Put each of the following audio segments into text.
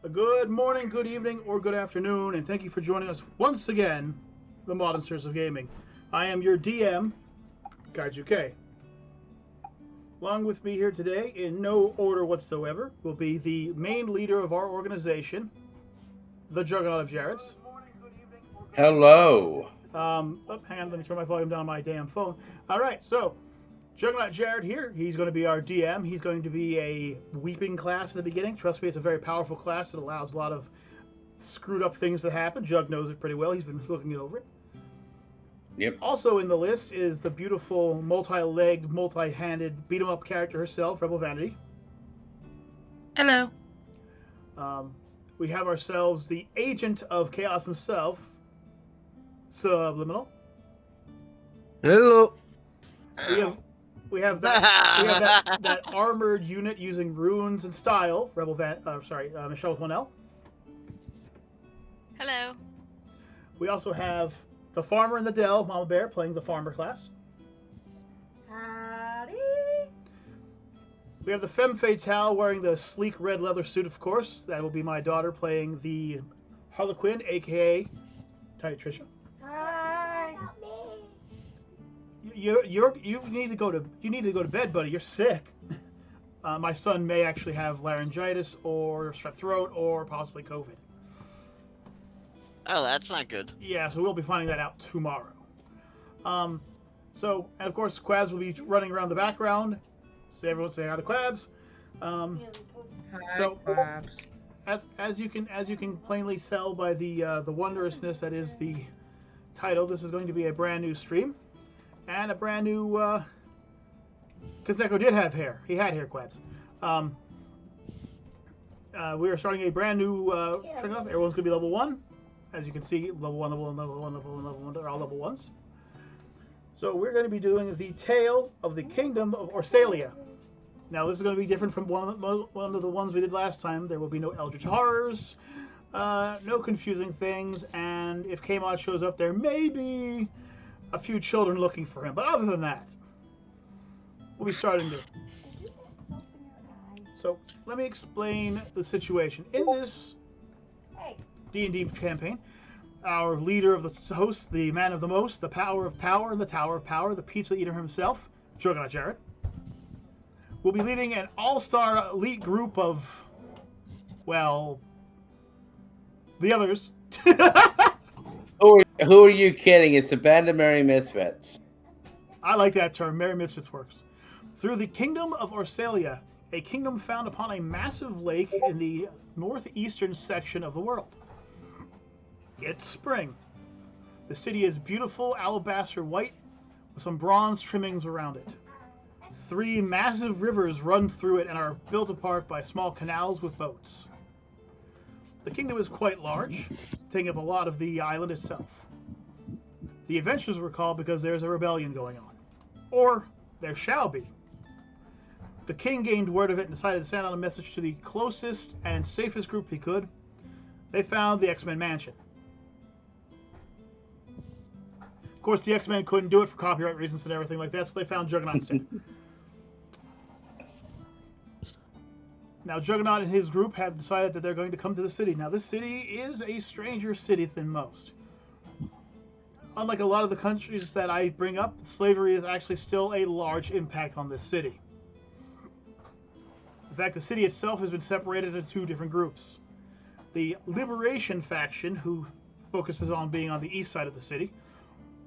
A good morning, good evening, or good afternoon, and thank you for joining us once again, the Modern Series of Gaming. I am your DM, Guide UK. Along with me here today, in no order whatsoever, will be the main leader of our organization, the Juggernaut of Jarrett's. Hello. Hang on, let me turn my volume down on my damn phone. All right, so Juggernaut Jared here. He's going to be our DM. He's going to be a weeping class at the beginning. Trust me, it's a very powerful class that allows a lot of screwed up things to happen. Jug knows it pretty well. He's been looking it over. Yep. Also in the list is the beautiful multi-legged, multi-handed beat-em-up character herself, Rebel Vanity. Hello. We have ourselves the agent of chaos himself, Subliminal. Hello. We have that armored unit using runes and style, Michelle with one L. Hello. We also have the farmer in the Dell, Mama Bear, playing the farmer class. Howdy. We have the Femme Fatale wearing the sleek red leather suit, of course. That will be my daughter playing the Harlequin, aka Tiny Trisha. Hi. You need to go to bed, buddy. You're sick. My son may actually have laryngitis or strep throat or possibly COVID. Oh, that's not good. Yeah, so we'll be finding that out tomorrow. And of course, Quabs will be running around the background. So everyone say hi to Quabs. So, as you can plainly tell by the wondrousness that is the title, this is going to be a brand new stream. And a brand new, because Neko did have hair. He had hair, Quabs. We are starting a brand new trade off. Everyone's going to be level 1. As you can see, level 1, level 1, level 1, level 1, level 1, they're all level 1s. So we're going to be doing the Tale of the Kingdom of Orcellia. Now this is going to be different from one of the ones we did last time. There will be no Eldritch Horrors, no confusing things, and if Kmod shows up, there may be a few children looking for him. But other than that, we'll be starting to. So let me explain the situation. In this D&D campaign, our leader of the host, the man of the most, the power of power, and the tower of power, the pizza eater himself, Juggernaut Jared, will be leading an all-star elite group of, well, the others. Who are you kidding? It's a band of merry misfits. I like that term. Merry Misfits works. Through the Kingdom of Orcellia, a kingdom found upon a massive lake in the northeastern section of the world. It's spring. The city is beautiful alabaster white with some bronze trimmings around it. 3 massive rivers run through it and are built apart by small canals with boats. The kingdom is quite large, taking up a lot of the island itself. The adventures were called because there's a rebellion going on. Or there shall be. The king gained word of it and decided to send out a message to the closest and safest group he could. They found the X-Men mansion. Of course, the X-Men couldn't do it for copyright reasons and everything like that, so they found Juggernaut instead. Now, Juggernaut and his group have decided that they're going to come to the city. Now, this city is a stranger city than most. Unlike a lot of the countries that I bring up, slavery is actually still a large impact on this city. In fact, the city itself has been separated into 2 different groups. The Liberation faction, who focuses on being on the east side of the city,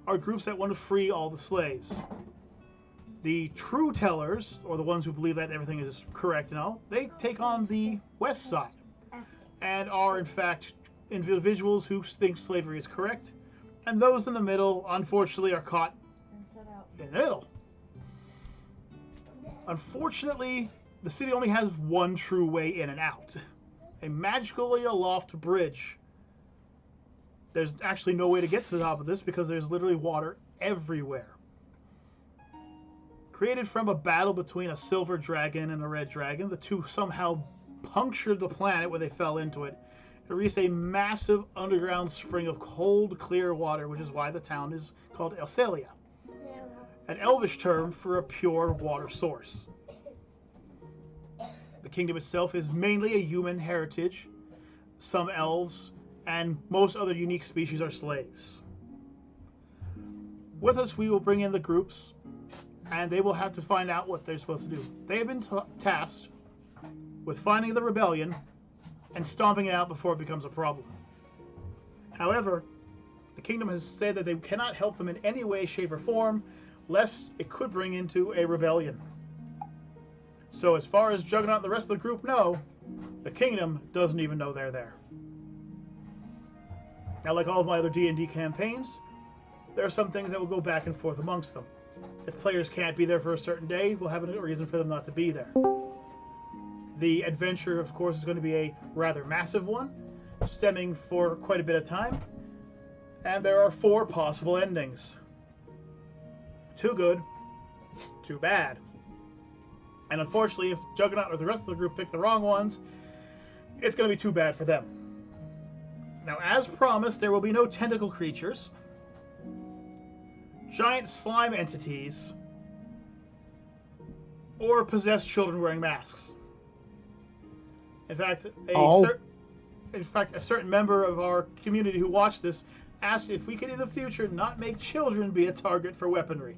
are groups that want to free all the slaves. The True Tellers, or the ones who believe that everything is correct and all, they take on the west side and are, in fact, individuals who think slavery is correct. And those in the middle, unfortunately, are caught in the middle. Unfortunately, the city only has one true way in and out. A magically aloft bridge. There's actually no way to get to the top of this because there's literally water everywhere. Created from a battle between a silver dragon and a red dragon, the two somehow punctured the planet where they fell into it. It reached a massive underground spring of cold, clear water, which is why the town is called Orcellia, an Elvish term for a pure water source. The kingdom itself is mainly a human heritage. Some elves and most other unique species are slaves. With us, we will bring in the groups, and they will have to find out what they're supposed to do. They have been tasked with finding the rebellion and stomping it out before it becomes a problem. However, the kingdom has said that they cannot help them in any way, shape, or form, lest it could bring into a rebellion. So as far as Juggernaut and the rest of the group know, the kingdom doesn't even know they're there. Now, like all of my other D&D campaigns, there are some things that will go back and forth amongst them. If players can't be there for a certain day, we'll have a reason for them not to be there. The adventure, of course, is going to be a rather massive one, stemming for quite a bit of time, and there are 4 possible endings. 2 good, 2 bad. And unfortunately, if Juggernaut or the rest of the group pick the wrong ones, it's going to be too bad for them. Now, as promised, there will be no tentacle creatures, giant slime entities, or possessed children wearing masks. In fact, a certain member of our community who watched this asked if we could in the future not make children be a target for weaponry.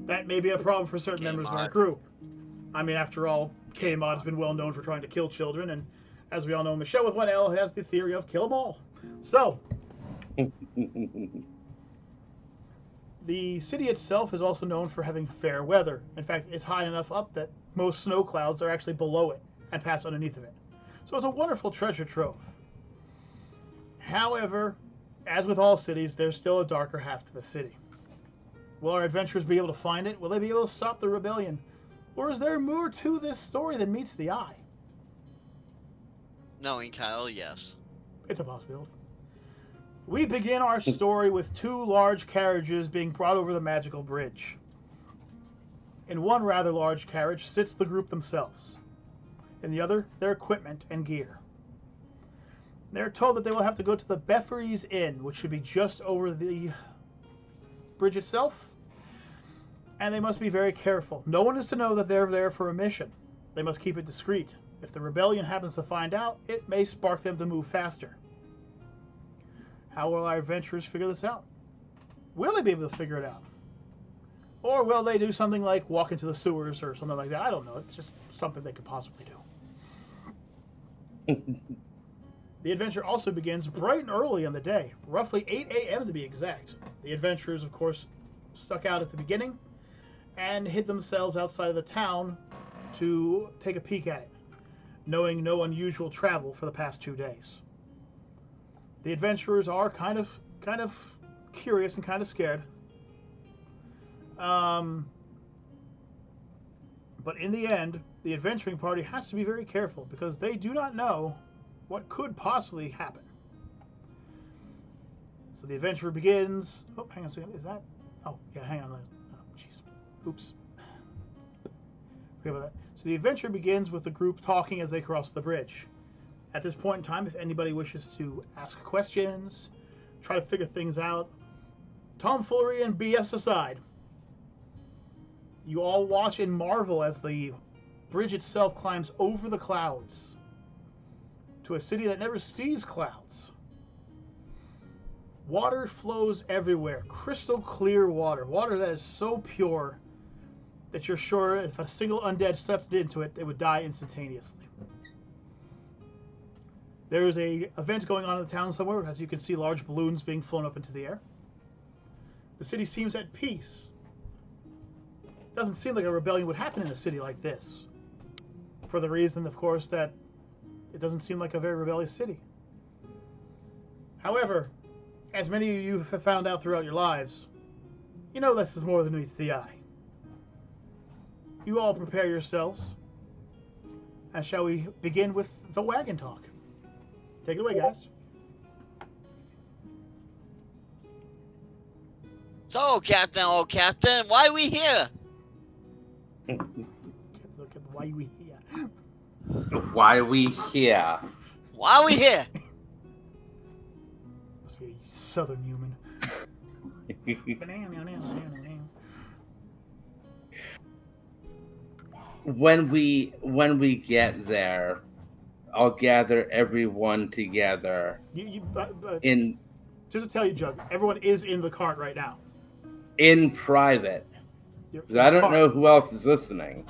That may be a problem for certain members of our group. I mean, after all, K-Mod has been well known for trying to kill children, and as we all know, Michelle with 1L has the theory of kill them all. So, the city itself is also known for having fair weather. In fact, it's high enough up that most snow clouds are actually below it and pass underneath of it. So it's a wonderful treasure trove. However, as with all cities, there's still a darker half to the city. Will our adventurers be able to find it? Will they be able to stop the rebellion? Or is there more to this story than meets the eye? Knowing Kyle, yes. It's a possibility. We begin our story with 2 large carriages being brought over the magical bridge. In one rather large carriage sits the group themselves. In the other, their equipment and gear. They're told that they will have to go to the Beffery's Inn, which should be just over the bridge itself, and they must be very careful. No one is to know that they're there for a mission. They must keep it discreet. If the rebellion happens to find out, it may spark them to move faster. How will our adventurers figure this out? Will they be able to figure it out? Or will they do something like walk into the sewers or something like that? I don't know. It's just something they could possibly do. The adventure also begins bright and early in the day, roughly 8 a.m. to be exact. The adventurers, of course, stuck out at the beginning and hid themselves outside of the town to take a peek at it, knowing no unusual travel for the past 2 days. The adventurers are kind of curious and kind of scared. But in the end, the adventuring party has to be very careful because they do not know what could possibly happen. So the adventure begins. Oh, hang on a second. Is that? Oh, yeah, hang on. Oh, jeez. Oops. Forget about that. So the adventure begins with the group talking as they cross the bridge. At this point in time, if anybody wishes to ask questions, try to figure things out, tomfoolery and BS aside, you all watch and marvel as the bridge itself climbs over the clouds to a city that never sees clouds. Water flows everywhere, crystal clear water, water that is so pure that you're sure if a single undead stepped into it, they would die instantaneously. There is an event going on in the town somewhere, as you can see large balloons being flown up into the air. The city seems at peace. It doesn't seem like a rebellion would happen in a city like this. For the reason, of course, that it doesn't seem like a very rebellious city. However, as many of you have found out throughout your lives, you know this is more than meets the eye. You all prepare yourselves. And shall we begin with the wagon talk? Take it away, guys. So, Captain, oh Captain, why are we here? Look at why we here. Why are we here? Why are we here? Must be a southern human. when we get there, I'll gather everyone together in Just to tell you, Jug, everyone is in the cart right now. private. You're 'Cause I don't cart. know who else is listening.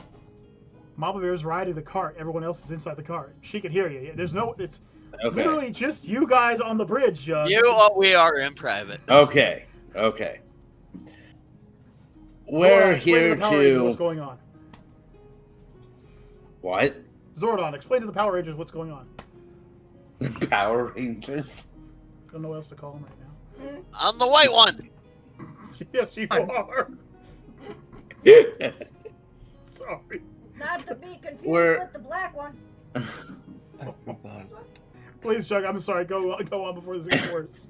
Mama Bear's riding the cart. Everyone else is inside the cart. She can hear you. There's no. It's Okay. literally just you guys on the bridge, Jug. We are in private. Okay. We're Zordon, explain here to the Power Rangers to what's going on. what? Zordon, explain to the Power Rangers what's going on. Power Rangers. I don't know what else to call them right now. I'm the white one. Yes, you are. Sorry. Not to be confused We're- with the black one. I forgot. Please, Jug. I'm sorry. Go on before this gets worse.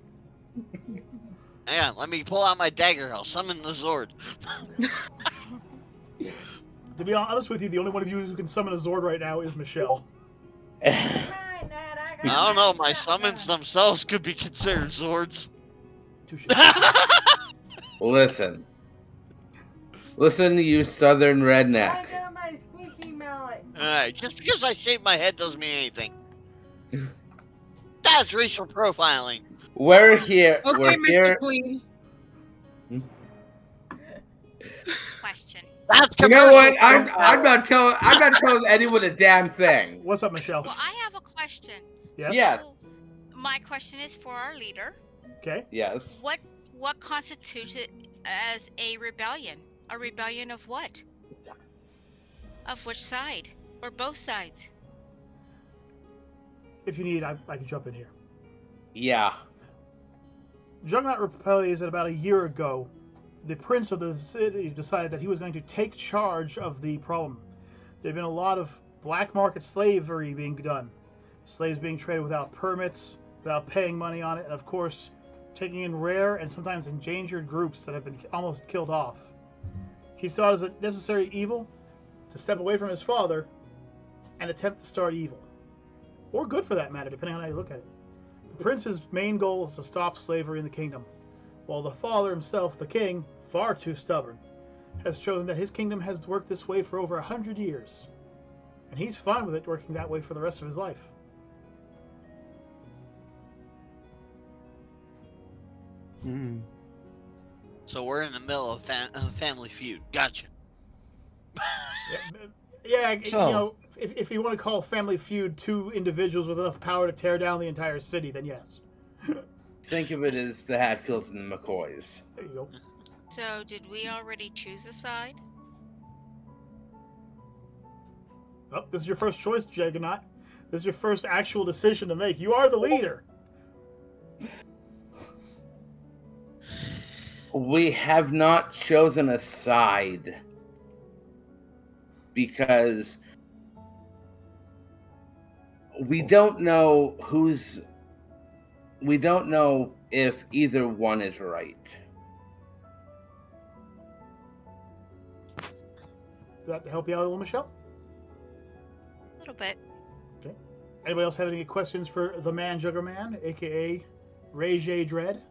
Hang on, let me pull out my dagger. I'll summon the Zord. To be honest with you, the only one of you who can summon a Zord right now is Michelle. I don't know, my summons themselves could be considered Zords. Touche. Listen, you southern redneck. I got my squeaky mallet. Alright, just because I shave my head doesn't mean anything. That's racial profiling. We're here. Okay, We're Mr. here. Queen. Question. That's You know what? commercial I'm not telling anyone a damn thing. What's up, Michelle? Well, I have a question. Yes? Yes. So, my question is for our leader. Okay. Yes. What constitutes it as a rebellion? A rebellion of what? Of which side? Or both sides? If you need, I can jump in here. Yeah. Juggernaut Rebellion is that about a year ago, the prince of the city decided that he was going to take charge of the problem. There have been a lot of black market slavery being done. Slaves being traded without permits, without paying money on it, and of course, taking in rare and sometimes endangered groups that have been almost killed off. He saw it as a necessary evil to step away from his father and attempt to start evil. Or good for that matter, depending on how you look at it. The prince's main goal is to stop slavery in the kingdom, while the father himself, the king, far too stubborn, has chosen that his kingdom has worked this way for over 100 years. And he's fine with it working that way for the rest of his life. Mm. So we're in the middle of Family Feud. Gotcha. Yeah, So- you know, if you want to call Family Feud two individuals with enough power to tear down the entire city, then yes. Think of it as the Hatfields and the McCoys. There you go. So, did we already choose a side? Oh, this is your first choice, Juggernaut. This is your first actual decision to make. You are the leader. We have not chosen a side because we don't know if either one is right. Does that help you out a little, Michelle? A little bit. Anybody else have any questions for the man Juggerman, aka Ray J Dread?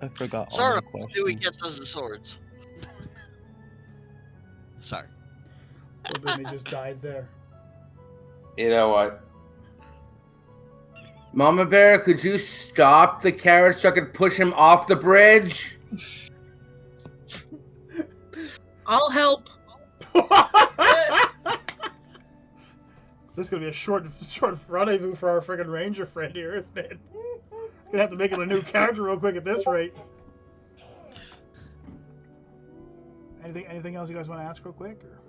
I forgot all Sir, my how questions. do we get those swords? Sorry. Or Bimmy just died there. You know what? Mama Bear, could you stop the carriage truck and push him off the bridge? I'll help. This is gonna be a short rendezvous for our friggin' ranger friend here, isn't it? Gonna have to make him a new character real quick at this rate. Anything else you guys want to ask real quick? Or?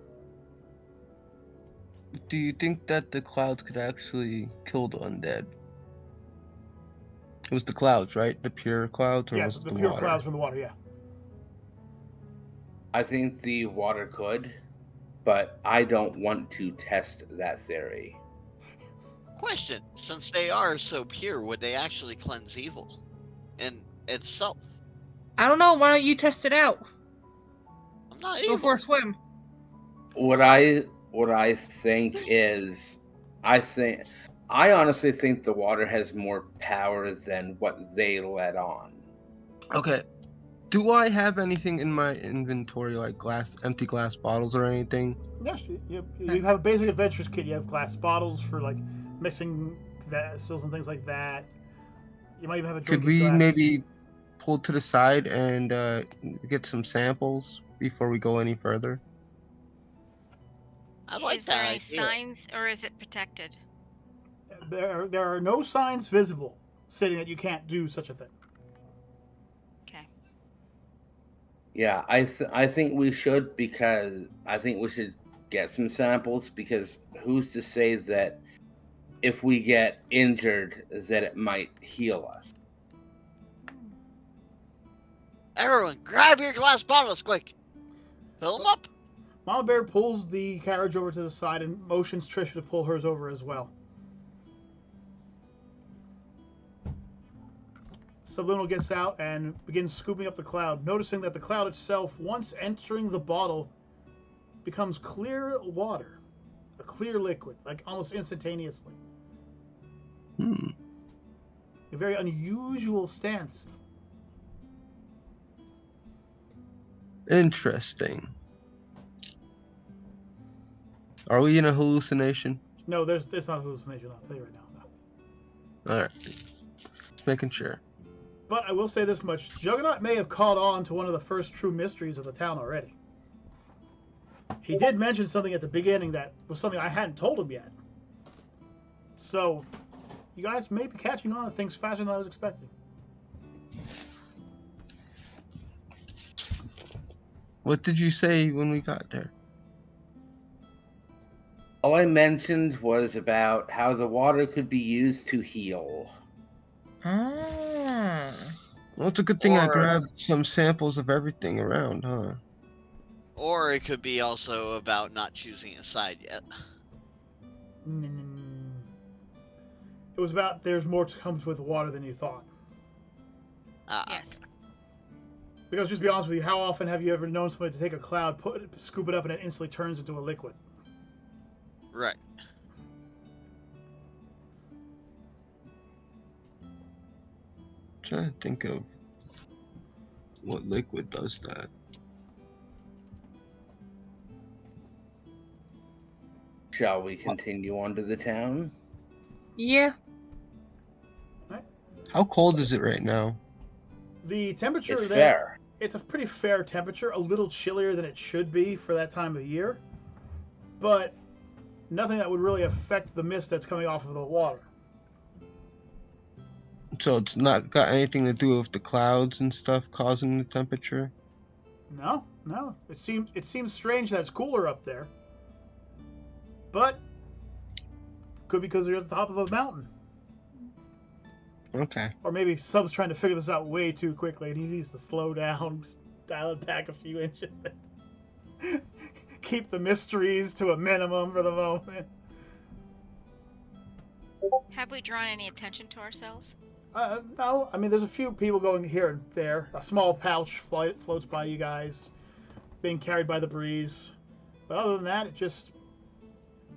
Do you think that the clouds could actually kill the undead? It was the clouds, right? The pure clouds, or Yeah, was it the the pure water? clouds from the water. Yeah. I think the water could, but I don't want to test that theory. Question: since they are so pure, would they actually cleanse evil in itself? I don't know. Why don't you test it out? I'm not Go evil. for a swim. What I think is, I honestly think the water has more power than what they let on. Okay. Do I have anything in my inventory like empty glass bottles or anything? Yes, you have a basic adventurers kit. You have glass bottles for like mixing vessels and things like that. You might even have a Could drinking we glass. maybe pull to the side and get some samples before we go any further? I like Is there that any idea. signs, or is it protected? There are no signs visible stating that you can't do such a thing. Okay. Yeah, I think we should, because I think we should get some samples, because who's to say that if we get injured that it might heal us? Everyone, grab your glass bottles quick. Fill them up. Mama Bear pulls the carriage over to the side and motions Trisha to pull hers over as well. Subliminal gets out and begins scooping up the cloud, noticing that the cloud itself, once entering the bottle, becomes clear water, a clear liquid, like almost instantaneously. A very unusual stance. Interesting. Are we in a hallucination? No, it's not a hallucination, I'll tell you right now. No. Alright. Just making sure. But I will say this much. Juggernaut may have caught on to one of the first true mysteries of the town already. He did mention something at the beginning that was something I hadn't told him yet. So, you guys may be catching on to things faster than I was expecting. What did you say when we got there? All I mentioned was about how the water could be used to heal. Ah. Well, it's a good thing I Or- grabbed some samples of everything around, huh? Or it could be also about not choosing a side yet. It was about there's more to come with water than you thought. Yes. Because just to be honest with you, how often have you ever known somebody to take a cloud, scoop it up, and it instantly turns into a liquid? Right. Trying to think of what liquid does that. Shall we continue on to the town? Yeah. How cold is it right now? The temperature It's there, fair. it's a pretty fair temperature, a little chillier than it should be for that time of year, but nothing that would really affect the mist that's coming off of the water. So it's not got anything to do with the clouds and stuff causing the temperature? No. It seems strange that it's cooler up there, but could be because you're at the top of a mountain. Okay. Or maybe Sub's trying to figure this out way too quickly and he needs to slow down, just dial it back a few inches. Keep the mysteries to a minimum for the moment. Have we drawn any attention to ourselves? No, I mean, there's a few people going here and there. A small pouch floats by you guys, being carried by the breeze. But other than that,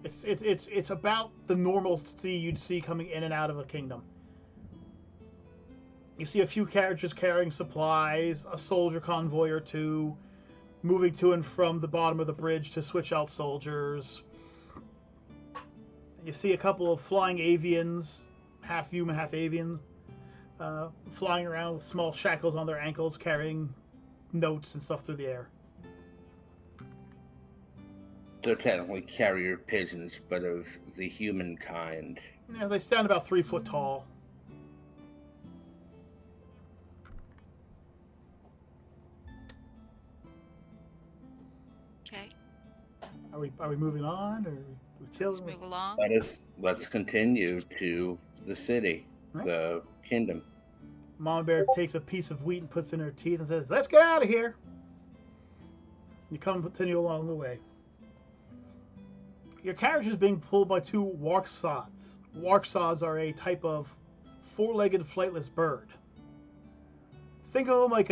it's about the normal sea you'd see coming in and out of a kingdom. You see a few carriages carrying supplies, a soldier convoy or two, moving to and from the bottom of the bridge to switch out soldiers. You see a couple of flying avians, half human, half avian, flying around with small shackles on their ankles, carrying notes and stuff through the air. They're technically carrier pigeons, but of the human kind. Yeah, they stand about 3 foot tall. Okay. Are we moving on, or are we chilling? Let's move along. Let's continue to the city, Right. the kingdom. Mama Bear takes a piece of wheat and puts it in her teeth and says, "Let's get out of here." You continue along the way. Your carriage is being pulled by 2 warksods. Warksods are a type of 4-legged flightless bird. Think of them like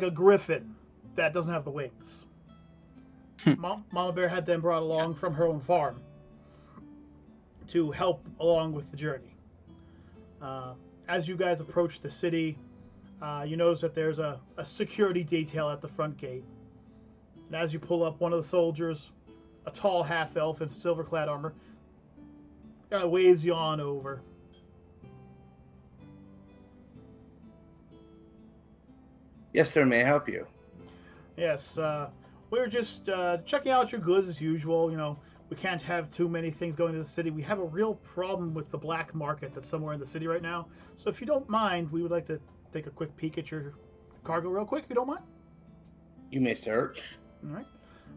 a griffin that doesn't have the wings. Mama Bear had them brought along from her own farm to help along with the journey. As you guys approach the city, You notice that there's a security detail at the front gate. And as you pull up, one of the soldiers, a tall half-elf in silver-clad armor, kind of waves you on over. Yes, sir. May I help you? Yes, we're just checking out your goods as usual. You know, we can't have too many things going to the city. We have a real problem with the black market that's somewhere in the city right now. So if you don't mind, we would like to take a quick peek at your cargo real quick, if you don't mind. You may search. All right.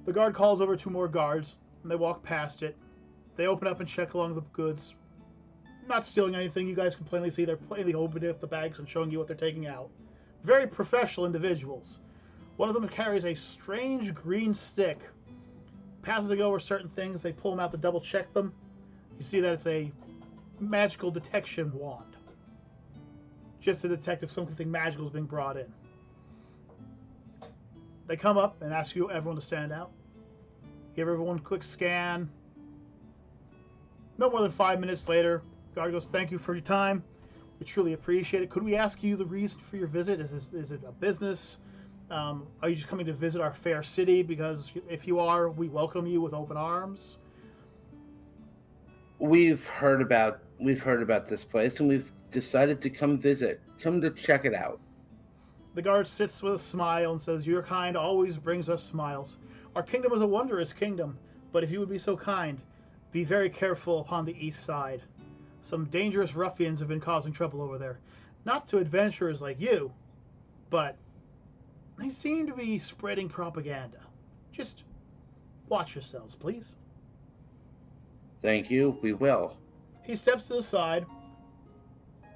The guard calls over 2 more guards, and they walk past it. They open up and check along the goods. Not stealing anything. You guys can plainly see they're plainly opening up the bags and showing you what they're taking out. Very professional individuals. One of them carries a strange green stick. Passes it over certain things. They pull them out to double check them. You see that it's a magical detection wand. Just to detect if something magical is being brought in. They come up and ask you everyone to stand out. Give everyone a quick scan. No more than 5 minutes later, guard goes, "Thank you for your time. We truly appreciate it. Could we ask you the reason for your visit? Is it a business? Are you just coming to visit our fair city? Because if you are, we welcome you with open arms." We've heard about this place, and we've decided to come visit. Come to check it out. The guard sits with a smile and says, "Your kind always brings us smiles. Our kingdom is a wondrous kingdom, but if you would be so kind, be very careful upon the east side. Some dangerous ruffians have been causing trouble over there. Not to adventurers like you, but they seem to be spreading propaganda. Just watch yourselves, please." Thank you. We will. He steps to the side,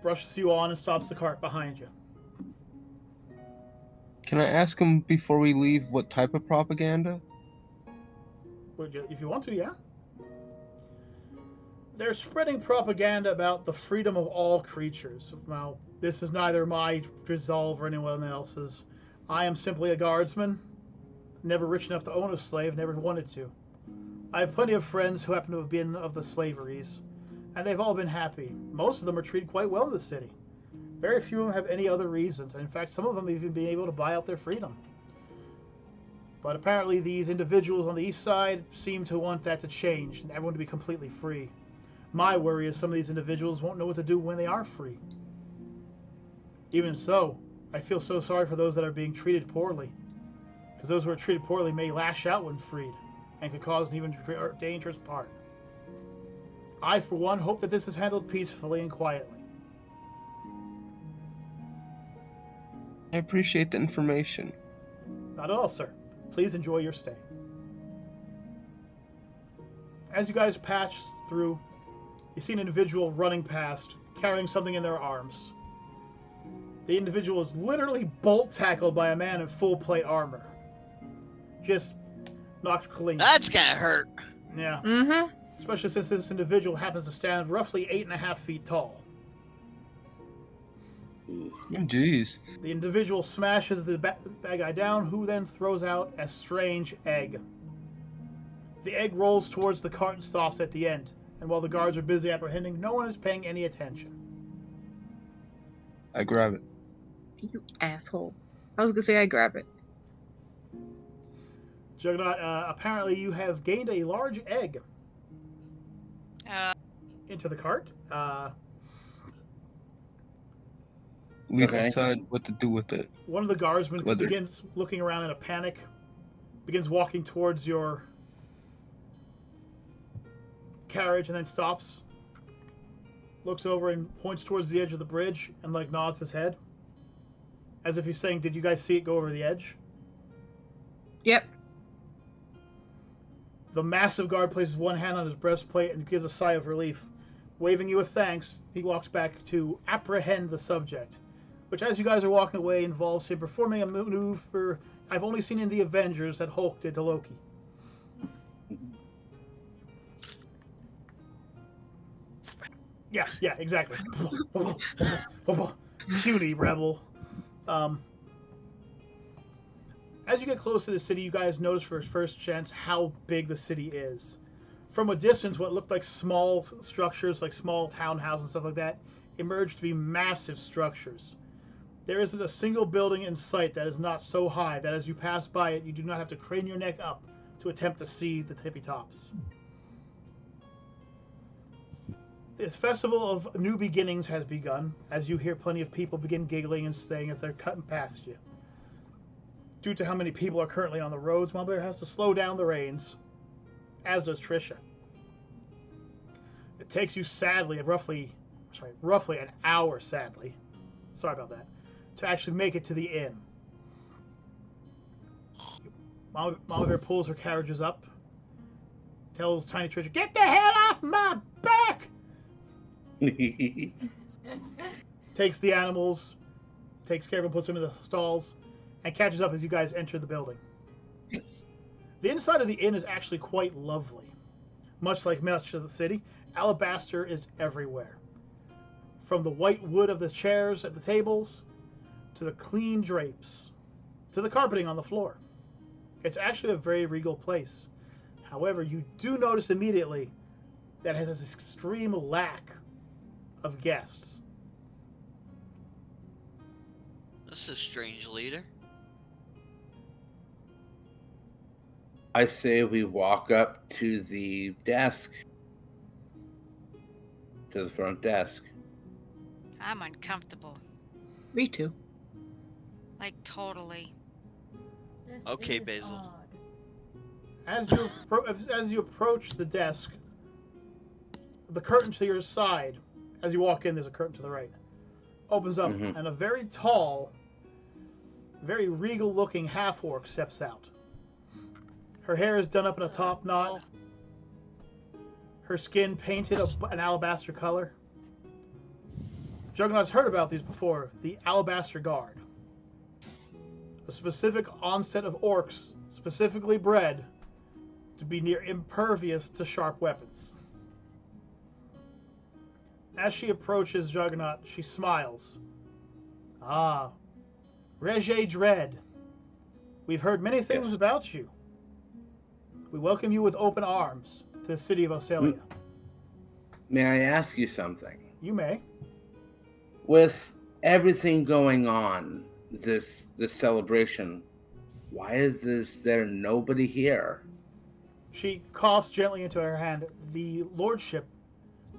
brushes you on, and stops the cart behind you. Can I ask him before we leave what type of propaganda? If you want to, yeah. They're spreading propaganda about the freedom of all creatures. Now, this is neither my resolve or anyone else's. I am simply a guardsman, never rich enough to own a slave, never wanted to. I have plenty of friends who happen to have been of the slaveries, and they've all been happy. Most of them are treated quite well in the city. Very few of them have any other reasons, and in fact, some of them have even been able to buy out their freedom. But apparently these individuals on the east side seem to want that to change and everyone to be completely free. My worry is some of these individuals won't know what to do when they are free. Even so, I feel so sorry for those that are being treated poorly, because those who are treated poorly may lash out when freed and could cause an even dangerous part. I, for one, hope that this is handled peacefully and quietly. I appreciate the information. Not at all, sir. Please enjoy your stay. As you guys pass through, you see an individual running past, carrying something in their arms. The individual is literally bolt-tackled by a man in full plate armor. Just knocked clean. That's gonna hurt. Yeah. Mm-hmm. Especially since this individual happens to stand roughly 8.5 feet tall. Jeez. The individual smashes the bad guy down, who then throws out a strange egg. The egg rolls towards the cart and stops at the end, and while the guards are busy apprehending, no one is paying any attention. I grab it. You asshole. I was gonna say I grab it. Juggernaut, apparently you have gained a large egg Uh, into the cart. We Okay. decide what to do with it. One of the guardsmen Whether- begins looking around in a panic, begins walking towards your carriage, and then stops, looks over and points towards the edge of the bridge, and like nods his head, as if he's saying, "Did you guys see it go over the edge?" Yep. The massive guard places one hand on his breastplate and gives a sigh of relief. Waving you with thanks, he walks back to apprehend the subject, which, as you guys are walking away, involves him performing a maneuver I've only seen in the Avengers that Hulk did to Loki. Yeah, exactly. Puny rebel. As you get close to the city, you guys notice for first chance how big the city is. From a distance, what looked like small structures, like small townhouses and stuff like that, emerged to be massive structures. There isn't a single building in sight that is not so high that as you pass by it, you do not have to crane your neck up to attempt to see the tippy tops. This festival of new beginnings has begun, as you hear plenty of people begin giggling and saying as they're cutting past you. Due to how many people are currently on the roads, Mama Bear has to slow down the reins, as does Trisha. It takes you roughly an hour, sadly. Sorry about that. To actually make it to the inn. Mama Bear pulls her carriages up, tells Tiny Trisha, "Get the hell off my back!" Takes the animals, takes care of them, puts them in the stalls, and catches up as you guys enter the building. The inside of the inn is actually quite lovely. Much like much of the city, alabaster is everywhere. From the white wood of the chairs at the tables, to the clean drapes, to the carpeting on the floor. It's actually a very regal place. However, you do notice immediately that it has this extreme lack of guests. This is a strange leader. I say we walk up to the desk. To the front desk. I'm uncomfortable. Me too. Like, totally. This Okay, is Basil. odd. As you approach the desk, the curtain to your side, as you walk in, there's a curtain to the right, opens up, and a very tall, very regal-looking half-orc steps out. Her hair is done up in a top knot. Her skin painted an alabaster color. Juggernaut's heard about these before. The Alabaster Guard. A specific onset of orcs, specifically bred to be near impervious to sharp weapons. As she approaches Juggernaut, she smiles. "Ah, Regé Dread. We've heard many things about you. We welcome you with open arms to the city of Orcellia." May I ask you something? You may. With everything going on, this celebration, why is there nobody here? She coughs gently into her hand. The Lordship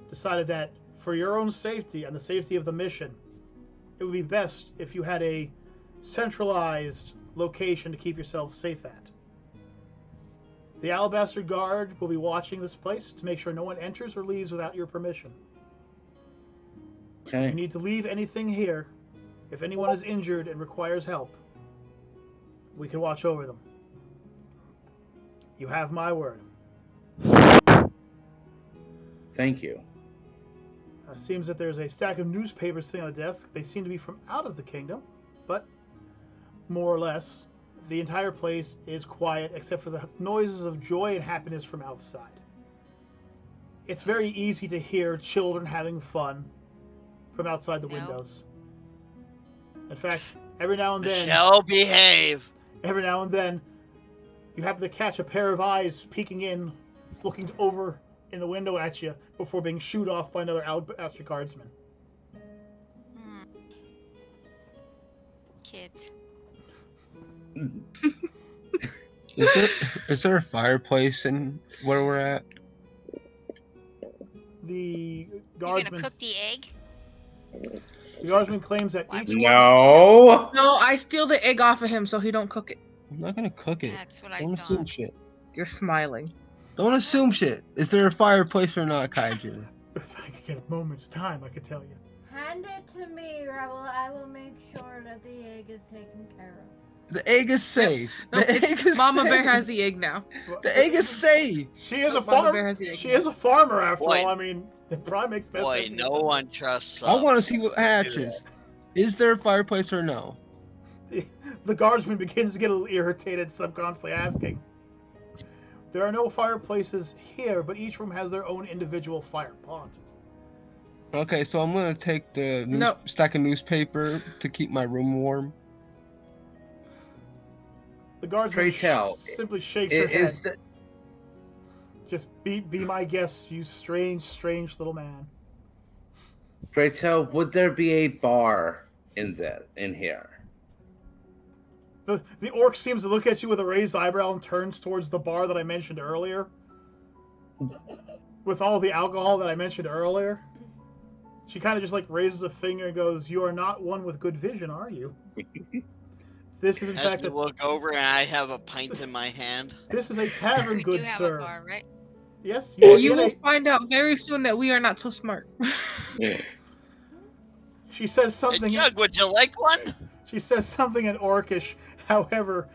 decided that for your own safety and the safety of the mission, it would be best if you had a centralized location to keep yourselves safe at. The Alabaster Guard will be watching this place to make sure no one enters or leaves without your permission. Okay. If you need to leave anything here, if anyone is injured and requires help, we can watch over them. You have my word. Thank you. Seems that there's a stack of newspapers sitting on the desk. They seem to be from out of the kingdom, but more or less, the entire place is quiet except for the noises of joy and happiness from outside. It's very easy to hear children having fun from outside the windows. In fact, every now and then, Shall behave. every now and then, you happen to catch a pair of eyes peeking in, looking over in the window at you before being shooed off by another Alabaster Guardsman. Kids. Is there a fireplace in where we're at? The You're guardsman, gonna cook the egg? the guardsman claims that each one. No. No, I steal the egg off of him so he don't cook it. I'm not gonna cook it. That's what I Don't assume thought. shit. You're smiling. Don't assume shit. Is there a fireplace or not, Kaiju? If I could get a moment of time, I could tell you. Hand it to me, or I will make sure that the egg is taken care of. The egg is safe. No, The egg is Mama safe. Bear has the egg now. The egg is safe. She is a Mama farmer. Bear has the egg She now. is a farmer after Boy. all. I mean, it probably makes best Boy, sense. to no get one trusts I us. want to see what hatches. Is there a fireplace or no? The guardsman begins to get a little irritated, subconsciously asking. There are no fireplaces here, but each room has their own individual fire pot. Okay, so I'm gonna take the No. stack of newspaper to keep my room warm. The guardsman Pray tell, simply shakes her head. Is the, Just be my guest, you strange, strange little man. pray tell, would there be a bar in here. The orc seems to look at you with a raised eyebrow and turns towards the bar that I mentioned earlier. With all the alcohol that I mentioned earlier. She kind of just like raises a finger and goes, "You are not one with good vision, are you?" This is in As fact you look over and I have a pint in my hand. This is a tavern, We good do have sir. a bar, right? Yes, you are You in will a... find out very soon that we are not so smart. She says Hey, something. Jug, would you like one? She says something in Orcish. However,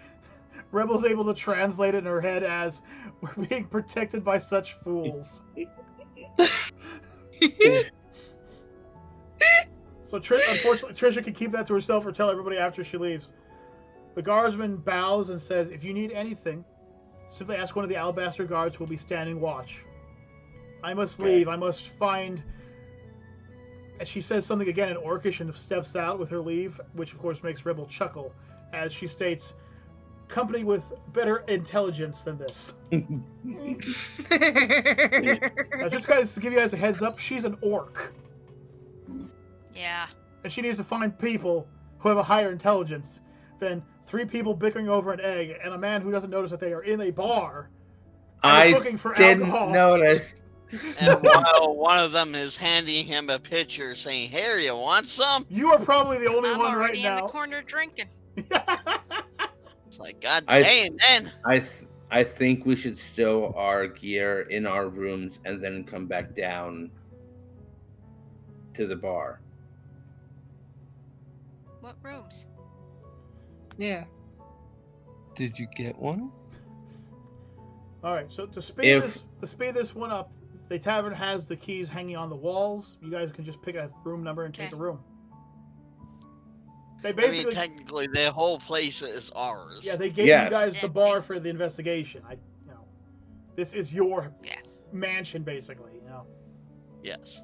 Rebel's able to translate it in her head as, "We're being protected by such fools." So unfortunately, Trisha can keep that to herself or tell everybody after she leaves. The guardsman bows and says, "If you need anything, simply ask one of the alabaster guards who will be standing watch. I must leave. I must find..." And she says something again in Orcish and steps out with her leave, which of course makes Rebel chuckle, as she states, "Company with better intelligence than this." Now, just guys to give you guys a heads up, she's an orc. Yeah. And she needs to find people who have a higher intelligence than 3 people bickering over an egg and a man who doesn't notice that they are in a bar and is looking for didn't alcohol. notice. And while one of them is handing him a pitcher saying, "Here, you want some?" You are probably the only I'm one right already in the now. corner drinking. It's like, God I- dang, man. I think we should stow our gear in our rooms and then come back down to the bar. What rooms? Yeah. Did you get one? All right, so to speed this one up, the tavern has the keys hanging on the walls. You guys can just pick a room number and take Okay. the room. They I basically, mean, technically, the whole place is ours. yeah, they gave Yes. you guys the bar for the investigation. This is your Yeah. mansion, basically, Yes.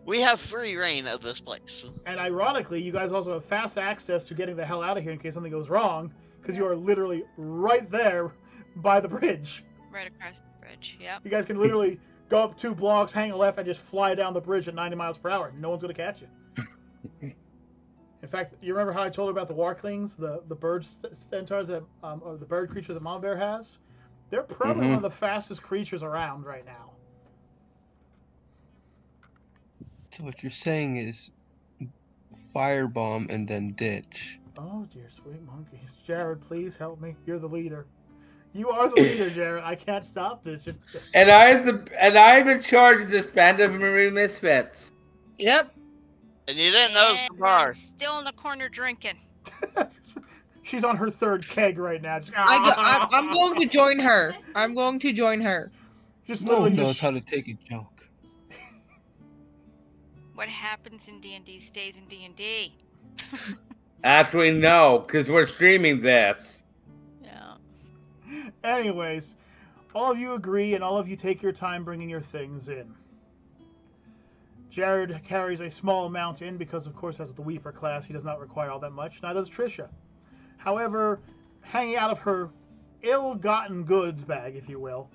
We have free reign of this place. And ironically, you guys also have fast access to getting the hell out of here in case something goes wrong, because you are literally right there by the bridge. Right across the bridge. Yep. You guys can literally go up 2 blocks, hang a left, and just fly down the bridge at 90 miles per hour. No one's going to catch you. In fact, you remember how I told you about the Warklings, the bird centaurs that, or the bird creatures that Mom Bear has? They're probably one of the fastest creatures around right now. So what you're saying is firebomb and then ditch. Oh, dear sweet monkeys. Jared, please help me. You're the leader. You are the leader, Jared. I can't stop this. Just And I'm in charge of this band of marine misfits. Yep. And you didn't notice the And bar. I'm still in the corner drinking. She's on her 3rd keg right now. Just, I'm going to join her. I'm going to join her. Just No one literally knows just how to take a joke. What happens in D&D stays in D&D. Actually, no, because we're streaming this. Yeah. Anyways, all of you agree and all of you take your time bringing your things in. Jared carries a small amount in because, of course, as the Weeper class, he does not require all that much. Neither does Trisha. However, hanging out of her ill-gotten goods bag, if you will,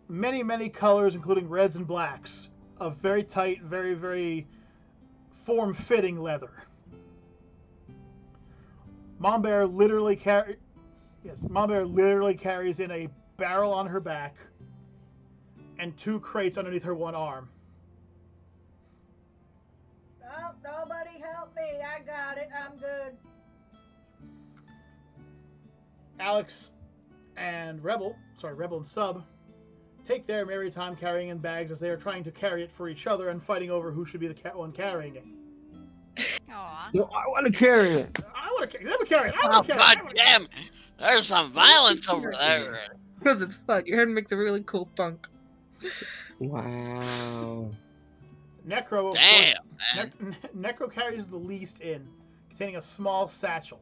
many, many colors, including reds and blacks, of very tight, very, very form-fitting leather. Mom Bear literally carries in a barrel on her back and 2 crates underneath her one arm. Oh, nobody help me. I got it. I'm good. Alex and Rebel and Sub, take their merry time carrying in bags as they are trying to carry it for each other and fighting over who should be the one carrying it. Aw. No, I want to carry it. I want to carry it. I Oh, want to carry God it. damn. There's some violence over there. Because it's fun. Your head makes a really cool thunk. Wow. Necro, of Damn, course, man. Necro carries the least in, containing a small satchel.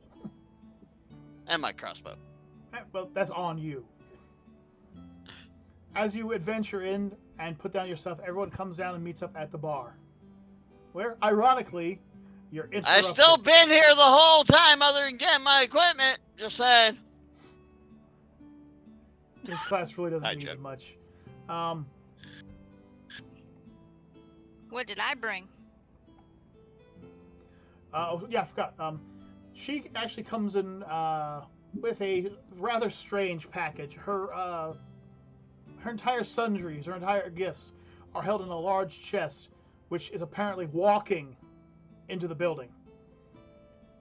And my crossbow. Well, that's on you. As you adventure in and put down your stuff, everyone comes down and meets up at the bar. Where, ironically, you're I've interrupted. still been here the whole time other than getting my equipment. Just saying. This class really Hi, doesn't need Jeff. it much. What did I bring? Oh yeah, I forgot. She actually comes in with a rather strange package. Her entire sundries, her entire gifts, are held in a large chest, which is apparently walking into the building.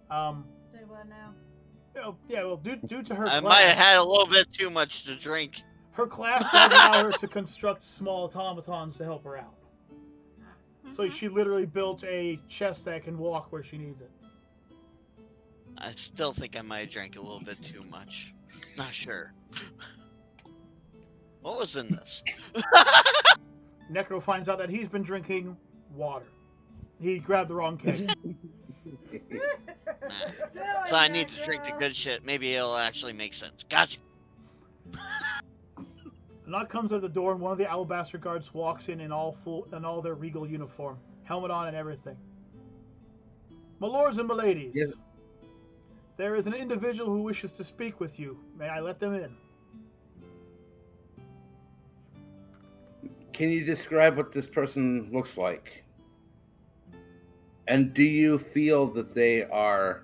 Say what now? Yeah, well, due to her I class, might have had a little bit too much to drink. her class does allow her to construct small automatons to help her out. So she literally built a chest that can walk where she needs it. I still think I might have drank a little bit too much. Not sure. What was in this? Necro finds out that he's been drinking water. He grabbed the wrong keg. So I need to drink the good shit. Maybe it'll actually make sense. Gotcha. A knock comes at the door, and one of the alabaster guards walks in all their regal uniform, helmet on and everything. My lords and my ladies, Yes. there is an individual who wishes to speak with you. May I let them in? Can you describe what this person looks like? And do you feel that they are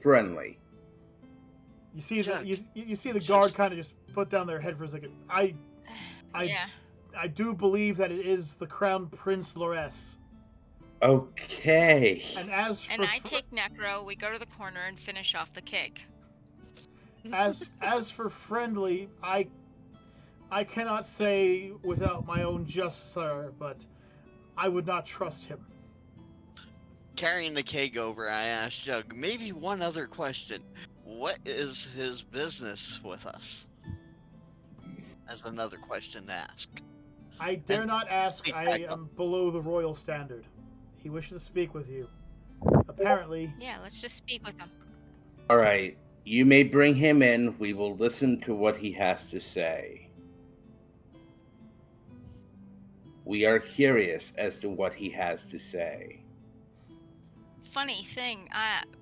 friendly? You see Jack, you see the guard kind of just put down their head for a second. Yeah. I do believe that it is the Crown Prince Lores. Okay. And as And for I take Necro, we go to the corner and finish off the cake. as for friendly, I cannot say without my own just sir, but I would not trust him. Carrying the keg over, I asked Jug, maybe one other question. What is his business with us? As another question to ask. I dare not ask. speak I back up. am below the royal standard. He wishes to speak with you. Apparently, Yeah, let's just speak with him. All right. You may bring him in. We will listen to what he has to say. We are curious as to what he has to say. Funny thing,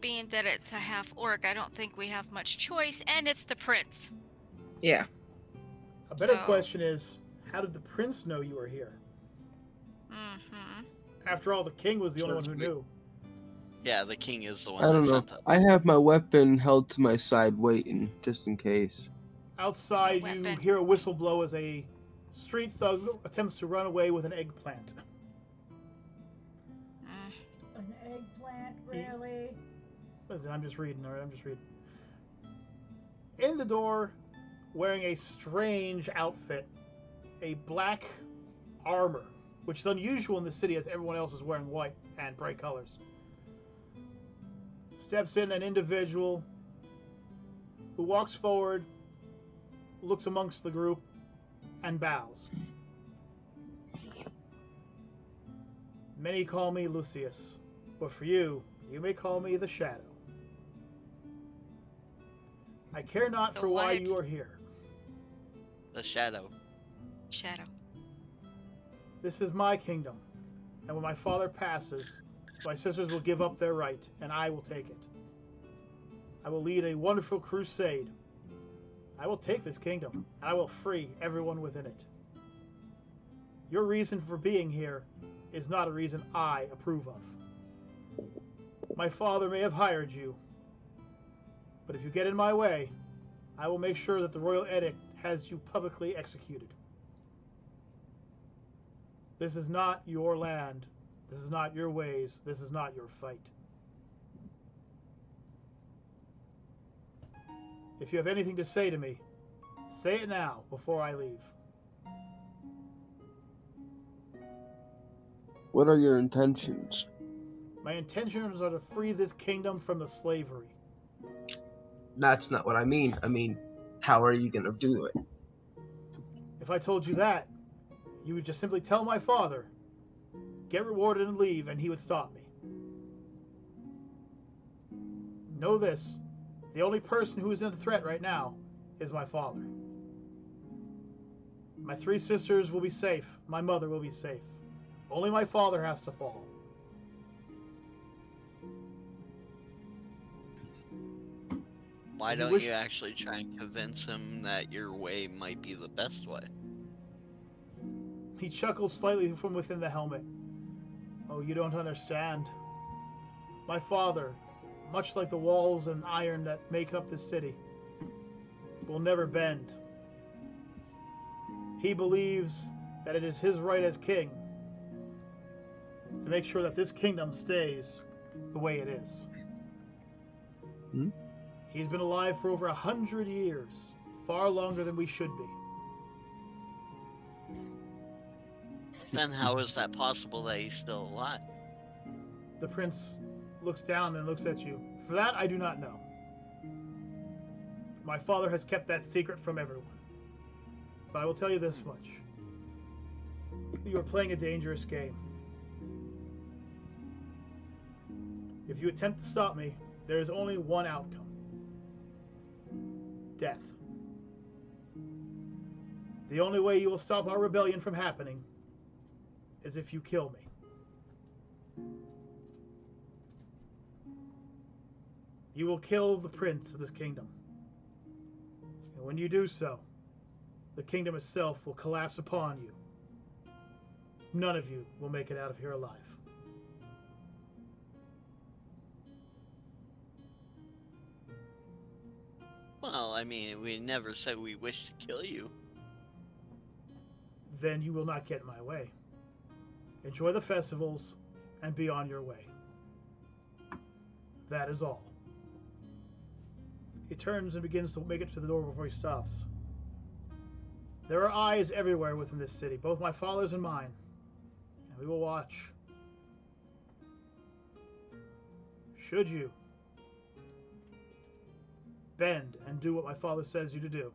being that it's a half orc, I don't think we have much choice, and it's the prince. Yeah. a better So- question is, how did the prince know you were here? Mm-hmm. After all, the king was the only one who knew. Yeah, the king is the one I don't that know. sent us. I have my weapon held to my side waiting, just in case. Outside, What you weapon? hear a whistle blow as a street thug attempts to run away with an eggplant. An eggplant, really? Listen, I'm just reading, alright? I'm just reading. In the door, wearing a strange outfit, a black armor, which is unusual in the city as everyone else is wearing white and bright colors. Steps in an individual who walks forward, looks amongst the group, and bows. Many call me Lucius, but for you, you may call me the Shadow. I care not The for why what? you are here. The shadow. Shadow. This is my kingdom, and when my father passes, my sisters will give up their right, and I will take it. I will lead a wonderful crusade. I will take this kingdom, and I will free everyone within it. Your reason for being here is not a reason I approve of. My father may have hired you, but if you get in my way, I will make sure that the royal edict has you publicly executed. This is not your land. This is not your ways. This is not your fight. If you have anything to say to me, say it now before I leave. What are your intentions? My intentions are to free this kingdom from the slavery. That's not what I mean. I mean, how are you gonna do it? If I told you that, you would just simply tell my father, get rewarded and leave, and he would stop me. Know this, the only person who is in threat right now is my father. My 3 sisters will be safe. My mother will be safe. Only my father has to fall. Why If you don't wish- you actually try and convince him that your way might be the best way? He chuckles slightly from within the helmet. Oh, you don't understand. my father, much like the walls and iron that make up this city, will never bend. He believes that it is his right as king to make sure that this kingdom stays the way it is. He's been alive for over 100 years, far longer than we should be. Then how is that possible that he's still alive? The prince looks down and looks at you. For that, I do not know. My father has kept that secret from everyone. But I will tell you this much. You are playing a dangerous game. If you attempt to stop me, there is only one outcome. Death. The only way you will stop our rebellion from happening is if you kill me. You will kill the prince of this kingdom. And when you do so, the kingdom itself will collapse upon you. None of you will make it out of here alive. Well, I mean, we never said we wish to kill you. Then you will not get in my way. Enjoy the festivals and be on your way. That is all. He turns and begins to make it to the door before he stops. There are eyes everywhere within this city, both my father's and mine, and we will watch. Should you bend and do what my father says you to do,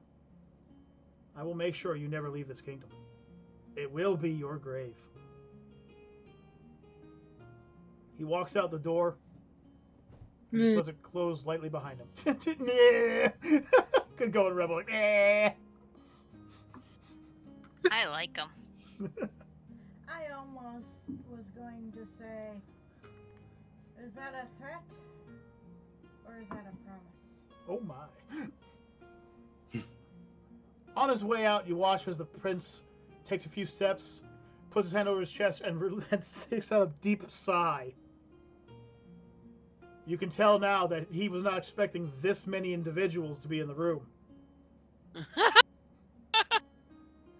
I will make sure you never leave this kingdom. It will be your grave. He walks out the door. And just lets it close lightly behind him. Could go in Rebel. Like, I like him. I almost was going to say, is that a threat? Or is that a promise? Oh my. On his way out, you watch as the prince takes a few steps, puts his hand over his chest, and takes out a deep sigh. You can tell now that he was not expecting this many individuals to be in the room.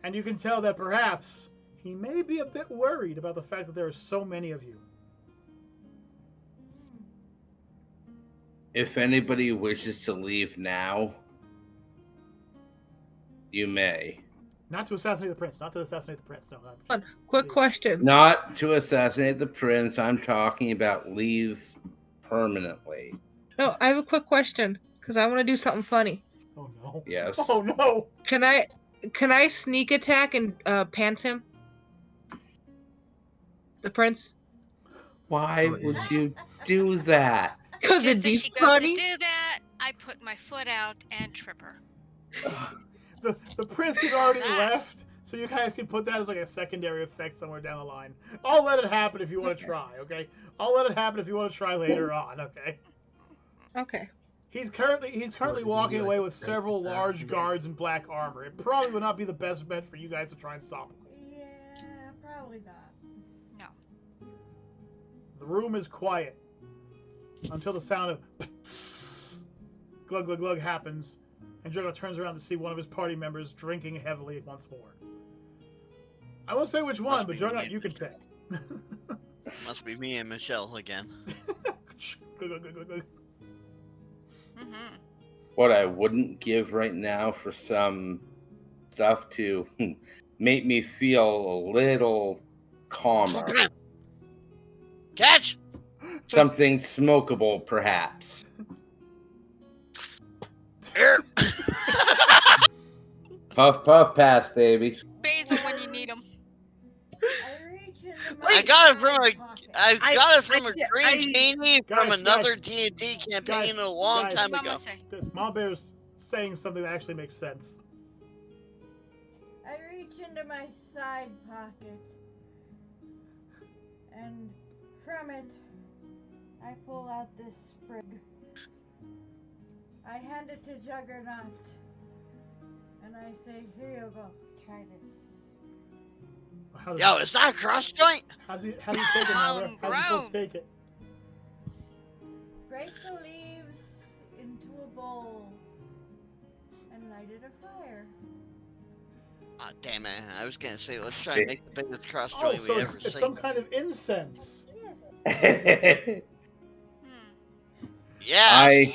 And you can tell that perhaps he may be a bit worried about the fact that there are so many of you. If anybody wishes to leave now, you may. Not to assassinate the prince. Not to assassinate the prince. No. Quick question. Not to assassinate the prince. I'm talking about leave permanently. No, I have a quick question because I want to do something funny. Oh no. Yes. Oh no. Can I sneak attack and pants him? The prince? Why would you do that? Because Just it'd be as she goes funny. to do that, I put my foot out and trip her. The prince has already That. left, so you guys can put that as like a secondary effect somewhere down the line. I'll let it happen if you want to try, okay? I'll let it happen if you want to try later on, okay? Okay. He's currently walking away with several large guards in black armor. It probably would not be the best bet for you guys to try and stop him. Yeah, probably not. No. The room is quiet until the sound of glug glug glug happens, and Drago turns around to see one of his party members drinking heavily once more. I won't say which one, Must but be Drago, me. you can pick. Must be me and Michelle again. Glug, glug, glug, glug, glug. Mm-hmm. What I wouldn't give right now for some stuff to make me feel a little calmer. Catch! Something smokable, perhaps. Here. Puff, puff, pass, baby. Basil when you need him. I reach into my I got it from side a. pocket. I got it from a I- green genie from Guys, another guys. D&D campaign Guys, a long guys. time Mama ago. say. Because Mom Bear's saying something that actually makes sense. I reach into my side pocket, and from it, I pull out this sprig. I hand it to Juggernaut, and I say, "Here you go. Try this." How does Yo, is that a cross joint? how do you take it, Mother? How's he supposed to take it? scrape the leaves into a bowl and lighted a fire. Ah, damn it. I was gonna say, let's try and make the biggest cross Oh, joint so we it's, ever it's seen. some kind of incense. Yes. Hmm. Yeah.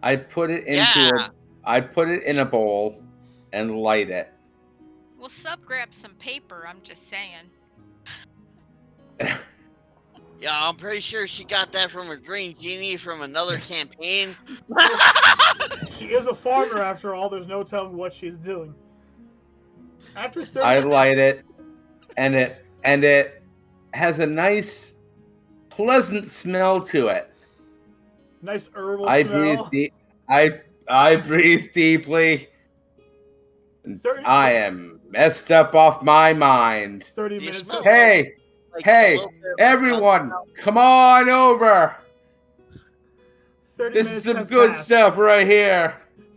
I put it into Yeah. I put it in a bowl and light it. Well, Sub grabbed some paper. I'm just saying. Yeah, I'm pretty sure she got that from a green genie from another campaign. She is a farmer after all. There's no telling what she's doing. After 30 I light it, and it has a nice, pleasant smell to it. nice herbal I smell. I breathe deeply. 30, I am messed up off my mind. 30 You minutes. smell Of, Hey, Like hey, a little bit of everyone, come on over. 30 This is minutes some have good passed. stuff right here.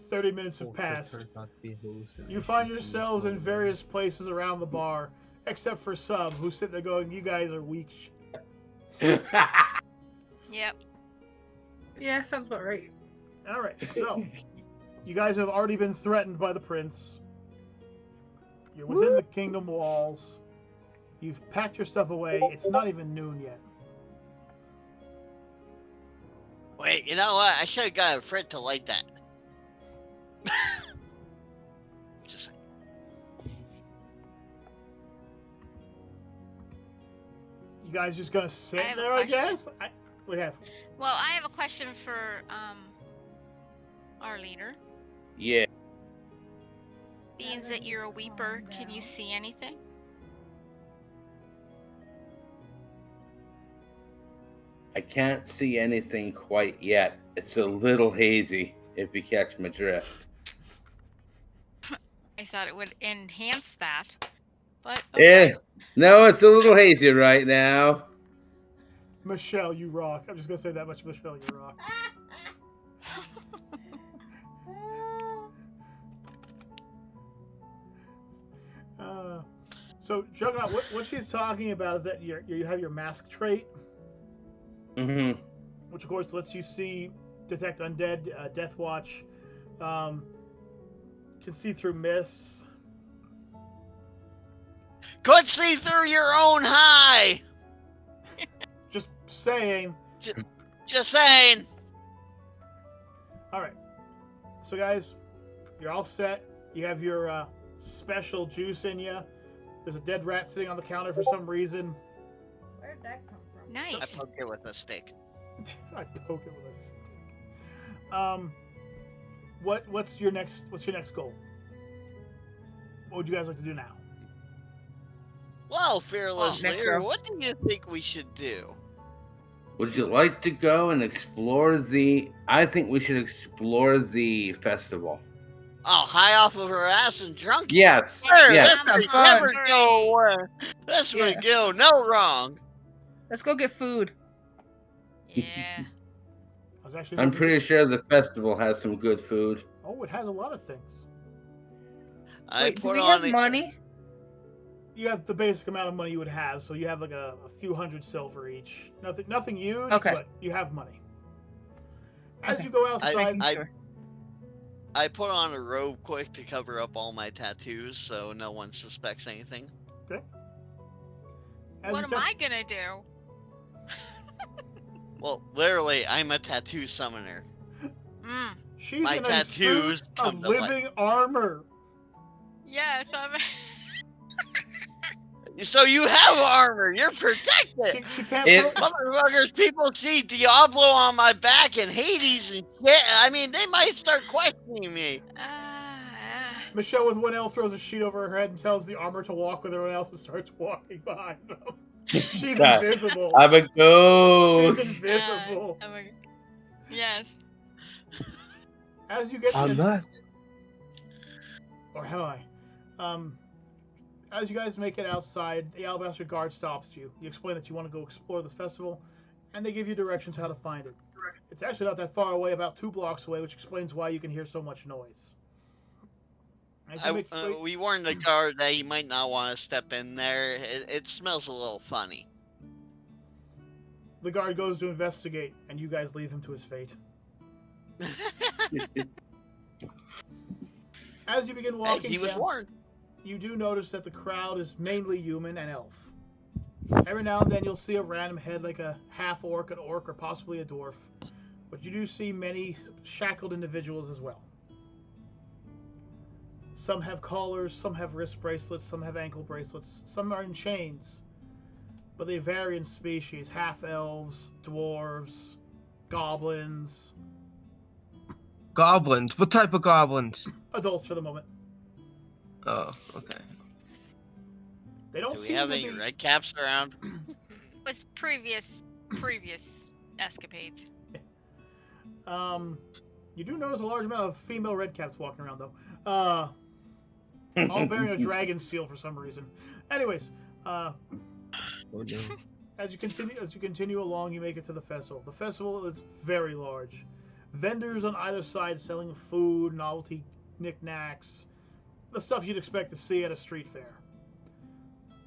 30 minutes have passed. You find yourselves in various places around the bar, except for Sub, who's sitting there going, "You guys are weak." Yep. Yeah, sounds about right. All right, so you guys have already been threatened by the prince. You're within the kingdom walls. You've packed your stuff away. It's not even noon yet. Wait, you know what? I should have got a Fred to light that. Just You guys just gonna sit I have a there, I question. guess? We have. Well, I have a question for our leader. Yeah. Being that you're a weeper, can you see anything? I can't see anything quite yet. It's a little hazy, if you catch my drift. I thought it would enhance that, but okay. Eh, no, it's a little hazy right now. Michelle, you rock. I'm just gonna say that much. Michelle, you rock. So, Juggernaut, what she's talking about is that you have your mask trait, Mm-hmm. which of course lets you see, detect undead, Death Watch, can see through mists. could see through your own high. Just saying. Just saying. All right. So, guys, you're all set. You have your special juice in you. There's a dead rat sitting on the counter for some reason. Where'd that come from? I Nice. poked it with a stick. I poke it with a stick. What's your next goal? What would you guys like to do now? Well, fearless next leader, row. what do you think we should do? Would you like to go and explore the... I think we should explore the festival. Oh, high off of her ass and drunk? Yes. Sure, Yes. this Sounds would fun. never go. This would Yeah. go no wrong. Let's go get food. Yeah. I was actually. I'm hoping pretty sure the festival has some good food. Oh, it has a lot of things. I Wait, do put we on have money? You have the basic amount of money you would have, so you have like a few hundred silver each. Nothing huge, Okay. but you have money. As Okay. you go outside, Making I- sure. I put on a robe quick to cover up all my tattoos so no one suspects anything. as What you am step- I gonna do? Well, literally, I'm a tattoo summoner. Mm. she's my in a tattoos suit come of to life. living armor. Yes, I'm. So you have armor. You're protected. She can't. It- Motherfuckers, people see Diablo on my back and Hades and shit. I mean, they might start questioning me. Michelle with one L throws a sheet over her head and tells the armor to walk with everyone else and starts walking behind them. She's God, invisible. I'm a She's ghost. invisible. Oh my- yes. As you get to I'm the, not. or am I? As you guys make it outside, the Alabaster Guard stops you. You explain that you want to go explore this festival, and they give you directions how to find it. It's actually not that far away, about 2 blocks away, which explains why you can hear so much noise. As you make your way- We warned the guard that he might not want to step in there. It smells a little funny. The guard goes to investigate, and you guys leave him to his fate. As you begin walking He was down, warned. you do notice that the crowd is mainly human and elf. Every now and then you'll see a random head like a half-orc, an orc, or possibly a dwarf. But you do see many shackled individuals as well. Some have collars, some have wrist bracelets, some have ankle bracelets, some are in chains. But they vary in species. Half-elves, dwarves, goblins. Goblins? What type of goblins? Adults for the moment. Oh, okay. They don't Do we seem have to any be... red caps around? With previous escapades. You do notice a large amount of female redcaps walking around, though. All bearing a dragon seal for some reason. Anyways, Oh, no. as you continue along, you make it to the festival. The festival is very large. Vendors on either side selling food, novelty knickknacks, the stuff you'd expect to see at a street fair.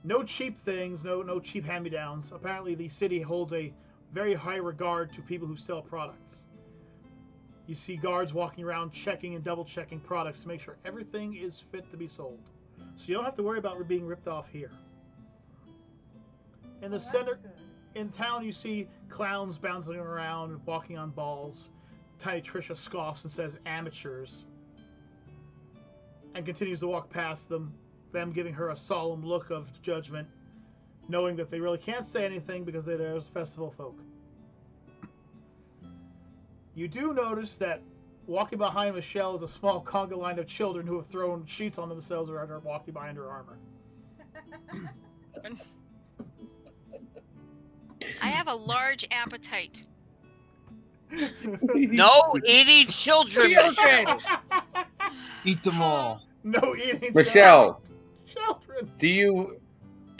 No cheap things, no cheap hand-me-downs. Apparently, the city holds a very high regard to people who sell products. You see guards walking around checking and double-checking products to make sure everything is fit to be sold. So you don't have to worry about being ripped off here. In the center, in town, you see clowns bouncing around and walking on balls. Tiny Trisha scoffs and says, "Amateurs," and continues to walk past them giving her a solemn look of judgment, knowing that they really can't say anything because they're there as festival folk. You do notice that walking behind Michelle is a small conga line of children who have thrown sheets on themselves or are walking behind her armor. I have a large appetite. No eating children. Children! Eat them all. No eating Michelle, children. do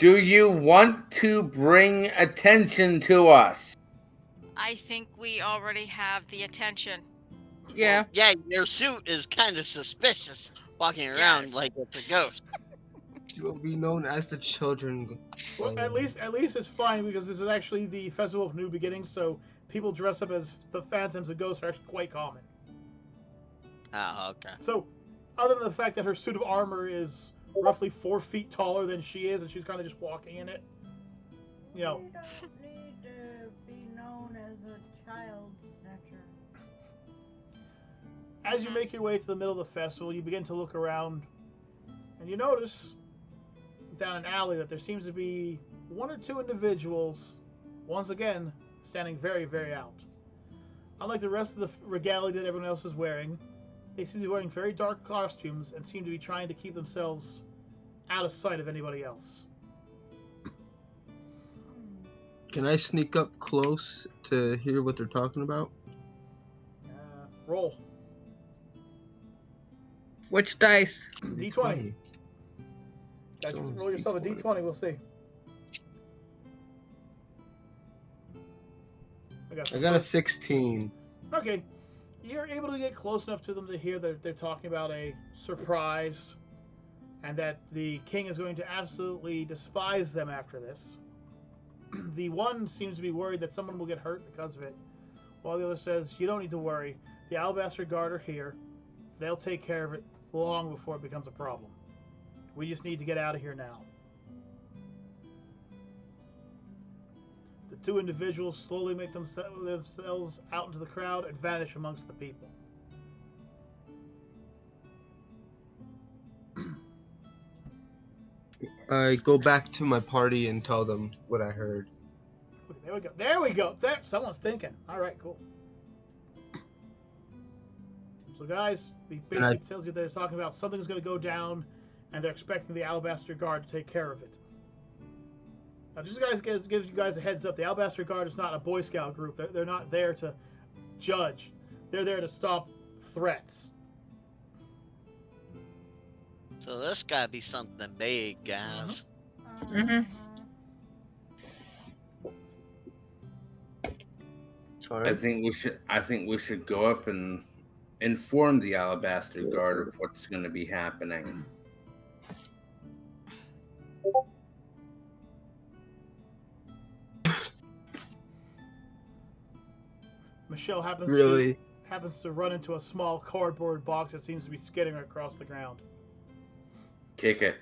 you want to bring attention to us? I think we already have the attention. Yeah. Yeah, your suit is kind of suspicious, walking around Yes. like it's a ghost. You will be known as the children. Well, at least it's fine because this is actually the Festival of New Beginnings, so people dress up as the phantoms and ghosts are actually quite common. Oh, okay. So, other than the fact that her suit of armor is roughly 4 feet taller than she is, and she's kind of just walking in it, you know. You don't need to be known as a child snatcher. As you make your way to the middle of the festival, you begin to look around, and you notice down an alley that there seems to be 1 or 2 individuals, once again, standing very, very out. Unlike the rest of the regalia that everyone else is wearing, they seem to be wearing very dark costumes and seem to be trying to keep themselves out of sight of anybody else. Can I sneak up close to hear what they're talking about? Roll. Which dice? D20. Guys, roll yourself a D20, we'll see. I got a 16. Okay. You're able to get close enough to them to hear that they're talking about a surprise and that the king is going to absolutely despise them after this. The one seems to be worried that someone will get hurt because of it, while the other says, "You don't need to worry. The Alabaster Guard are here. They'll take care of it long before it becomes a problem. We just need to get out of here now." The 2 individuals slowly make themselves out into the crowd and vanish amongst the people. I go back to my party and tell them what I heard. Okay, there we go. There we go. There, someone's thinking. All right, cool. So, guys, he basically tells you they're talking about something's going to go down, and they're expecting the Alabaster Guard to take care of it. Now, just gives you guys a heads up. The Alabaster Guard is not a Boy Scout group. They're not there to judge. They're there to stop threats. So this gotta be something big, guys. Mhm. Sorry. I think we should go up and inform the Alabaster Guard of what's going to be happening. Michelle Really? happens to run into a small cardboard box that seems to be skidding across the ground. Kick it.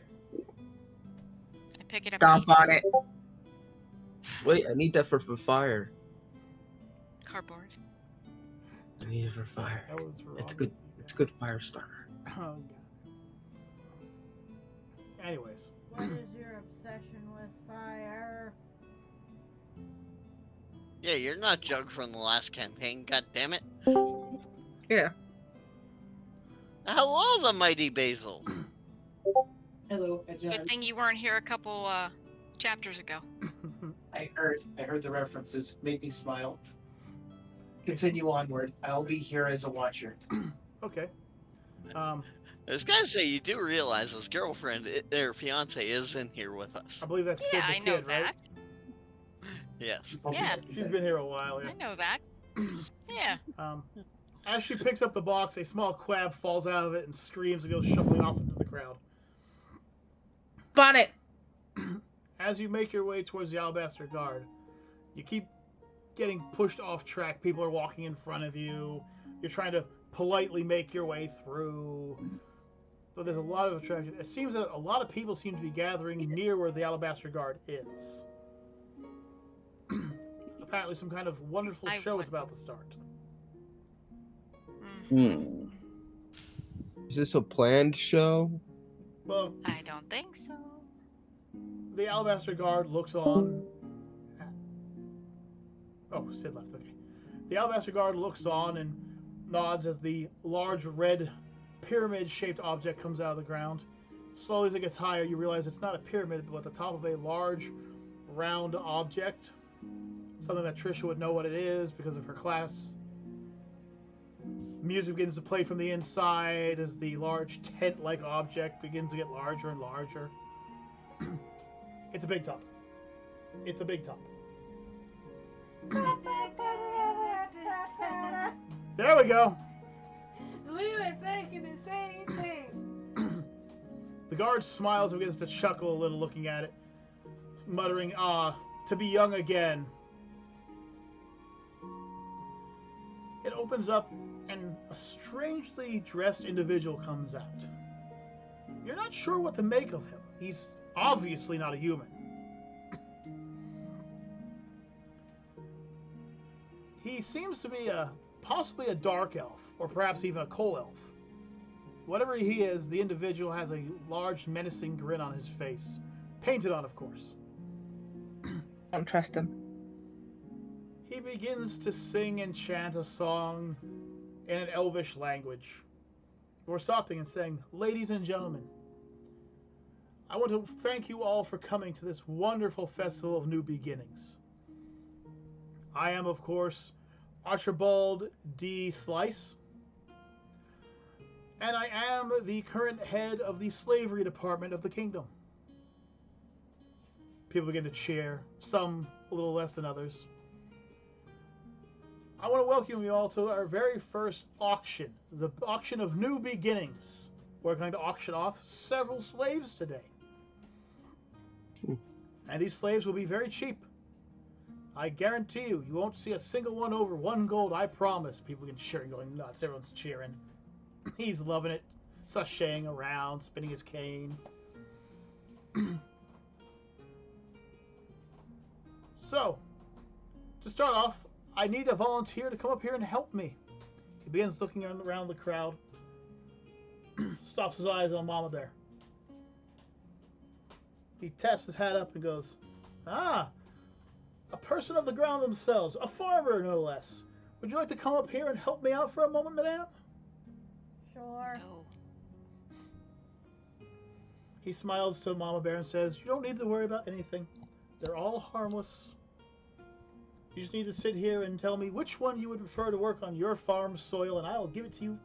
I pick it up. Stomp and eat on it. Wait, I need that for fire. Cardboard. I need it for fire. That was wrong. It's good. It's a good fire starter. Oh, God. Anyways. What is your obsession with fire? Yeah, you're not Jug from the last campaign, god damn it. Yeah. Hello, the mighty Basil. Hello, John. Good thing you weren't here a couple chapters ago. I heard the references. Made me smile. Continue onward. I'll be here as a watcher. Okay. I was gonna say, you do realize his girlfriend, their fiance, is in here with us. I believe that's Sid Yeah, the I know kid, right? that. Yes. Yeah. She's been here a while, I yeah. know that. Yeah. As she picks up the box, a small crab falls out of it and screams and goes shuffling off into the crowd. Bonnet. As you make your way towards the Alabaster Guard, you keep getting pushed off track. People are walking in front of you. You're trying to politely make your way through. But there's a lot of attraction. It seems that a lot of people seem to be gathering near where the Alabaster Guard is. Apparently some kind of wonderful show is about to start. Hmm. Is this a planned show? Well, I don't think so. the Alabaster Guard looks on. Oh, Sid left. Okay. The Alabaster Guard looks on and nods as the large red pyramid-shaped object comes out of the ground. Slowly as it gets higher, you realize it's not a pyramid, but at the top of a large, round object. Something that Trisha would know what it is because of her class. Music begins to play from the inside as the large tent-like object begins to get larger and larger. It's a big top. It's a big top. There we go. We were thinking the same thing. The guard smiles and begins to chuckle a little looking at it, muttering, to be young again. It opens up and a strangely dressed individual comes out. You're not sure what to make of him. He's obviously not a human. He seems to be possibly a dark elf, or perhaps even a coal elf. Whatever he is, the individual has a large menacing grin on his face. Painted on, of course. Don't trust him. He begins to sing and chant a song in an elvish language. Before stopping and saying, "Ladies and gentlemen, I want to thank you all for coming to this wonderful festival of new beginnings. I am, of course, Archibald D. Slice, and I am the current head of the slavery department of the kingdom." People begin to cheer, some a little less than others. I want to welcome you all to our very first auction, the auction of new beginnings. We're going to auction off several slaves today. And these slaves will be very cheap. I guarantee you, you won't see a single one over 1 gold, I promise. People get cheering, going nuts. Everyone's cheering. He's loving it, sashaying around, spinning his cane. So, to start off, I need a volunteer to come up here and help me. He begins looking around the crowd. Stops his eyes on Mama Bear. He taps his hat up and goes, "Ah, a person of the ground themselves, a farmer no less. Would you like to come up here and help me out for a moment, madame?" Sure. No. He smiles to Mama Bear and says, "You don't need to worry about anything. They're all harmless. You just need to sit here and tell me which one you would prefer to work on your farm soil, and I will give it to you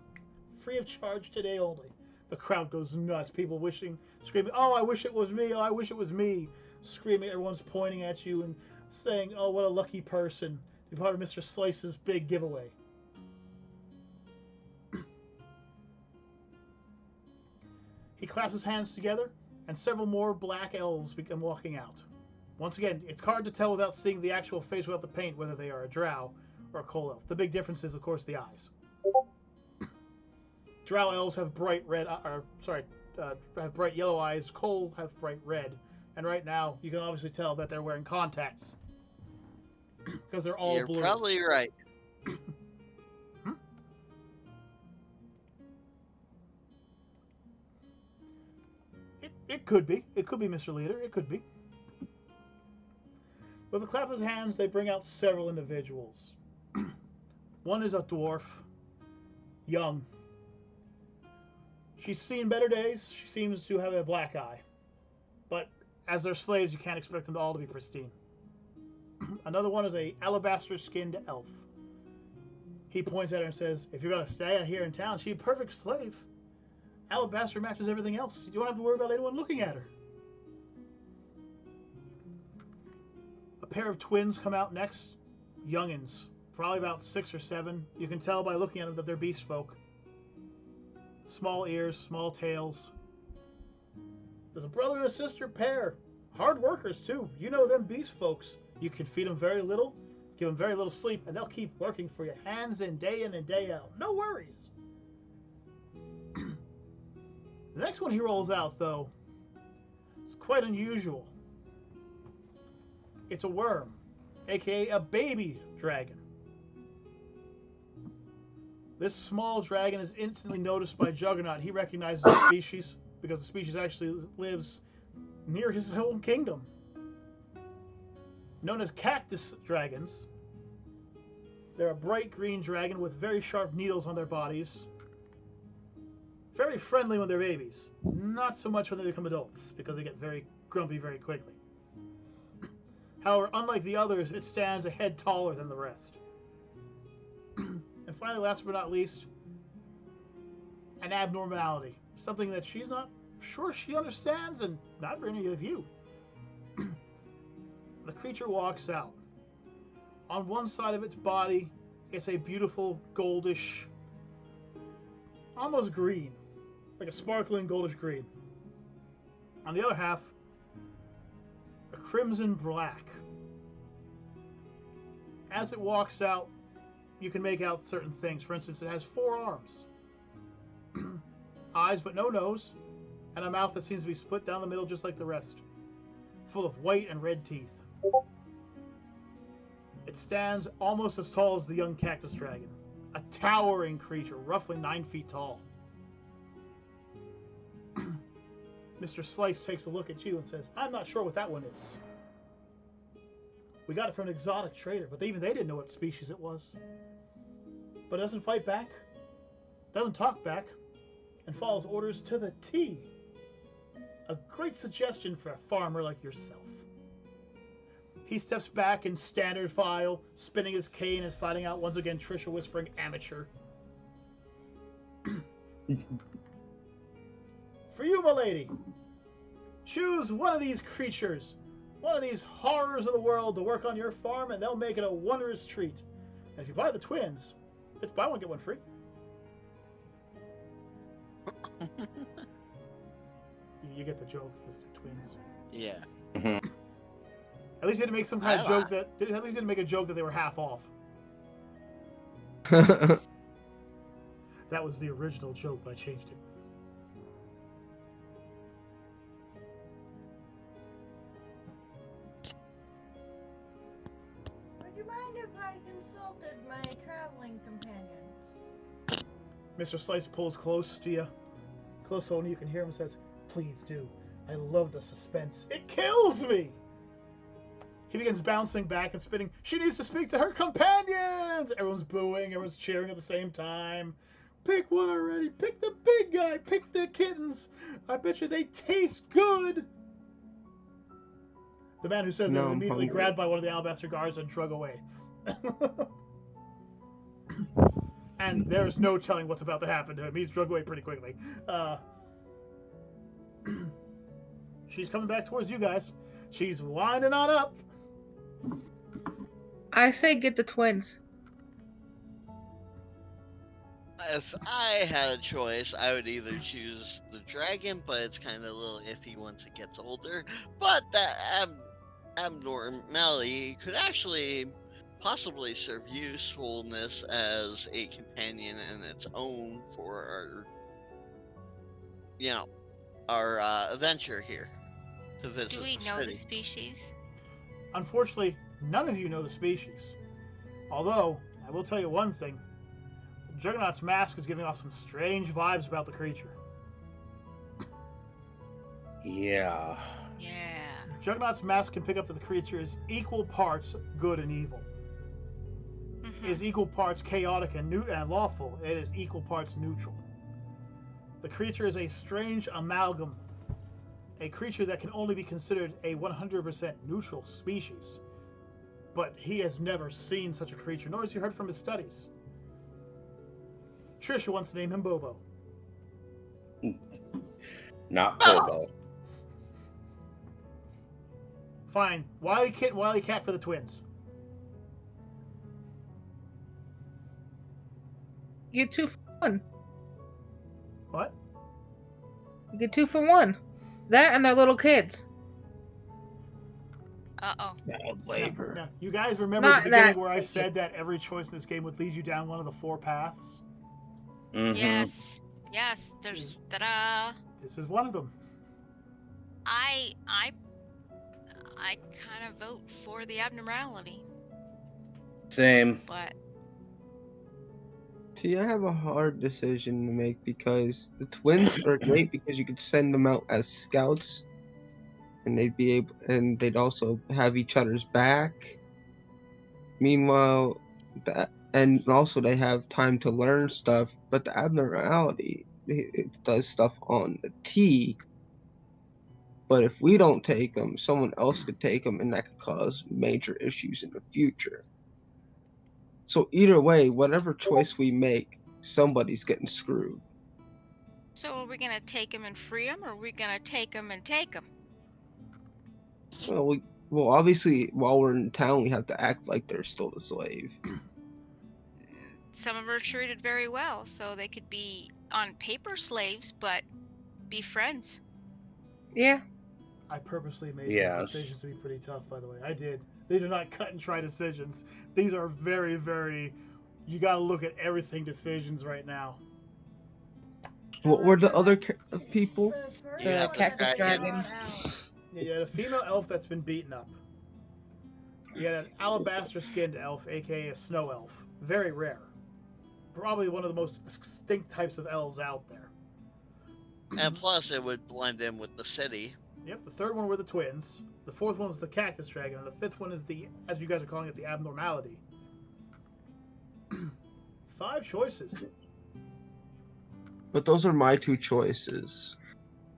free of charge today only." The crowd goes nuts. People wishing, screaming, "Oh, I wish it was me. Oh, I wish it was me." Screaming, everyone's pointing at you and saying, "Oh, what a lucky person to be part of Mr. Slice's big giveaway." He claps his hands together, and several more black elves begin walking out. Once again, it's hard to tell without seeing the actual face without the paint whether they are a drow or a coal elf. The big difference is, of course, the eyes. Drow elves have bright red, have bright yellow eyes. Coal have bright red. And right now, you can obviously tell that they're wearing contacts because they're all You're blue. probably right. It could be. It could be, Mr. Leader. It could be. With a clap of his hands, they bring out several individuals. One is a dwarf, young. She's seen better days. She seems to have a black eye. But as they're slaves, you can't expect them all to be pristine. Another one is a alabaster-skinned elf. He points at her and says, if you're going to stay out here in town, she's a perfect slave. Alabaster matches everything else. You don't have to worry about anyone looking at her. A pair of twins come out next. Youngins. Probably about 6 or 7. You can tell by looking at them that they're beast folk. Small ears, small tails. There's a brother and a sister pair. Hard workers, too. You know them beast folks. You can feed them very little, give them very little sleep, and they'll keep working for you, hands in and day out. No worries. The next one he rolls out, though, is quite unusual. It's a worm, aka a baby dragon. This small dragon is instantly noticed by Juggernaut. He recognizes the species because the species actually lives near his home kingdom. Known as cactus dragons, they're a bright green dragon with very sharp needles on their bodies. Very friendly when they're babies. Not so much when they become adults, because they get very grumpy very quickly. However, unlike the others, it stands a head taller than the rest. And finally, last but not least, an abnormality. Something that she's not sure she understands, and not for any of you. The creature walks out. On one side of its body, it's a beautiful goldish, almost green, like a sparkling goldish green. On the other half, a crimson black. As it walks out, you can make out certain things. For instance, it has 4 arms, eyes but no nose, and a mouth that seems to be split down the middle just like the rest, full of white and red teeth. It stands almost as tall as the young cactus dragon, a towering creature, roughly 9 feet tall. Mr. Slice takes a look at you and says, I'm not sure what that one is. We got it from an exotic trader, but even they didn't know what species it was. But it doesn't fight back, doesn't talk back, and follows orders to the T. A great suggestion for a farmer like yourself. He steps back in standard file, spinning his cane and sliding out once again, Trisha whispering, amateur. For you, my lady, choose one of these creatures, one of these horrors of the world to work on your farm, and they'll make it a wondrous treat. And if you buy the twins, it's buy one, get one free. You get the joke, it's twins. Yeah. At least he didn't make some kind of joke that. At least he didn't make a joke that they were half off. That was the original joke, but I changed it. Would you mind if I consulted my traveling companion? Mr. Slice pulls close to you. Close so you can hear him and says, please do. I love the suspense. It kills me! He begins bouncing back and spinning. She needs to speak to her companions! Everyone's booing, everyone's cheering at the same time. Pick one already. Pick the big guy. Pick the kittens. I bet you they taste good. The man who says that was immediately grabbed by one of the alabaster guards and drug away. And there's no telling what's about to happen to him. He's drug away pretty quickly. She's coming back towards you guys. She's winding on up. I say get the twins. If I had a choice, I would either choose the dragon, but it's kind of a little iffy once it gets older. But that abnormality could actually possibly serve usefulness as a companion in its own for our, our adventure here to visit Do we the know the city. species? Unfortunately, none of you know the species. Although, I will tell you one thing. Juggernaut's mask is giving off some strange vibes about the creature. Yeah. Yeah. Juggernaut's mask can pick up that the creature is equal parts good and evil. It is equal parts chaotic and lawful. It is equal parts neutral. The creature is a strange amalgam. A creature that can only be considered a 100% neutral species. But he has never seen such a creature, nor has he heard from his studies. Trisha wants to name him Bobo. Not Bobo. Fine. Wily Cat for the twins. You get 2 for 1. What? You get 2 for 1. That and their little kids. Uh-oh. Bad labor. Now, you guys remember Not at the beginning that- where I said that every choice in this game would lead you down one of the 4 paths? Mhm. Yes. Yes. There's ta-da. This is one of them. I kind of vote for the abnormality, Same. but See, I have a hard decision to make because the twins are great because you could send them out as scouts, and they'd also have each other's back. Meanwhile, and also they have time to learn stuff. But the abnormality, it does stuff on the T. But if we don't take them, someone else could take them, and that could cause major issues in the future. So either way, whatever choice we make, somebody's getting screwed. so are we gonna take them and free them, or are we gonna take them and take them? Well, obviously, while we're in town, we have to act like they're still the slave. Some of them are treated very well, so they could be on paper slaves, but be friends. Yeah. I purposely made Yes. these decisions to be pretty tough, by the way. I did. These are not cut and try decisions. These are very, very, you gotta look at everything decisions right now. What were the other people? The first Yeah, one Cactus had Dragon. gone out. Yeah, you had a female elf that's been beaten up. You had an alabaster-skinned elf, aka a snow elf. Very rare. Probably one of the most extinct types of elves out there. And plus, it would blend in with the city. Yep, the third one were the twins. The fourth one was the cactus dragon, and the fifth one is the, as you guys are calling it, the abnormality. 5 choices. But those are my 2 choices.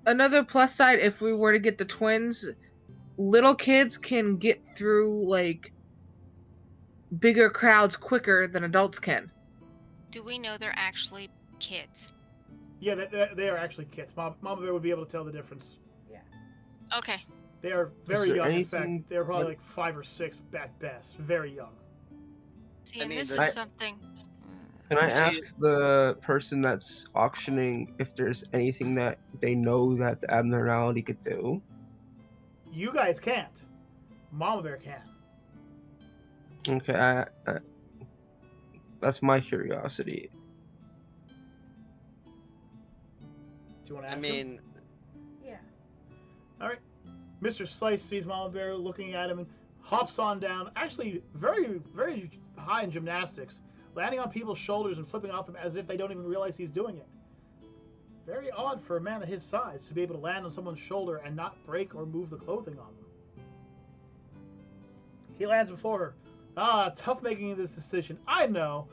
Another plus side, if we were to get the twins, little kids can get through like bigger crowds quicker than adults can. Do we know they're actually kids? Yeah, they are actually kids. Mama Bear would be able to tell the difference. Okay. They are very there young. In anything fact, they're probably that- like 5 or 6 at best. Very young. See, I and mean, this there's- is something. Can I ask the person that's auctioning if there's anything that they know that the abnormality could do? You guys can't. Mama Bear can. Okay, I that's my curiosity. Do you want to I ask him? mean, Yeah. All right. Mr. Slice sees Mama Bear looking at him and hops on down. Actually, very, very high in gymnastics, landing on people's shoulders and flipping off them as if they don't even realize he's doing it. Very odd for a man of his size to be able to land on someone's shoulder and not break or move the clothing on them. He lands before her. Ah, tough making this decision. I know.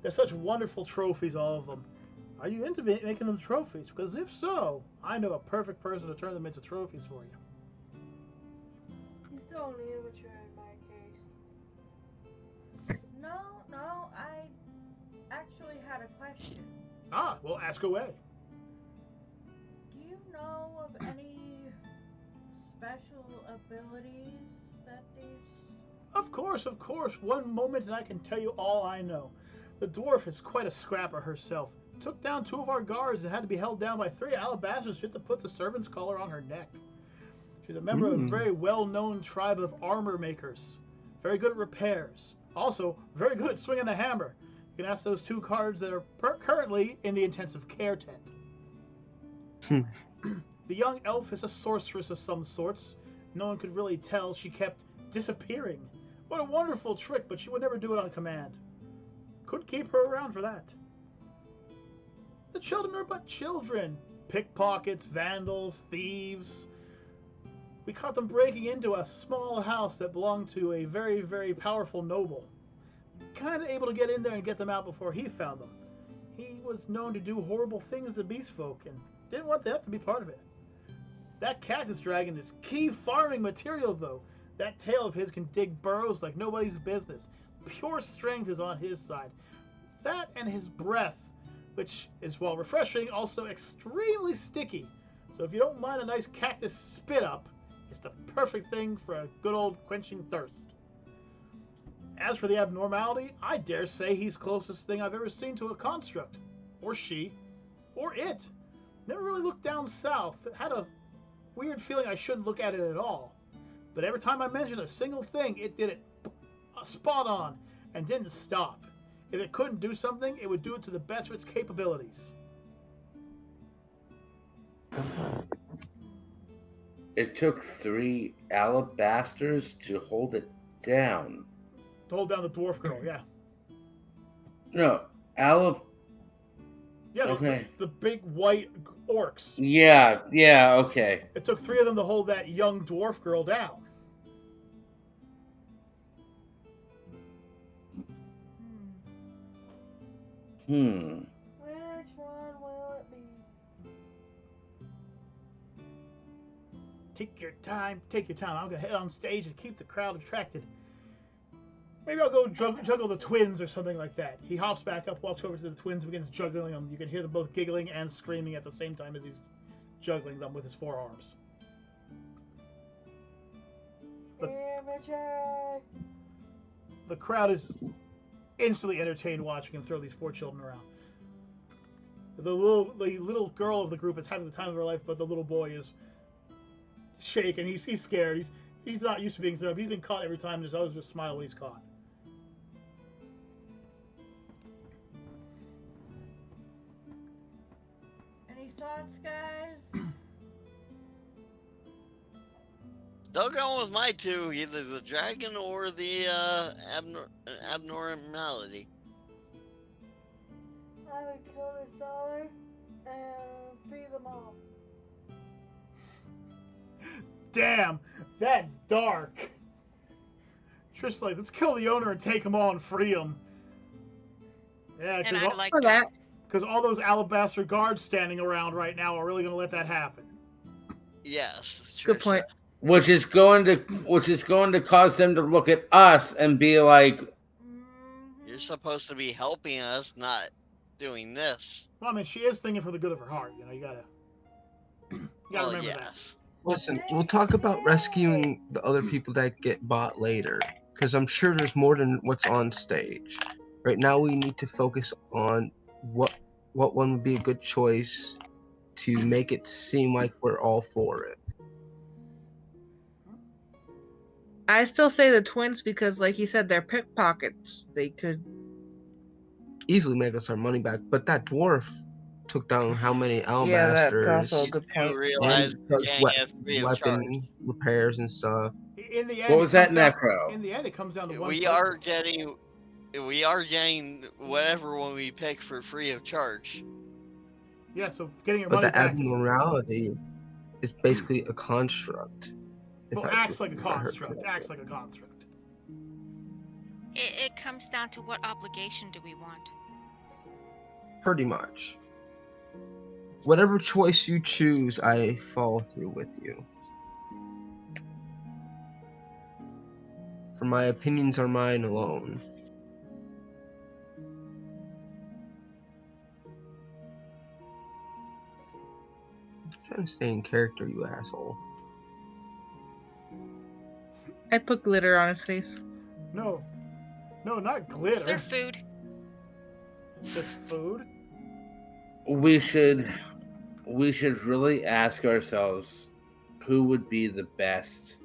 They're such wonderful trophies, all of them. Are you into making them trophies? Because if so, I know a perfect person to turn them into trophies for you. He's still only immature in my case. No, I actually had a question. Ah, well, ask away. Do you know of any special abilities that these... Of course. One moment and I can tell you all I know. The dwarf is quite a scrapper herself. Took down 2 of our guards and had to be held down by 3 alabasters just to put the servant's collar on her neck. She's a member of a very well-known tribe of armor makers. Very good at repairs. Also, very good at swinging a hammer. You can ask those 2 cards that are currently in the intensive care tent. The young elf is a sorceress of some sorts. No one could really tell. She kept disappearing. What a wonderful trick, but she would never do it on command. Couldn't keep her around for that. The children are but children. Pickpockets, vandals, thieves. We caught them breaking into a small house that belonged to a very, very powerful noble. Kind of able to get in there and get them out before he found them. He was known to do horrible things to beast folk and didn't want that to be part of it. That cactus dragon is key farming material, though. That tail of his can dig burrows like nobody's business. Pure strength is on his side. That and his breath, which is, while refreshing, also extremely sticky. So if you don't mind a nice cactus spit up, it's the perfect thing for a good old quenching thirst. As for the abnormality, I dare say he's closest thing I've ever seen to a construct. Or she. Or it. Never really looked down south. Had a weird feeling I shouldn't look at it at all. But every time I mentioned a single thing, it did it spot on and didn't stop. If it couldn't do something, it would do it to the best of its capabilities. It took 3 alabasters to hold it down. To hold down the dwarf girl, yeah. No, Yeah, okay. the big white orcs. Yeah, okay. It took 3 of them to hold that young dwarf girl down. Which one will it be? Take your time. I'm going to head on stage and keep the crowd attracted. Maybe I'll go juggle the twins or something like that. He hops back up, walks over to the twins, begins juggling them. You can hear them both giggling and screaming at the same time as he's juggling them with his forearms. The crowd is instantly entertained watching him throw these 4 children around. The little girl of the group is having the time of her life, but the little boy is shaken. He's scared. He's not used to being thrown. He's been caught every time, and there's always just smile when he's caught. Any thoughts, guys? Still going with my 2, either the dragon or the abnormality. I would kill the seller and free them all. Damn, that's dark. Trish like, let's kill the owner and take him all and free him. Yeah, And I like For that. because all those alabaster guards standing around right now are really going to let that happen. Yes. Good Trisha. point. Which is going to cause them to look at us and be like, You're supposed to be helping us, not doing this. Well, I mean, she is thinking for the good of her heart. You know, you gotta remember that. yes. Listen, we'll talk about rescuing the other people that get bought later, because I'm sure there's more than what's on stage. Right now, we need to focus on what one would be a good choice to make it seem like we're all for it. I still say the twins because, like he said, they're pickpockets. They could Easily make us our money back, but that dwarf took down how many Yeah, alabasters? that's also a good You point. realize and does getting it free of charge. weapon repairs and stuff. In the end, what was it that, comes down- Necro? In the end, it comes down to one. We are getting whatever one we pick for free of charge. Yeah, so getting your But money the back abnormality is basically a construct. acts like a if I heard construct. correctly. Acts like a construct. It comes down to what obligation do we want? Pretty much. Whatever choice you choose, I follow through with you. For my opinions are mine alone. Trying to stay in character, you asshole. I put glitter on his face. No, not Is glitter. there food? It's just food. We should really ask ourselves who would be the best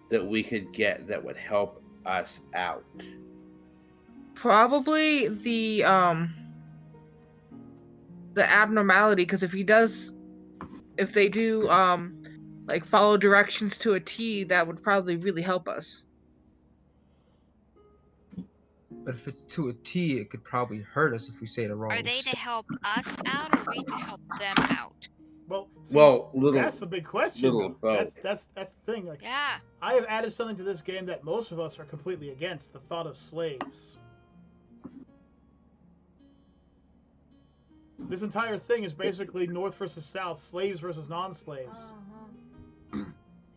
that we could get that would help us out? Probably the abnormality, because if they do like follow directions to a T, that would probably really help us. But if it's to a T, it could probably hurt us if we say the wrong Are they to step. help us out, or we to help them out? Well, see, Well, that's the big question, little though. both. That's the thing. Like, Yeah. I have added something to this game that most of us are completely against: the thought of slaves. This entire thing is basically North versus South, slaves versus non-slaves.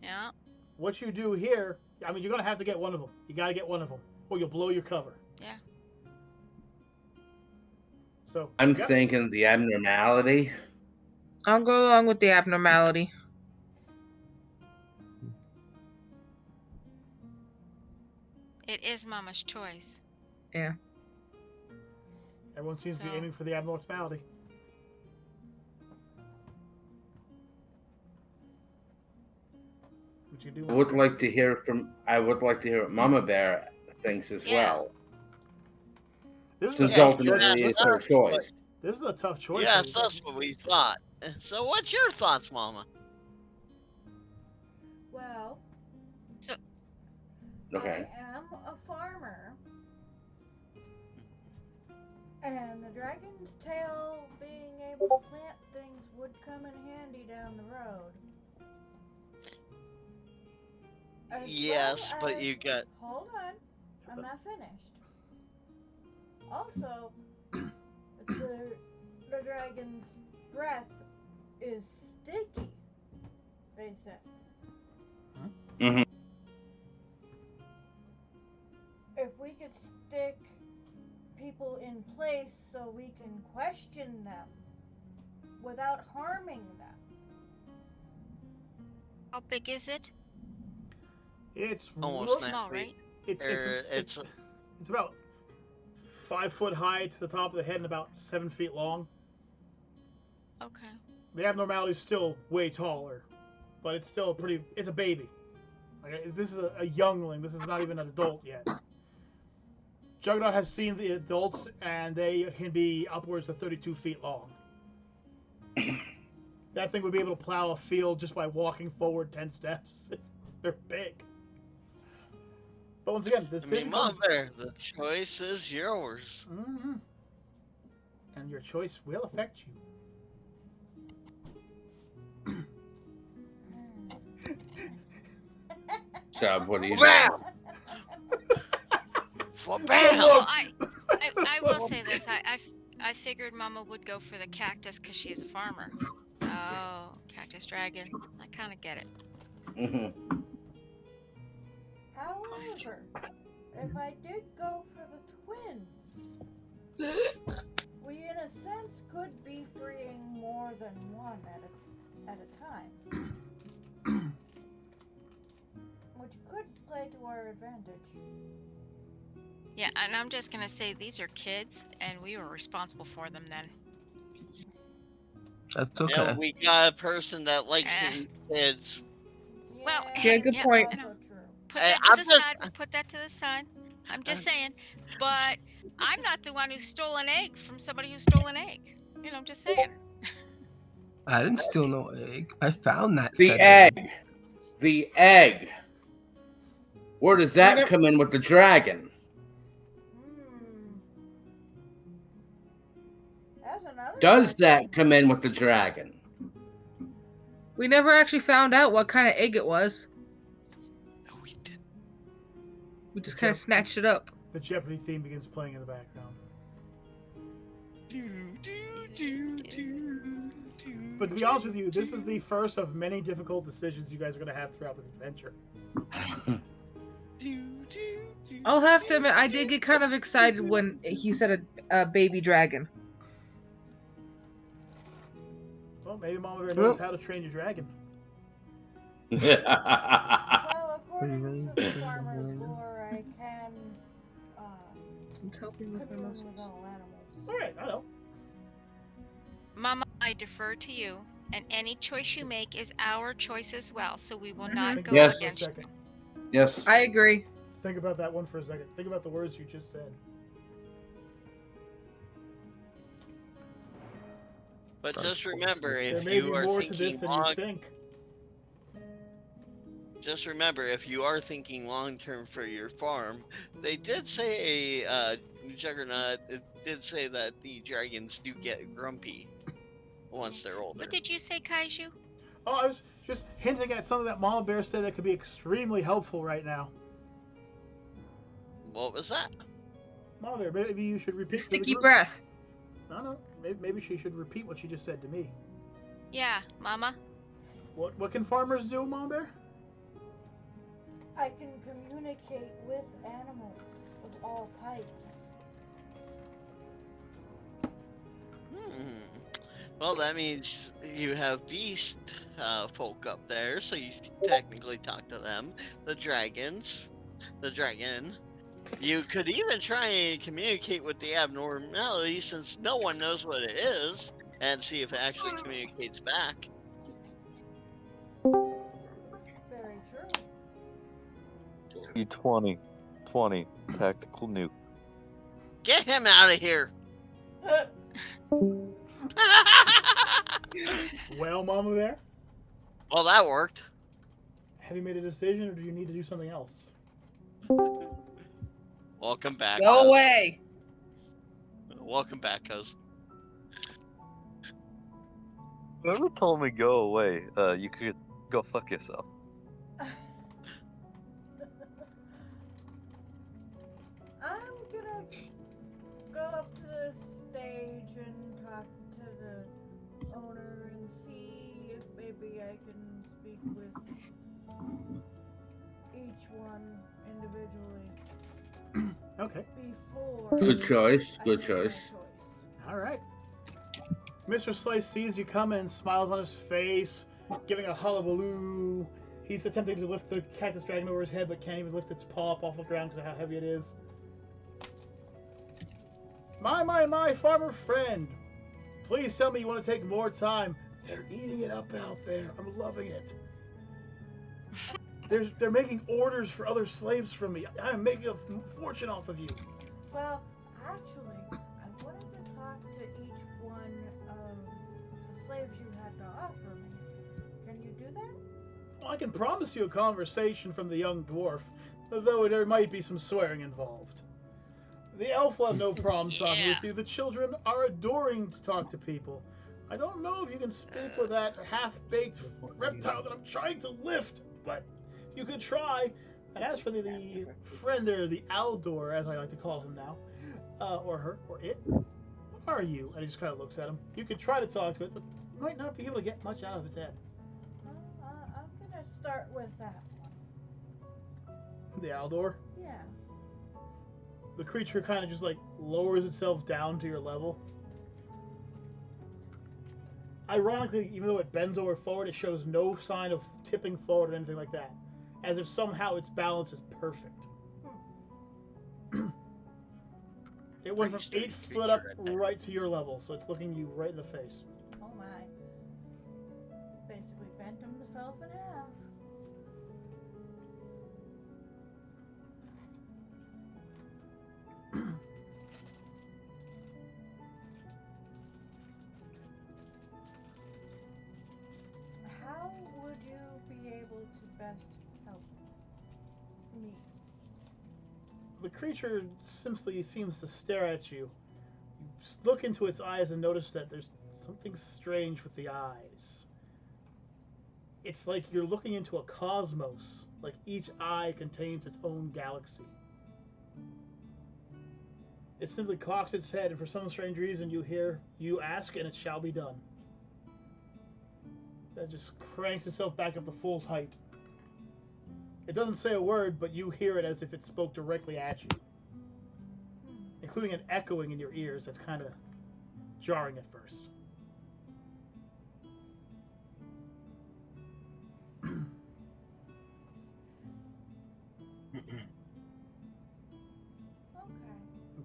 Yeah. What you do here, I mean, you're gonna have to get one of them. You gotta get one of them, or you'll blow your cover. Yeah. So I'm yep. thinking the abnormality. I'll go along with the abnormality. It is Mama's choice. Yeah. Everyone seems to be So- aiming for the abnormality. What you do? I would like to hear what Mama Bear thinks as Yeah. well. This is, Since Yeah, ultimately it's her choice. this is a tough choice. Yes, everybody. that's what we thought. So what's your thoughts, Mama? Well, Okay. I am a farmer. And the dragon's tail being able to plant things would come in handy down the road. As Yes, well but as- you got. Hold on, I'm not finished. Also, the dragon's breath is sticky, they said. Mm-hmm. If we could stick people in place so we can question them without harming them. How big is it? It's Almost look- Small, next right? week. It's about 5 foot high to the top of the head and about 7 feet long. Okay. The abnormality is still way taller, but it's still it's a baby. Like, this is a youngling. This is not even an adult yet. Juggernaut has seen the adults, and they can be upwards of 32 feet long. That thing would be able to plow a field just by walking forward 10 steps. They're big. But once again, this I decision mean, Mama comes... Bear, the choice is yours. Mm-hmm. And your choice will affect you. Sub, what do you Bam! think? Well, bam! Well, I will say this. I figured Mama would go for the cactus because she's a farmer. Oh, cactus dragon. I kind of get it. Mm-hmm. However, if I did go for the twins, we in a sense could be freeing more than one at a time. Which could play to our advantage. Yeah, and I'm just gonna say these are kids, and we were responsible for them then. That's You okay. know, we got a person that likes Eh. to eat kids. Well, Yeah, good point. Also No. true. Put Hey, that to I'm the just- side. We'll put that to the side. I'm just saying, but I'm not the one who stole an egg from somebody who stole an egg. You know, I'm just saying. I didn't steal no egg. I found that The said egg. The egg. Where does that never- come in with the dragon? That's another Does question. that come in with the dragon? We never actually found out what kind of egg it was. No, we did. We just kind of snatched it up. The Jeopardy theme begins playing in the background. But to be honest with you, this is the first of many difficult decisions you guys are going to have throughout this adventure. I'll have to admit, I did get kind of excited when he said a baby dragon. Well, maybe Mama Bear knows how to train your dragon. Well, according to the farmer's lore, I can It's helping with my commune muscles. with all animals. All right, I know. Mama, I defer to you, and any choice you make is our choice as well. So we will Mhm. not go Yes. against. Second. Yes. I agree. think about that one for a second. Think about the words you just said. But just remember, There if may be you are more to this thinking than you long, think. just remember, if you are thinking long term for your farm, they did say Juggernaut. It did say that the dragons do get grumpy once they're older. What did you say, Kaiju? Oh, I was just hinting at something that Mama Bear said that could be extremely helpful right now. What was that? Mama Bear, maybe you should repeat. The to sticky group. breath. No. Maybe she should repeat what she just said to me. Yeah, Mama. What can farmers do, Mama Bear? I can communicate with animals of all types. Well, that means you have beast folk up there, so you technically talk to them. The dragons, the dragon. You could even try and communicate with the abnormality, since no one knows what it is, and see if it actually communicates back. Very true. E20, 20 tactical nuke. Get him out of here! Well, Mama Bear, Well, that worked. have you made a decision, or do you need to do something else? Welcome back. Go Cuz. away. Welcome back, cuz. Whoever told me go away, you could go fuck yourself. I'm gonna go up to the stage and talk to the owner and see if maybe I can speak with each one individually Okay. before. Good choice. I Good make my choice. All right. Mr. Slice sees you coming and smiles on his face, giving a hullabaloo. He's attempting to lift the cactus dragon over his head, but can't even lift its paw up off the ground because of how heavy it is. My, farmer friend. Please tell me you want to take more time. They're eating it up out there. I'm loving it. They're making orders for other slaves from me. I'm making a fortune off of you. Well, actually, I wanted to talk to each one of the slaves you had to offer me. Can you do that? Well, I can promise you a conversation from the young dwarf, though there might be some swearing involved. The elf will have no problem talking with you. The children are adoring to talk to people. I don't know if you can speak with that half-baked reptile that I'm trying to lift, but you could try. And as for the friend there, the Aldor, as I like to call him now, or her, or it, what are you? And he just kind of looks at him. You could try to talk to it, but you might not be able to get much out of its head. I'm gonna start with that one. The Aldor? Yeah. The creature kind of just like lowers itself down to your level. Ironically, even though it bends over forward, it shows no sign of tipping forward or anything like that. As if somehow its balance is perfect. It went from 8 foot up right to your level, so it's looking you right in the face. Oh my. Basically bent himself in half. How would you be able to best help me? The creature simply seems to stare at you. You look into its eyes and notice that there's something strange with the eyes. It's like you're looking into a cosmos, like each eye contains its own galaxy. It simply cocks its head, and for some strange reason you ask, and it shall be done. That just cranks itself back up to full height. It doesn't say a word, but you hear it as if it spoke directly at you. Including an echoing in your ears that's kind of jarring at first.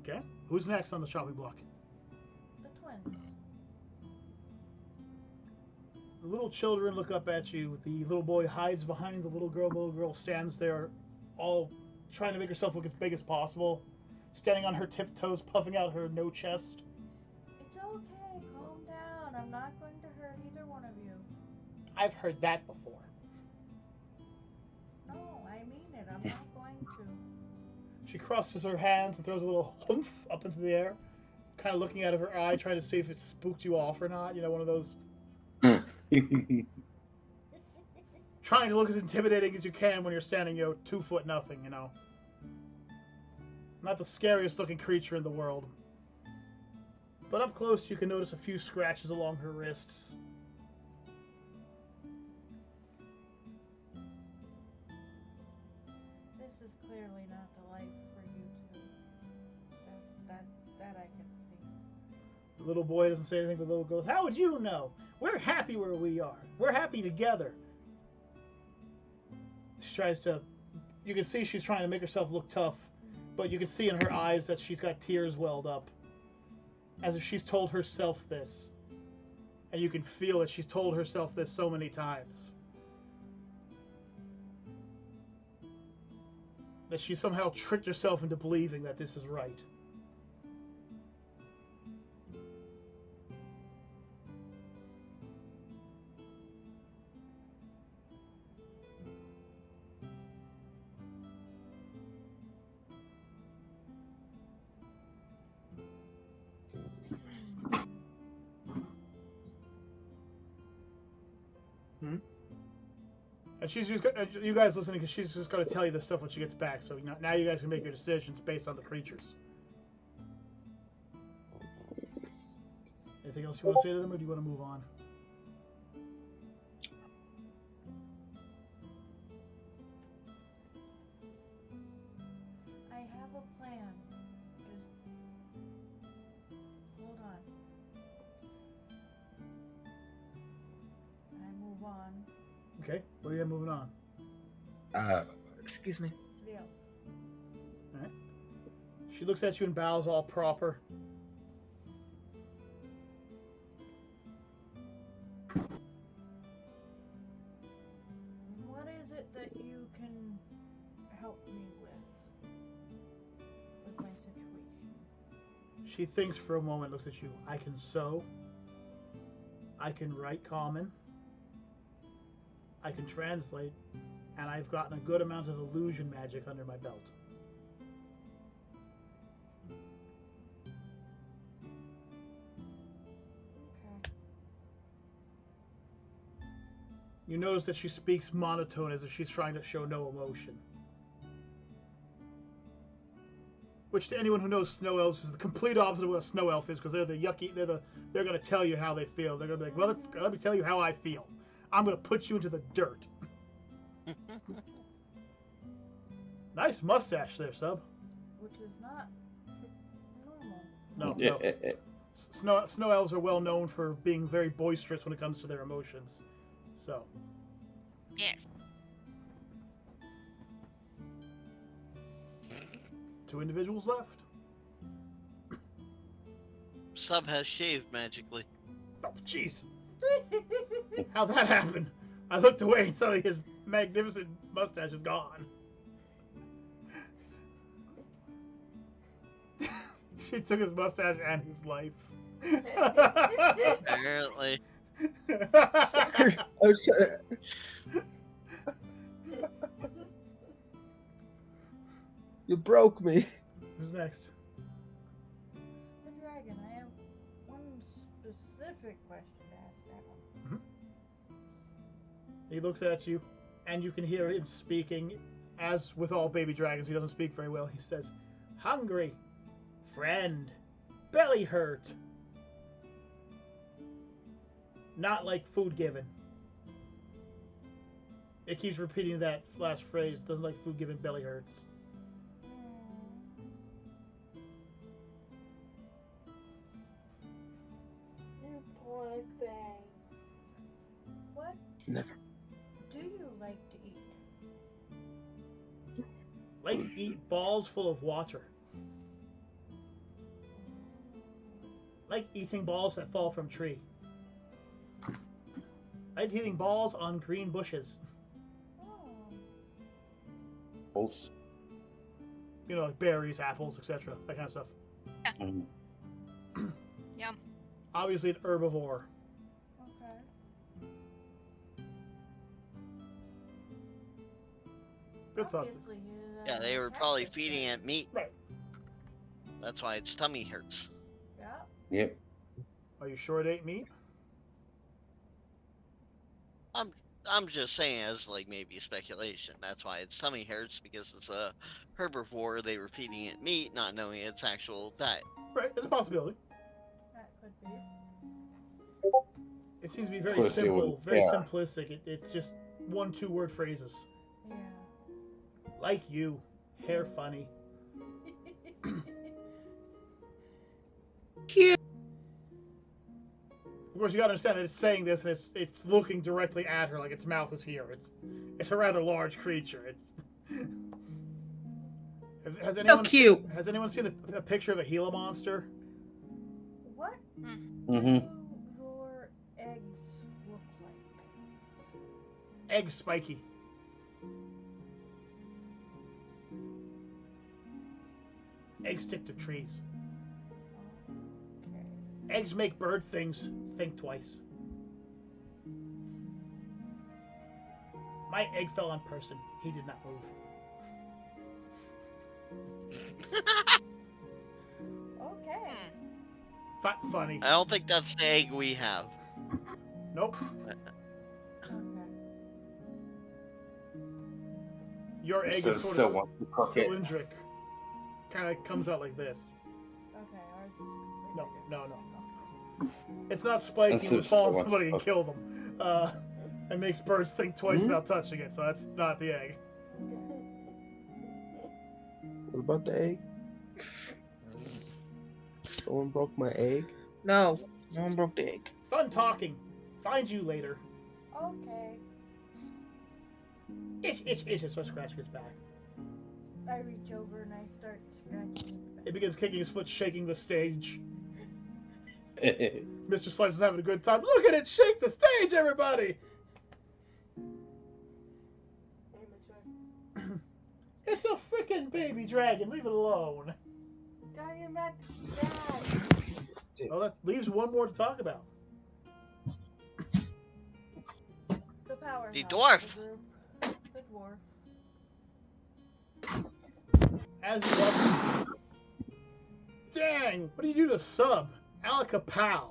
Okay. Who's next on the chopping block? The twins. The little children look up at you. The little boy hides behind the little girl. The little girl stands there, all trying to make herself look as big as possible, standing on her tiptoes, puffing out her no chest. It's okay, calm down. I'm not going to hurt either one of you. I've heard that before. No, I mean it. I'm not going to. She crosses her hands and throws a little humph up into the air, kind of looking out of her eye, trying to see if it spooked you off or not. You know, one of those. Trying to look as intimidating as you can when you're standing, 2 foot nothing, Not the scariest looking creature in the world. But up close, you can notice a few scratches along her wrists. This is clearly not the life for you two. That I can see. The little boy doesn't say anything, but the little girl goes, "How would you know? We're happy where we are. We're happy together." She tries to... You can see she's trying to make herself look tough, but you can see in her eyes that she's got tears welled up. As if she's told herself this. And you can feel that she's told herself this so many times. That she somehow tricked herself into believing that this is right. And she's just, you guys listening, because she's just going to tell you this stuff when she gets back. So now you guys can make your decisions based on the creatures. Anything else you want to say to them, or do you want to move on? I have a plan. Just hold on. I move on. Okay, what do you have moving on? Excuse me. The elf. Alright. She looks at you and bows all proper. What is it that you can help me with my situation? She thinks for a moment, looks at you. I can sew. I can write common. I can translate. And I've gotten a good amount of illusion magic under my belt. Okay. You notice that she speaks monotone as if she's trying to show no emotion. Which to anyone who knows snow elves is the complete opposite of what a snow elf is, because they're the yucky, they're going to tell you how they feel. They're going to be like, well, let me tell you how I feel. I'm going to put you into the dirt. Nice mustache there, Sub. Which is not normal. No, Yeah. no. Snow elves are well known for being very boisterous when it comes to their emotions. So, Yes. 2 individuals left. Sub has shaved magically. Oh, jeez. How'd that happen? I looked away and suddenly his magnificent mustache is gone. She took his mustache and his life. Apparently. I was trying You broke me. Who's next? The dragon, I have one specific question to ask that one. He looks at you, and you can hear him speaking. As with all baby dragons, he doesn't speak very well. He says, "Hungry, friend, belly hurt. Not like food given." It keeps repeating that last phrase. Doesn't like food given, belly hurts. You poor thing. What Never. do you like to eat? Like to eat balls full of water. Like eating balls that fall from tree. Like eating balls on green bushes. Oh, Pulse. You know, like berries, apples, etc. That kind of stuff. Mhm. Yum. Obviously, an herbivore. Okay. Good thoughts. Obviously, Yeah, they were probably cactus feeding guy. it meat. Right. That's why its tummy hurts. Yeah. Yep. Are you sure it ate meat? I'm just saying as like maybe speculation. That's why its tummy hurts because it's a herbivore. They were feeding it meat, not knowing its actual diet. Right, it's a possibility. That could be. It seems to be very Pussy simple, wouldn't very care. simplistic. It's just 1-2 word phrases. Yeah. Like you, hair funny. Cute. Of course, you gotta understand that it's saying this and it's looking directly at her, like its mouth is here. It's a rather large creature. It's. Has So anyone cute. has anyone seen a picture of a Gila monster? What Mm-hmm. do your eggs look like? Egg spiky. Eggs stick to trees. Okay. Eggs make bird things think twice. My egg fell on person. He did not move. Okay. Funny. I don't think that's the egg we have. Nope. Okay. Your egg Still, is sort still of want to cook it. cylindric. Kind of comes out like this. Okay. Ours is completely No, different. no, no. It's not spiky. That's It would just fall on what's somebody and up. kill them. It makes birds think twice about touching it, so that's not the egg. What about the egg? Someone broke my egg. No. No one broke the egg. Fun talking. Find you later. Okay. Itch, so scratching his back. I reach over and I start scratching. He begins kicking his foot, shaking the stage. Mr. Slice is having a good time. Look at it shake the stage, everybody! It's a freaking baby dragon. Leave it alone. Talking about that. Well, that leaves one more to talk about. The power. The dwarf. The dwarf. As you walk. Dang! What do you do to sub? Alakapow.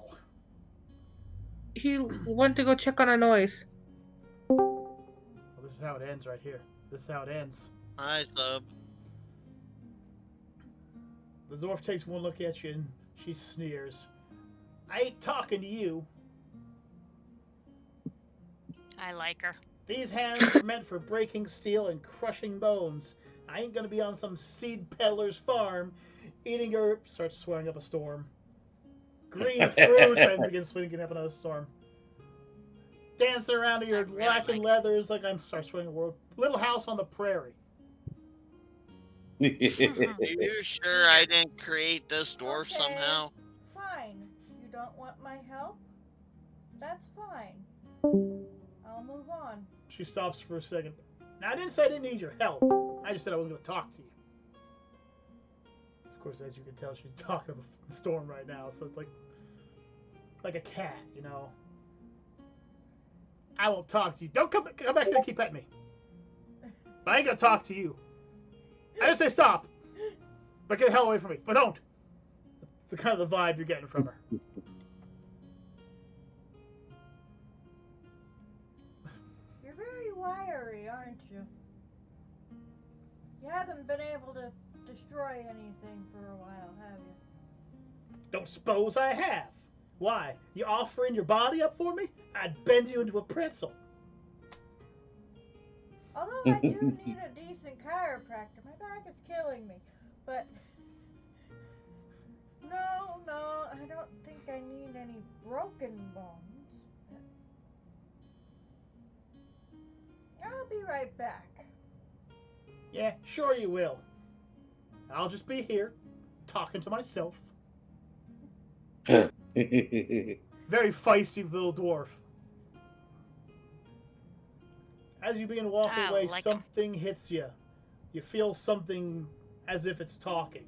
He went to go check on a noise. Well, this is how it ends right here. This is how it ends. Hi, sub. The dwarf takes one look at you and she sneers. I ain't talking to you. I like her. These hands are meant for breaking steel and crushing bones. I ain't gonna be on some seed peddler's farm eating your... Starts swearing up a storm. Green fruits and begins swinging up another storm. Dancing around in your I really lacking like leathers like I'm start swinging a world. Little house on the prairie. Are you sure I didn't create this dwarf Okay. somehow? Fine. You don't want my help? That's fine. I'll move on. She stops for a second. Now, I didn't say I didn't need your help. I just said I wasn't going to talk to you. Of course, as you can tell, she's talking of a storm right now, so it's like a cat, you know. I won't talk to you. Don't come back here and keep petting me. But I ain't going to talk to you. I didn't say stop. But get the hell away from me. But don't. The kind of the vibe you're getting from her. You're very wiry, aren't you? You haven't been able to destroy anything for a while, have you? Don't suppose I have. Why? You offering your body up for me? I'd bend you into a pretzel. Although I do need a decent chiropractor. My back is killing me. But no, I don't think I need any broken bones. I'll be right back. Yeah, sure you will. I'll just be here, talking to myself. Very feisty little dwarf. As you begin walking I away, like 'em. something hits you. You feel something as if it's talking.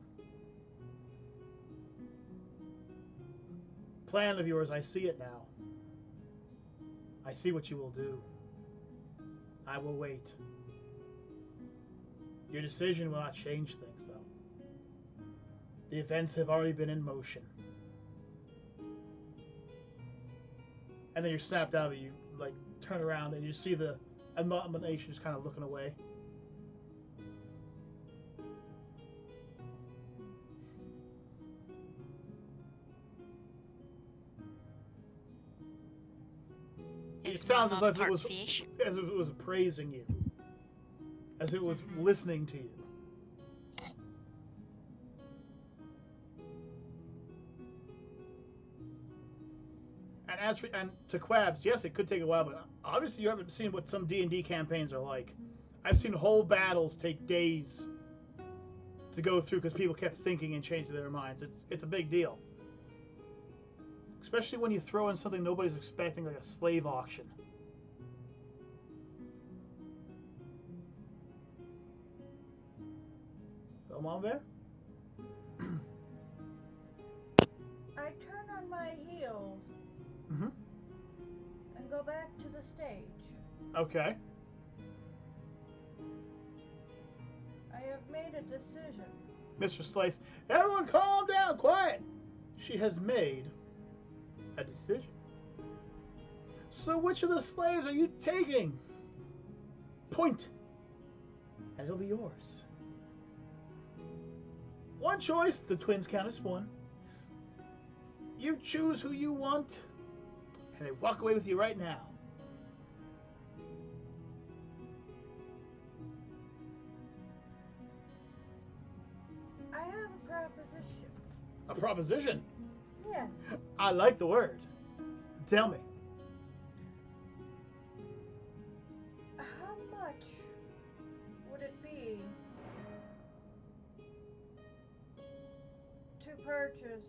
Plan of yours, I see it now. I see what you will do. I will wait. Your decision will not change things, though. The events have already been in motion. And then you're snapped out of it. You like turn around and you see the abomination just kind of looking away. It sounds as if it was fish. as if it was praising you, as it was listening to you. And to Quabs, yes, it could take a while, but obviously you haven't seen what some D&D campaigns are like. I've seen whole battles take days to go through because people kept thinking and changing their minds. It's a big deal. Especially when you throw in something nobody's expecting, like a slave auction. Come on there. I turn on my heel Mm-hmm. and go back to the stage. Okay. I have made a decision. Mr. Slice, everyone calm down, quiet. She has made a decision. So which of the slaves are you taking? Point. And it'll be yours. One choice, the twins count as one. You choose who you want, and they walk away with you right now. I have a proposition. A proposition? Yes. I like the word. Tell me. How much would it be to purchase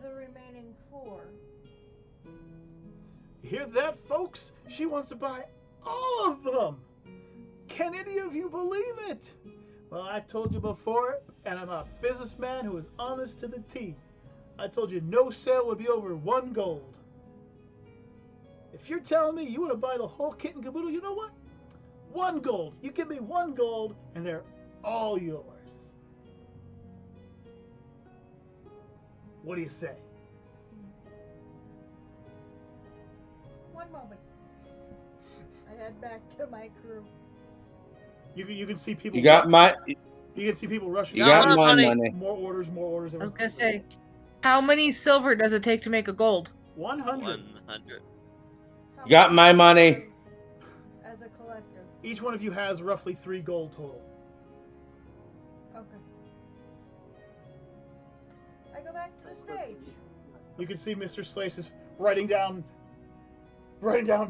the remaining 4? You hear that, folks? She wants to buy all of them. Can any of you believe it? Well, I told you before, and I'm a businessman who is honest to the T. I told you no sale would be over 1 gold. If you're telling me you want to buy the whole kit and caboodle, you know what? 1 gold. You give me 1 gold, and they're all yours. What do you say? One moment. I head back to my crew. You can see people. You got my. You can see people rushing. You Yeah, got my money. money. More orders, more orders. I was gonna say, how many silver does it take to make a gold? 100. 100. How You got much my money. as a collector? Each one of you has roughly 3 gold total. Okay. I go back to the stage. You can see Mr. Slice is writing down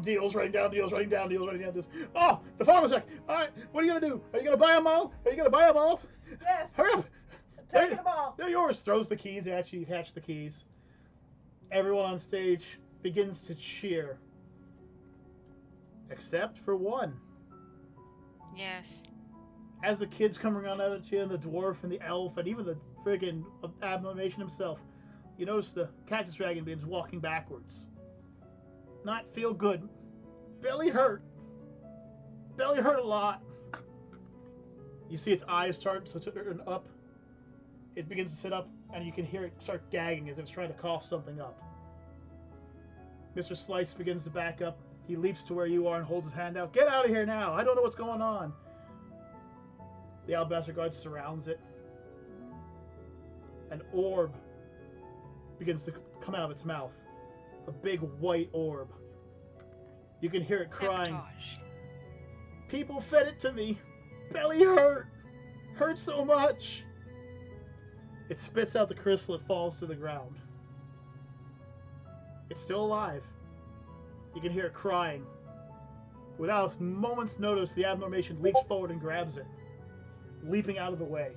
deals. Oh, the farmer's check. All right, what are you gonna do? Are you gonna buy them all? Yes. Hurry up! Taking them all. They're yours. Throws the keys at you. You catch the keys. Everyone on stage begins to cheer, except for one. Yes. As the kids come around at you, and the dwarf and the elf, and even the friggin' abomination himself, you notice the cactus dragon begins walking backwards. Not feel good. Belly hurt. Belly hurt a lot. You see its eyes start to turn up. It begins to sit up, and you can hear it start gagging as if it's trying to cough something up. Mr. Slice begins to back up. He leaps to where you are and holds his hand out. Get out of here now! I don't know what's going on. The alabaster guard surrounds it. An orb begins to come out of its mouth. A big white orb. You can hear it crying. Sabotage. People fed it to me. Belly hurt. Hurt so much. It spits out the crystal. It falls to the ground. It's still alive. You can hear it crying. Without a moment's notice, the abomination leaps forward and grabs it, leaping out of the way.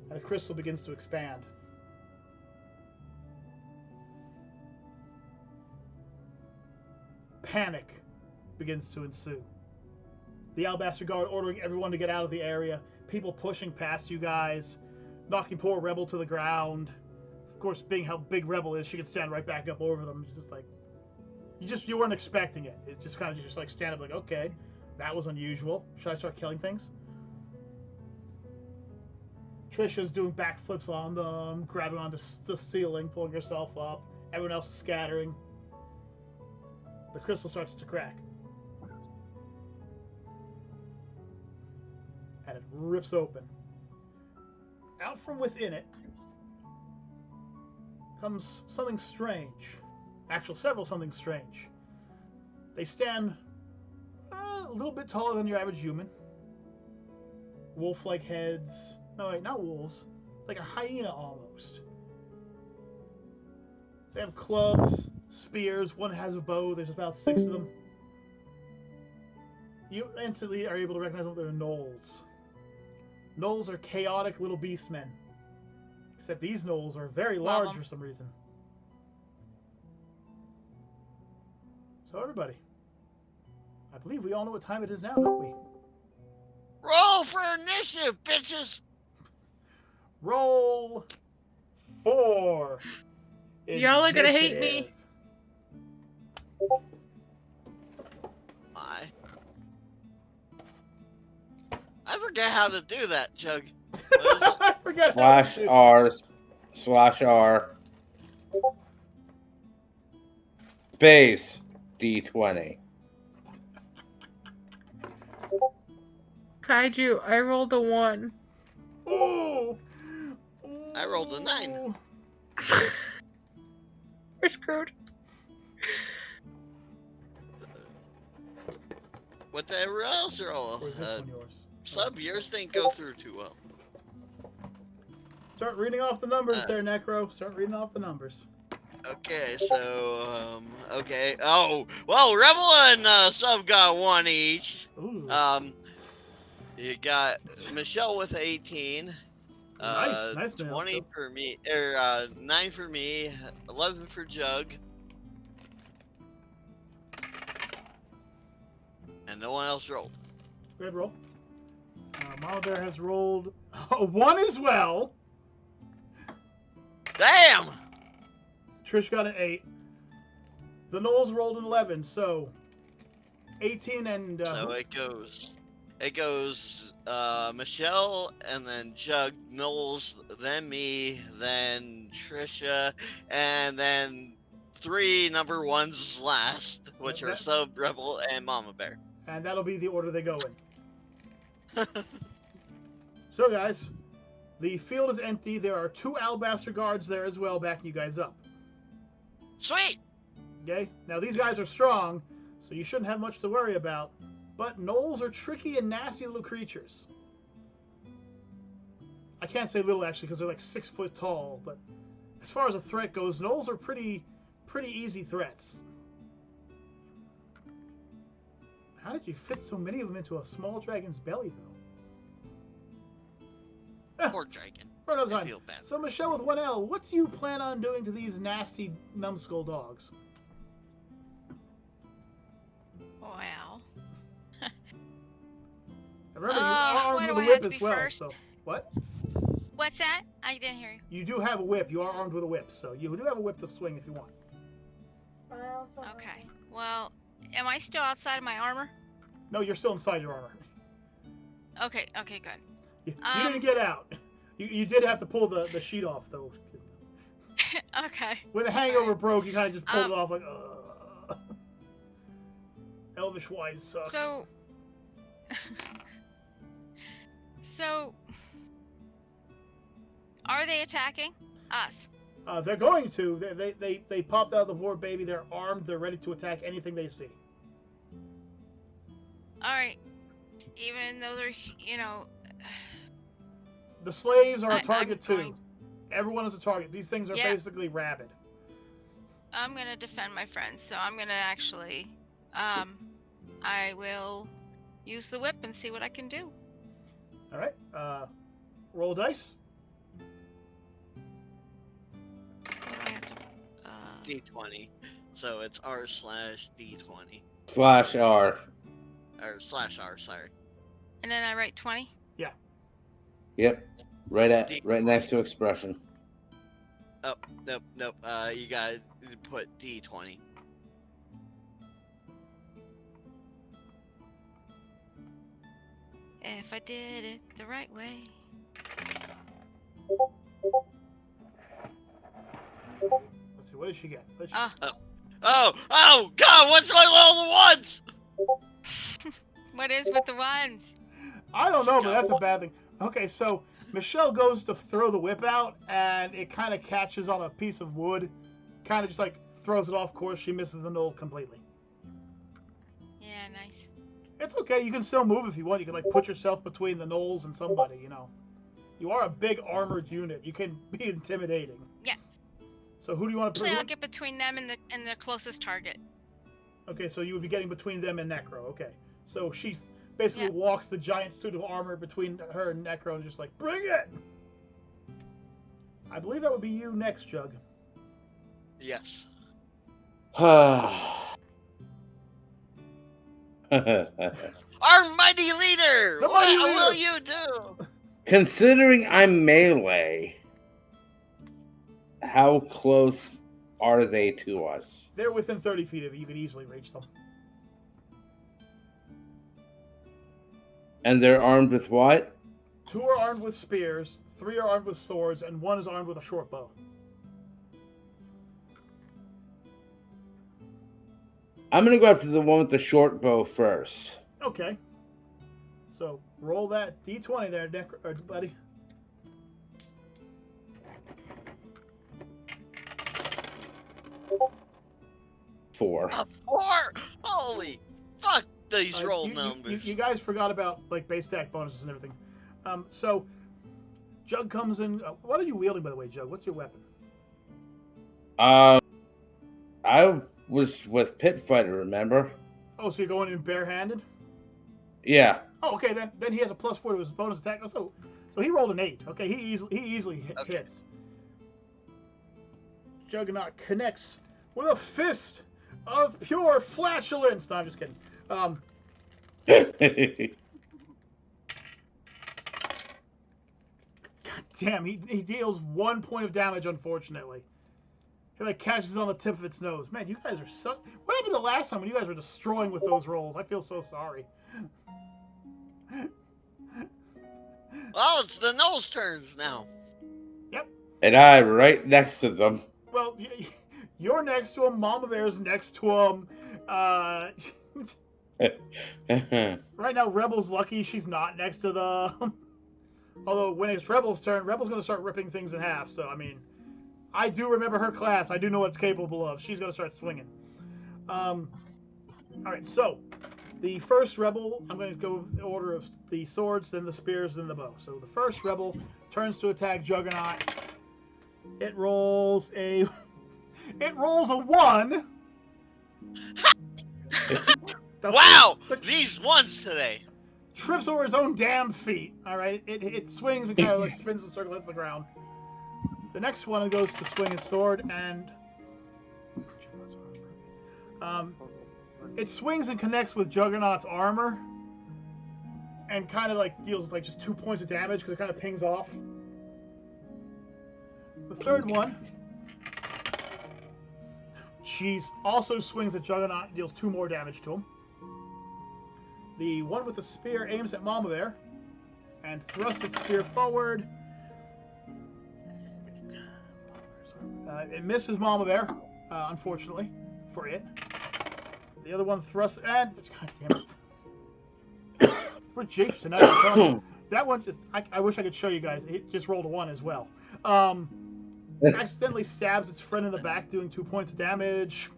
And the crystal begins to expand. Panic begins to ensue. The Alabaster Guard ordering everyone to get out of the area. People pushing past you guys, knocking poor Rebel to the ground. Of course, being how big Rebel is, she could stand right back up over them. Just like you weren't expecting it. It's just kind of just like stand up, like, okay, that was unusual. Should I start killing things? Trisha's doing backflips on them, grabbing onto the ceiling, pulling herself up. Everyone else is scattering. The crystal starts to crack. And it rips open. Out from within it comes something strange. Actually, several something strange. They stand a little bit taller than your average human. Wolf-like heads. No, wait, not wolves. Like a hyena almost. They have clubs, spears. One has a bow. There's about 6 of them. You instantly are able to recognize them. They're gnolls. Gnolls are chaotic little beastmen. Except these gnolls are very large for some reason. So everybody, I believe we all know what time it is now, don't we? Roll for initiative, bitches! Roll 4. Y'all are gonna hate me. I forget how to do that, Jug. I forget how to do /R space D20. Kaiju, I rolled a 1. Oh! I rolled a 9. We're screwed. Whatever else roll. Or is this one yours? Sub, yours didn't go through too well. Start reading off the numbers there, Necro. Start reading off the numbers. Okay, so, okay. Oh, well, Rebel and Sub got 1 each. Ooh. You got Michelle with 18. Nice 20 for me, 9 for me, 11 for Jug. And no one else rolled. Good roll. Mama Bear has rolled 1 as well. Damn! Trish got an 8. The Knolls rolled an 11, so 18 and so it goes Michelle, and then Jug, Knowles, then me, then Trisha, and then 3 number 1s last, which are Sub, Rebel, and Mama Bear. And that'll be the order they go in. So guys, the field is empty. There are 2 Alabaster Guards there as well, backing you guys up. Sweet! Okay? Now these guys are strong, so you shouldn't have much to worry about. But Gnolls are tricky and nasty little creatures. I can't say little actually because they're like 6 foot tall, but as far as a threat goes, Gnolls are pretty easy threats. How did you fit so many of them into a small dragon's belly, though? Poor dragon. For another I time. feel bad. So Michelle with 1L, what do you plan on doing to these nasty numbskull dogs? Wow. Remember, you are armed with a whip as well. So what? What's that? I didn't hear you. You do have a whip. You are armed with a whip, so you do have a whip to swing if you want. Okay. Well, am I still outside of my armor? No, you're still inside your armor. Okay. Okay. Good. You didn't get out. You did have to pull the sheet off, though. Okay. When the hangover broke, you kind of just pulled it off like, ugh. Elvish wise sucks. So, are they attacking us? They're going to. They popped out of the Vor baby. They're armed. They're ready to attack anything they see. All right. Even though they're, you know. The slaves are a target too. Everyone is a target. These things are basically rabid. I'm gonna defend my friends, so I'm gonna actually, I will use the whip and see what I can do. All right. Roll a dice. What do I have to? D20. So it's R/D20. /R. or /R, sorry. And then I write 20. Yep. Right next to expression. Oh, nope. You gotta put D20. If I did it the right way. Let's see, what did she get? Oh, God, what's going on with the ones? What is with the ones? I don't know, but that's a bad thing. Okay, so Michelle goes to throw the whip out, and it kind of catches on a piece of wood. Kind of just like throws it off course. She misses the knoll completely. Yeah, nice. It's okay. You can still move if you want. You can like put yourself between the knolls and somebody, you know. You are a big armored unit. You can be intimidating. Yeah. So who do you want to put? Actually, I'll get between them and the closest target. Okay, so you would be getting between them and Necro. Okay. So she basically walks the giant suit of armor between her and Necro and just like, bring it! I believe that would be you next, Jug. Yes. Our mighty leader! The What mighty will leader! you do? Considering I'm melee, how close are they to us? They're within 30 feet of you. You could easily reach them. And they're armed with what? 2 are armed with spears, 3 are armed with swords, and 1 is armed with a short bow. I'm gonna go after the one with the short bow first. Okay. So roll that D20 there, buddy. Four. A 4? Holy fuck these roll numbers. You guys forgot about like base attack bonuses and everything. So Jug comes in. What are you wielding, by the way, Jug? What's your weapon? I was with Pit Fighter, remember? Oh, so you're going in barehanded? Yeah. Oh, okay. Then he has a +4 to his bonus attack. So he rolled an 8. Okay, he easily hits. Juggernaut connects with a fist of pure flatulence. No, I'm just kidding. God damn, he deals 1 point of damage, unfortunately. He like catches on the tip of its nose. Man, you guys are so... What happened the last time when you guys were destroying with those rolls? I feel so sorry. Well, it's the nose turns now. Yep. And I'm right next to them. Well, you're next to him. Mama Bear's next to him. Right now, Rebel's lucky she's not next to them. Although, when it's Rebel's turn, Rebel's going to start ripping things in half. So, I mean, I do remember her class. I do know what it's capable of. She's going to start swinging. All right, so the first Rebel, I'm going to go in the order of the swords, then the spears, then the bow. So the first Rebel turns to attack Juggernaut. It rolls a 1. Wow! These ones today. Trips over his own damn feet. All right, it swings and kind of like spins in a circle, hits the ground. The next one goes to swing his sword, and it swings and connects with Juggernaut's armor, and kind of like deals like just 2 points of damage because it kind of pings off. The third one, also swings at Juggernaut and deals 2 more damage to him. The one with the spear aims at Mama Bear and thrusts its spear forward. It misses Mama Bear, unfortunately, for it. The other one thrusts, and God damn it. We're jinxed tonight. I'm telling you. That one just, I wish I could show you guys. It just rolled a 1 as well. Accidentally stabs its friend in the back, doing 2 points of damage.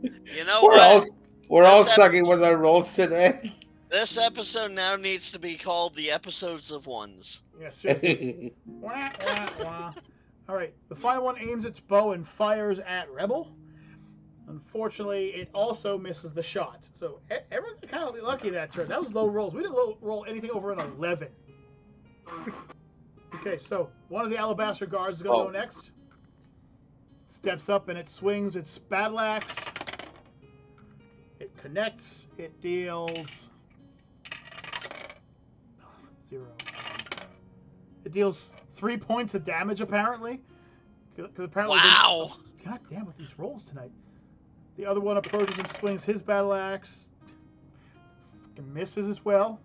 You know what? We're all sucking with our rolls today. This episode now needs to be called the episodes of ones. Yeah, seriously. Wah, wah, wah. All right, the final one aims its bow and fires at Rebel. Unfortunately, it also misses the shot. So everyone's kind of lucky that turn. That was low rolls. We didn't roll anything over an 11. Okay, so one of the Alabaster Guards is going to go next. Steps up and it swings its battle axe. It connects. It deals 0. It deals 3 points of damage apparently. Because apparently, Wow! God damn with these rolls tonight. The other one approaches and swings his battle axe. Fucking misses as well.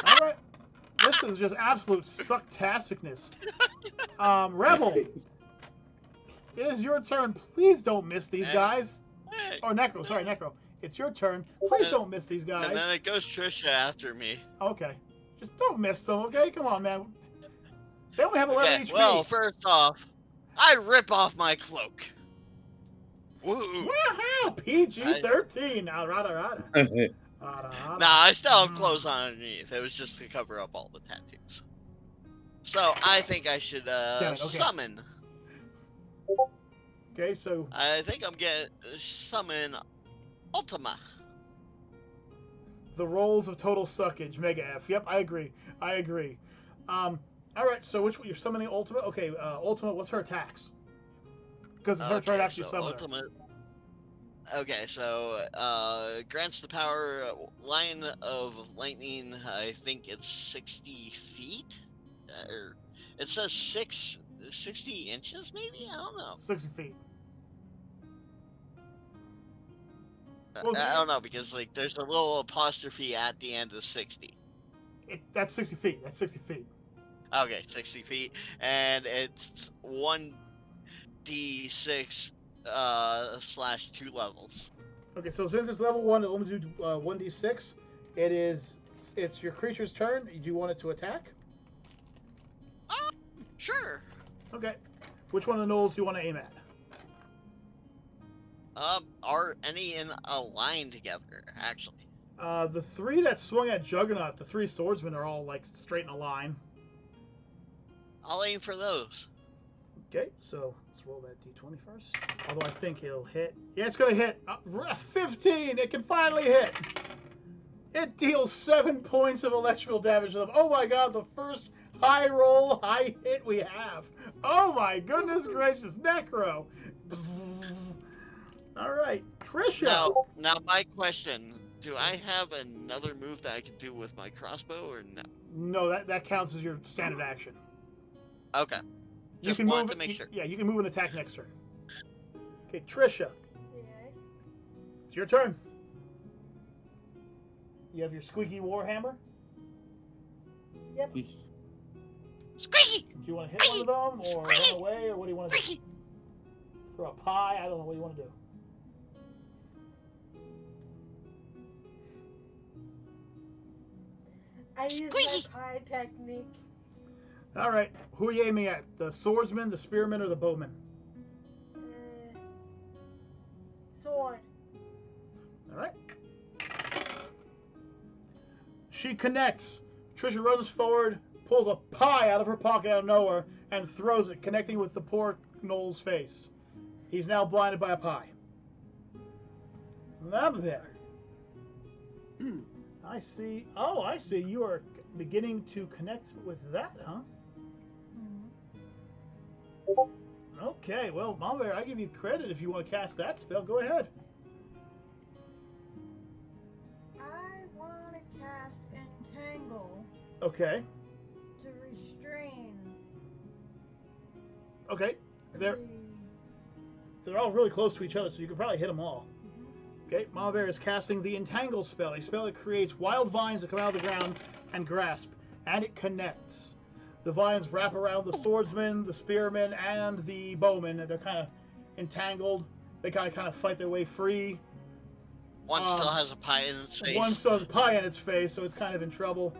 All right. This is just absolute sucktasticness. Rebel, it is your turn. Please don't miss these guys. Hey. Or Necro, sorry, Necro. It's your turn. Please don't miss these guys. And then it goes Trisha after me. Okay. Just don't miss them, okay? Come on, man. They only have 11 Okay, HP. well, first off, I rip off my cloak. Woo! Woohoo! PG-13. Rada. Nah, I still have clothes on underneath. It was just to cover up all the tattoos. So, I think I should Okay. summon. Okay, so I think I'm gonna summon Ultima. the rolls of total suckage, Mega F. Yep, I agree. All right, so which one? You're summoning Ultima? Okay, Ultima, what's her attacks? Because it's her turn to actually summon her. Okay, so grants the power line of lightning. I think it's 60 feet, or it says 60 inches, maybe. I don't know. 60 feet. I don't know because like there's a little apostrophe at the end of 60. That's 60 feet. That's 60 feet. Okay, 60 feet, and it's 1d6 / 2 levels. Okay, so since it's level 1, it'll only do 1d6. It's your creature's turn. Do you want it to attack? Sure. Okay. Which one of the gnolls do you want to aim at? Are any in a line together, actually? The 3 that swung at Juggernaut, the 3 swordsmen are all like straight in a line. I'll aim for those. Okay, so let's roll that d20 first. Although I think it'll hit. Yeah, it's gonna hit. 15! It can finally hit! It deals 7 points of electrical damage to them. Oh my god, the first high roll, high hit we have. Oh my goodness gracious, Necro! Alright, Trisha! Now my question, do I have another move that I can do with my crossbow, or no? No, that counts as your standard action. Okay. You Just can wanted move to make sure. Yeah, you can move and attack next turn. Okay, Trisha, Yes. it's your turn. You have your squeaky warhammer. Yep. Squeaky! Do you want to hit one of them, or run away, or what do you want to do? Squeaky! Throw a pie? I don't know. What do you want to do? I use Squeaky. my pie technique. All right, who are you aiming at? The swordsman, the spearman, or the bowman? Sword. All right. She connects. Trisha runs forward, pulls a pie out of her pocket out of nowhere, and throws it, connecting with the poor Knoll's face. He's now blinded by a pie. Now there. I see. Oh, I see. You are beginning to connect with that, huh? Okay, well, Mama Bear, I give you credit if you want to cast that spell. Go ahead. I want to cast Entangle Okay. to restrain. Okay. They're the- all really close to each other, so you can probably hit them all. Okay, Mama Bear is casting the Entangle spell, a spell that creates wild vines that come out of the ground and grasp, and it connects. The vines wrap around the swordsman, the spearman, and the bowman, and they're kind of entangled. They kind of fight their way free. One still has a pie in its face. One still has a pie in its face, so it's kind of in trouble.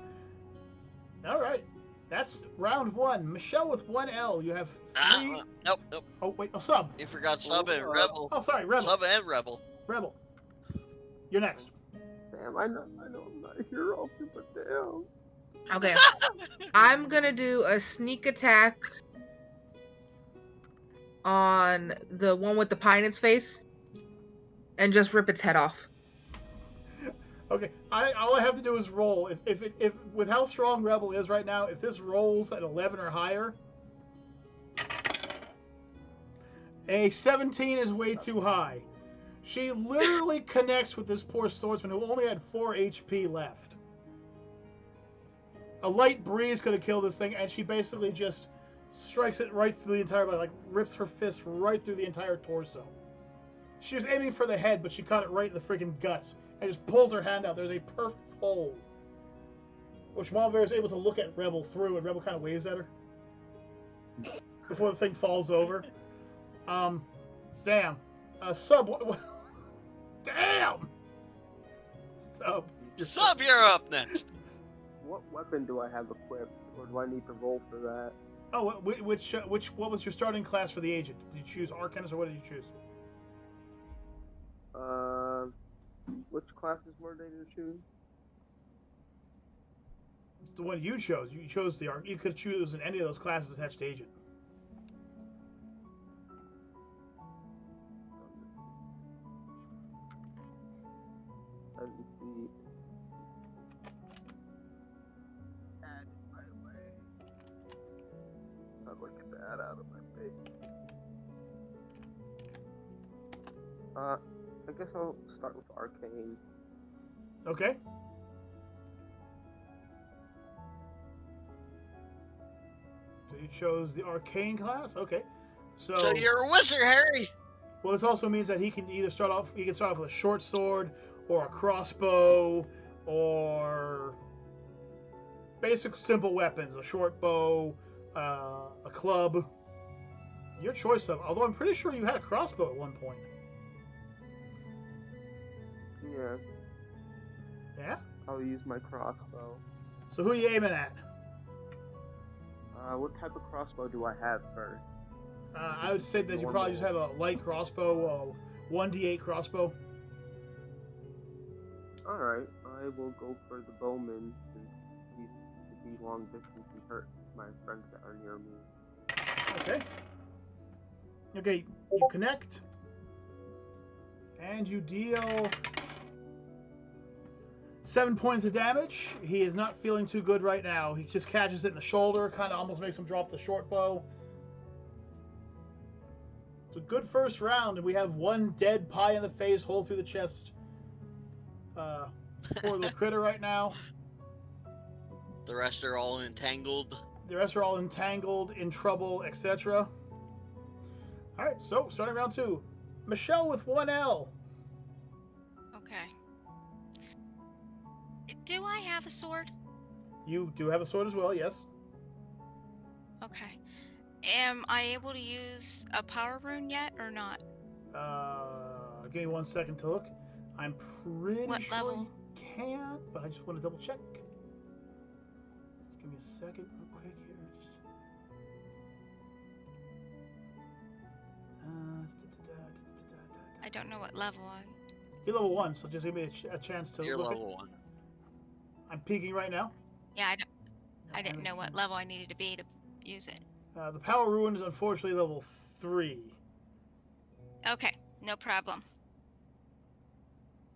All right, that's round 1. Michelle with 1 L. You have 3. Nope. Oh wait, sub. You forgot Sub and Rebel. Oh, sorry, Rebel. Sub and Rebel. Rebel. You're next. Damn, I know I'm not a hero, but damn. Okay. I'm gonna do a sneak attack on the one with the pie in its face and just rip its head off. Okay, all I have to do is roll. If with how strong Rebel is right now, if this rolls at 11 or higher, a 17 is way too high. She literally connects with this poor swordsman who only had 4 HP left. A light breeze could have killed this thing, and she basically just strikes it right through the entire body, like rips her fist right through the entire torso. She was aiming for the head, but she caught it right in the freaking guts, and just pulls her hand out. There's a perfect hole, which Malbear is able to look at Rebel through, and Rebel kind of waves at her before the thing falls over. Damn. Sub. Damn! Sub. Sub, you're up next. What weapon do I have equipped, or do I need to roll for that? Oh, what was your starting class for the agent? Did you choose Arcanist, or what did you choose? Which classes were they to choose? It's the one you chose. You chose the Arc. You could choose in any of those classes attached to agent. Let me see. Add it right away. How do I get that out of my face? I guess I'll start with Arcane. Okay. So you chose the Arcane class? Okay. So you're a wizard, Harry! Well, this also means that he can either start off with a short sword, or a crossbow, or basic simple weapons, a short bow, a club. Your choice of. Although I'm pretty sure you had a crossbow at one point. Yeah. Yeah? I'll use my crossbow. So who are you aiming at? What type of crossbow do I have first? I would say that you probably just have a light crossbow, 1d8 crossbow. Alright, I will go for the bowman, since he's to be long distance and hurt my friends that are near me. Okay. Okay, you connect. And you deal 7 points of damage. He is not feeling too good right now. He just catches it in the shoulder, kind of almost makes him drop the short bow. It's a good first round, and we have one dead pie in the face, hole through the chest. Poor little critter right now. The rest are all entangled. The rest are all entangled, in trouble, etc. Alright, so starting round 2. Michelle with 1L. Okay. Do I have a sword? You do have a sword as well, yes. Okay. Am I able to use a power rune yet or not? Give me 1 second to look. I'm pretty What sure level? you can, but I just want to double check. Just give me a second real quick here. Just... I don't know what level I... You're level 1, so just give me a chance to You're look level at... 1. I'm peeking right now. Yeah, I didn't know what level I needed to be to use it. The power rune is unfortunately level 3. Okay, no problem.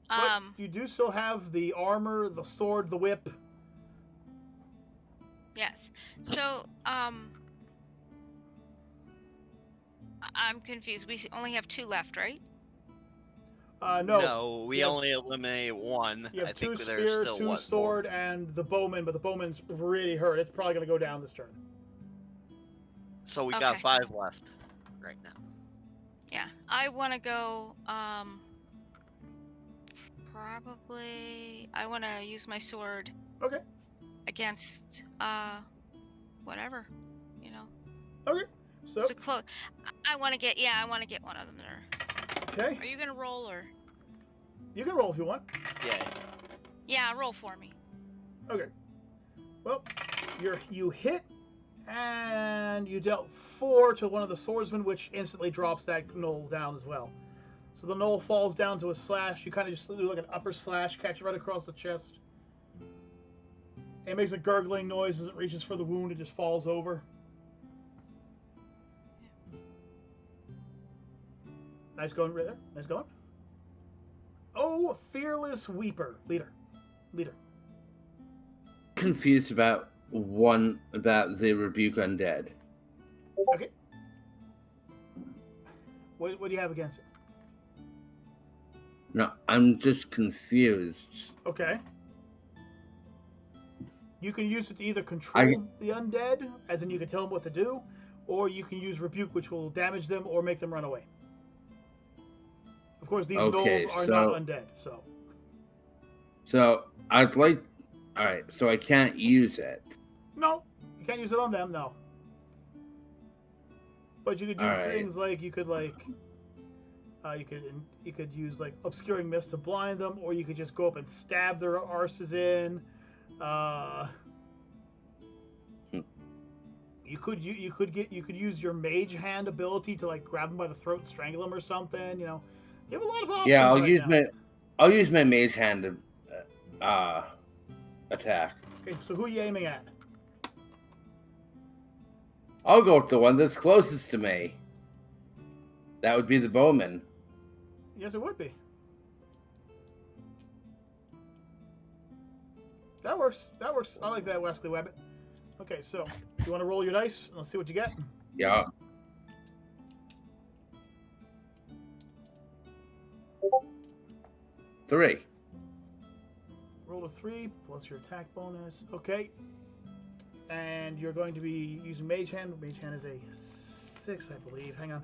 But you do still have the armor, the sword, the whip. Yes. So, I'm confused. We only have 2 left, right? No. No, we only eliminated 1. You have I 2 think there's spear, still 2 one sword, and the bowman, but the bowman's pretty hurt. It's probably going to go down this turn. So we Okay. got 5 left right now. Yeah. I want to go, probably... I want to use my sword. Okay. Against, whatever, you know. Okay. So, close. I want to get, I want to get one of them there. okay. Are you going to roll or? You can roll if you want. Yeah. Yeah, roll for me. Okay. Well, you hit, and you dealt 4 to one of the swordsmen, which instantly drops that knoll down as well. So the knoll falls down to a slash. You kind of just do like an upper slash, catch it right across the chest. It makes a gurgling noise as it reaches for the wound. It just falls over. Nice going right there. Nice going. Oh, Fearless Weeper. Leader. Confused about the rebuke undead. Okay. What do you have against it? No, I'm just confused. Okay. You can use it to either control the undead, as in you can tell them what to do, or you can use rebuke, which will damage them or make them run away. Of course, these gnolls are not undead, so. So I'd like. All right, so I can't use it. No, you can't use it on them. No. But you could do things like you could use like obscuring mist to blind them, or you could just go up and stab their arses in. You could use your mage hand ability to like grab them by the throat and strangle them or something. You know, you have a lot of options. Yeah, I'll use my mage hand to attack. Okay, so who are you aiming at? I'll go with the one that's closest to me. That would be the bowman. Yes, it would be. That works. That works. I like that, Wesley Wabbit. Okay, so you want to roll your dice? Let's see what you get. Yeah. Three. Roll a 3 plus your attack bonus. Okay. And you're going to be using Mage Hand. Mage Hand is a 6, I believe. Hang on.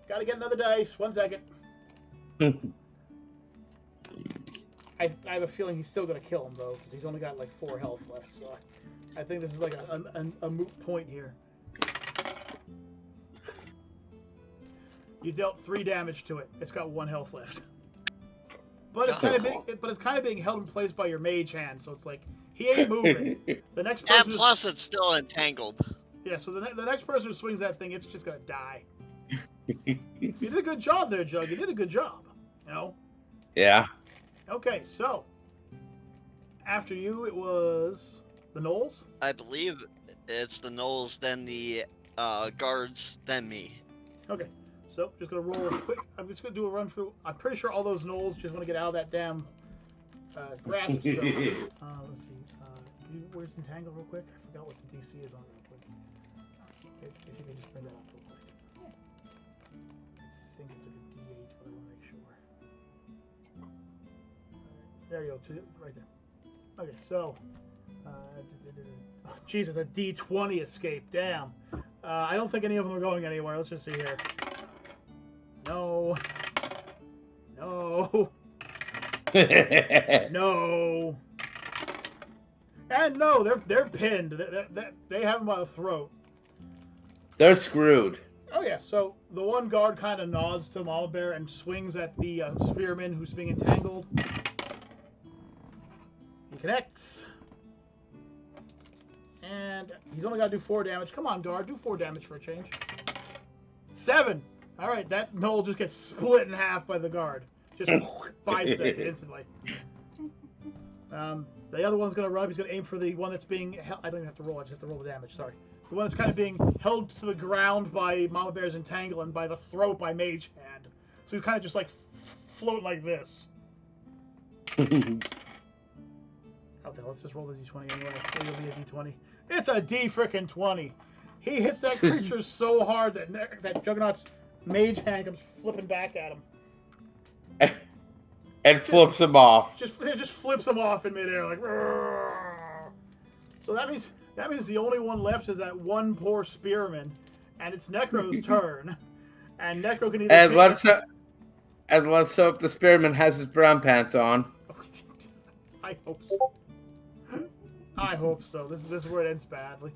Gotta get another dice. 1 second. I have a feeling he's still going to kill him, though, because he's only got like 4 health left. So I think this is like a moot point here. You dealt 3 damage to it. It's got 1 health left. But it's kind of being held in place by your mage hand, so it's like he ain't moving. The next person. And plus, it's still entangled. Yeah, so the next person who swings that thing, it's just gonna die. You did a good job there, Jug. You did a good job. You know. Yeah. Okay, so after you, it was the gnolls. I believe it's the gnolls, then the guards, then me. Okay. So, just going to roll a quick... I'm just going to do a run through. I'm pretty sure all those gnolls just want to get out of that damn grasp. So, let's see. Where's Entangle real quick? I forgot what the DC is on real quick. If you can just bring that up real quick. I think it's a good D8, but I want to make sure. There you go. Right there. Okay, so... oh, Jesus, a D20 escape. Damn. I don't think any of them are going anywhere. Let's just see here. No. No. No. And no, they're pinned. They have him by the throat. They're screwed. Oh yeah. So the one guard kind of nods to Mama Bear and swings at the spearman who's being entangled. He connects. And he's only got to do 4 damage. Come on, guard. Do 4 damage for a change. 7. All right, that gnoll just gets split in half by the guard. Just bisected instantly. The other one's going to run up. He's going to aim for the one that's being held. I don't even have to roll. I just have to roll the damage. Sorry. The one that's kind of being held to the ground by Mama Bear's entangle and by the throat by Mage Hand. So he's kind of just like floating like this. Let's just roll the d20 anyway. Maybe it'll be a d20. It's a d-frickin-20. He hits that creature so hard that Juggernaut's Mage Hand comes flipping back at him. And flips him off. It just flips him off in midair, like. Rrr. So that means the only one left is that one poor spearman, and it's Necro's turn. And Necro can either. And let's hope the spearman has his brown pants on. I hope so. I hope so. This is where it ends badly.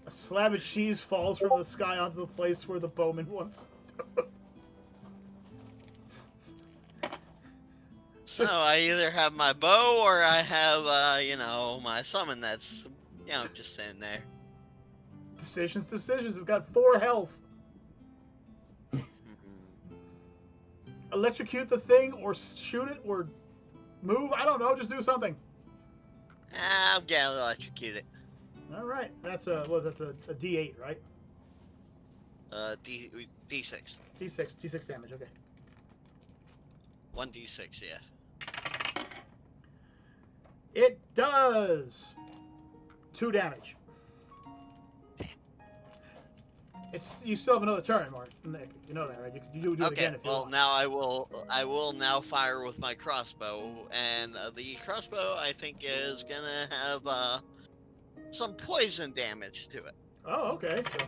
A slab of cheese falls from the sky onto the place where the bowman once stood. So I either have my bow or I have, my summon that's, just sitting there. Decisions. It's got 4 health. Electrocute the thing or shoot it or move. I don't know. Just do something. I'll get electrocute it. All right. That's a D8, right? D6. D6 damage. Okay. 1d6, yeah. It does 2 damage. You still have another turn, Mark. Nick, you know that, right? You can do it Okay, again if you well want. now I will now fire with my crossbow, and the crossbow I think is gonna have some poison damage to it. Oh, okay. So,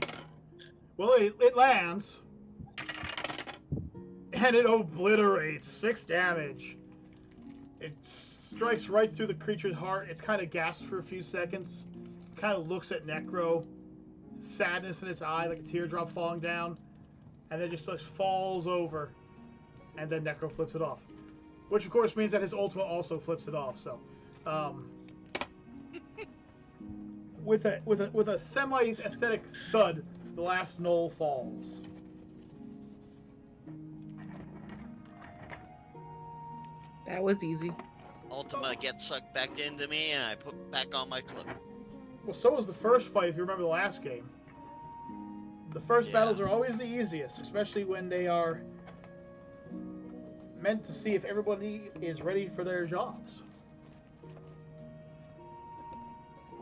well, it lands, and it obliterates 6 damage. It strikes right through the creature's heart. It's kind of gasps for a few seconds, kind of looks at Necro, sadness in its eye, like a teardrop falling down, and then just like falls over, and then Necro flips it off, which of course means that his ultimate also flips it off. So, with a semi-aesthetic thud, the last knoll falls. That was easy. Ultima gets sucked back into me, and I put back on my cloak. Well, so was the first fight, if you remember the last game. The first battles are always the easiest, especially when they are meant to see if everybody is ready for their jobs.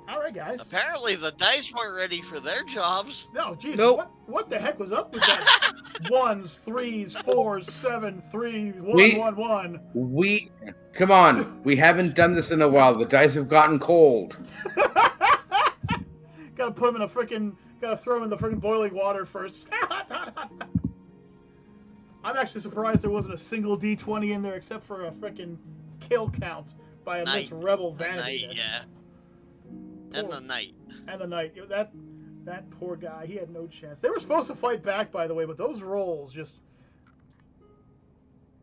All right, guys. Apparently, the dice weren't ready for their jobs. No, Jesus, Nope. what the heck was up with that? 1s, 3s, 4s, 7, 3, 1, 1, 1. Come on. We haven't done this in a while. The dice have gotten cold. Gotta put them in gotta throw them in the freaking boiling water first. I'm actually surprised there wasn't a single D20 in there except for a freaking kill count by a Miss Rebel Vanity. Knight, yeah. And the knight. And the knight. That poor guy, he had no chance. They were supposed to fight back, by the way, but those rolls just...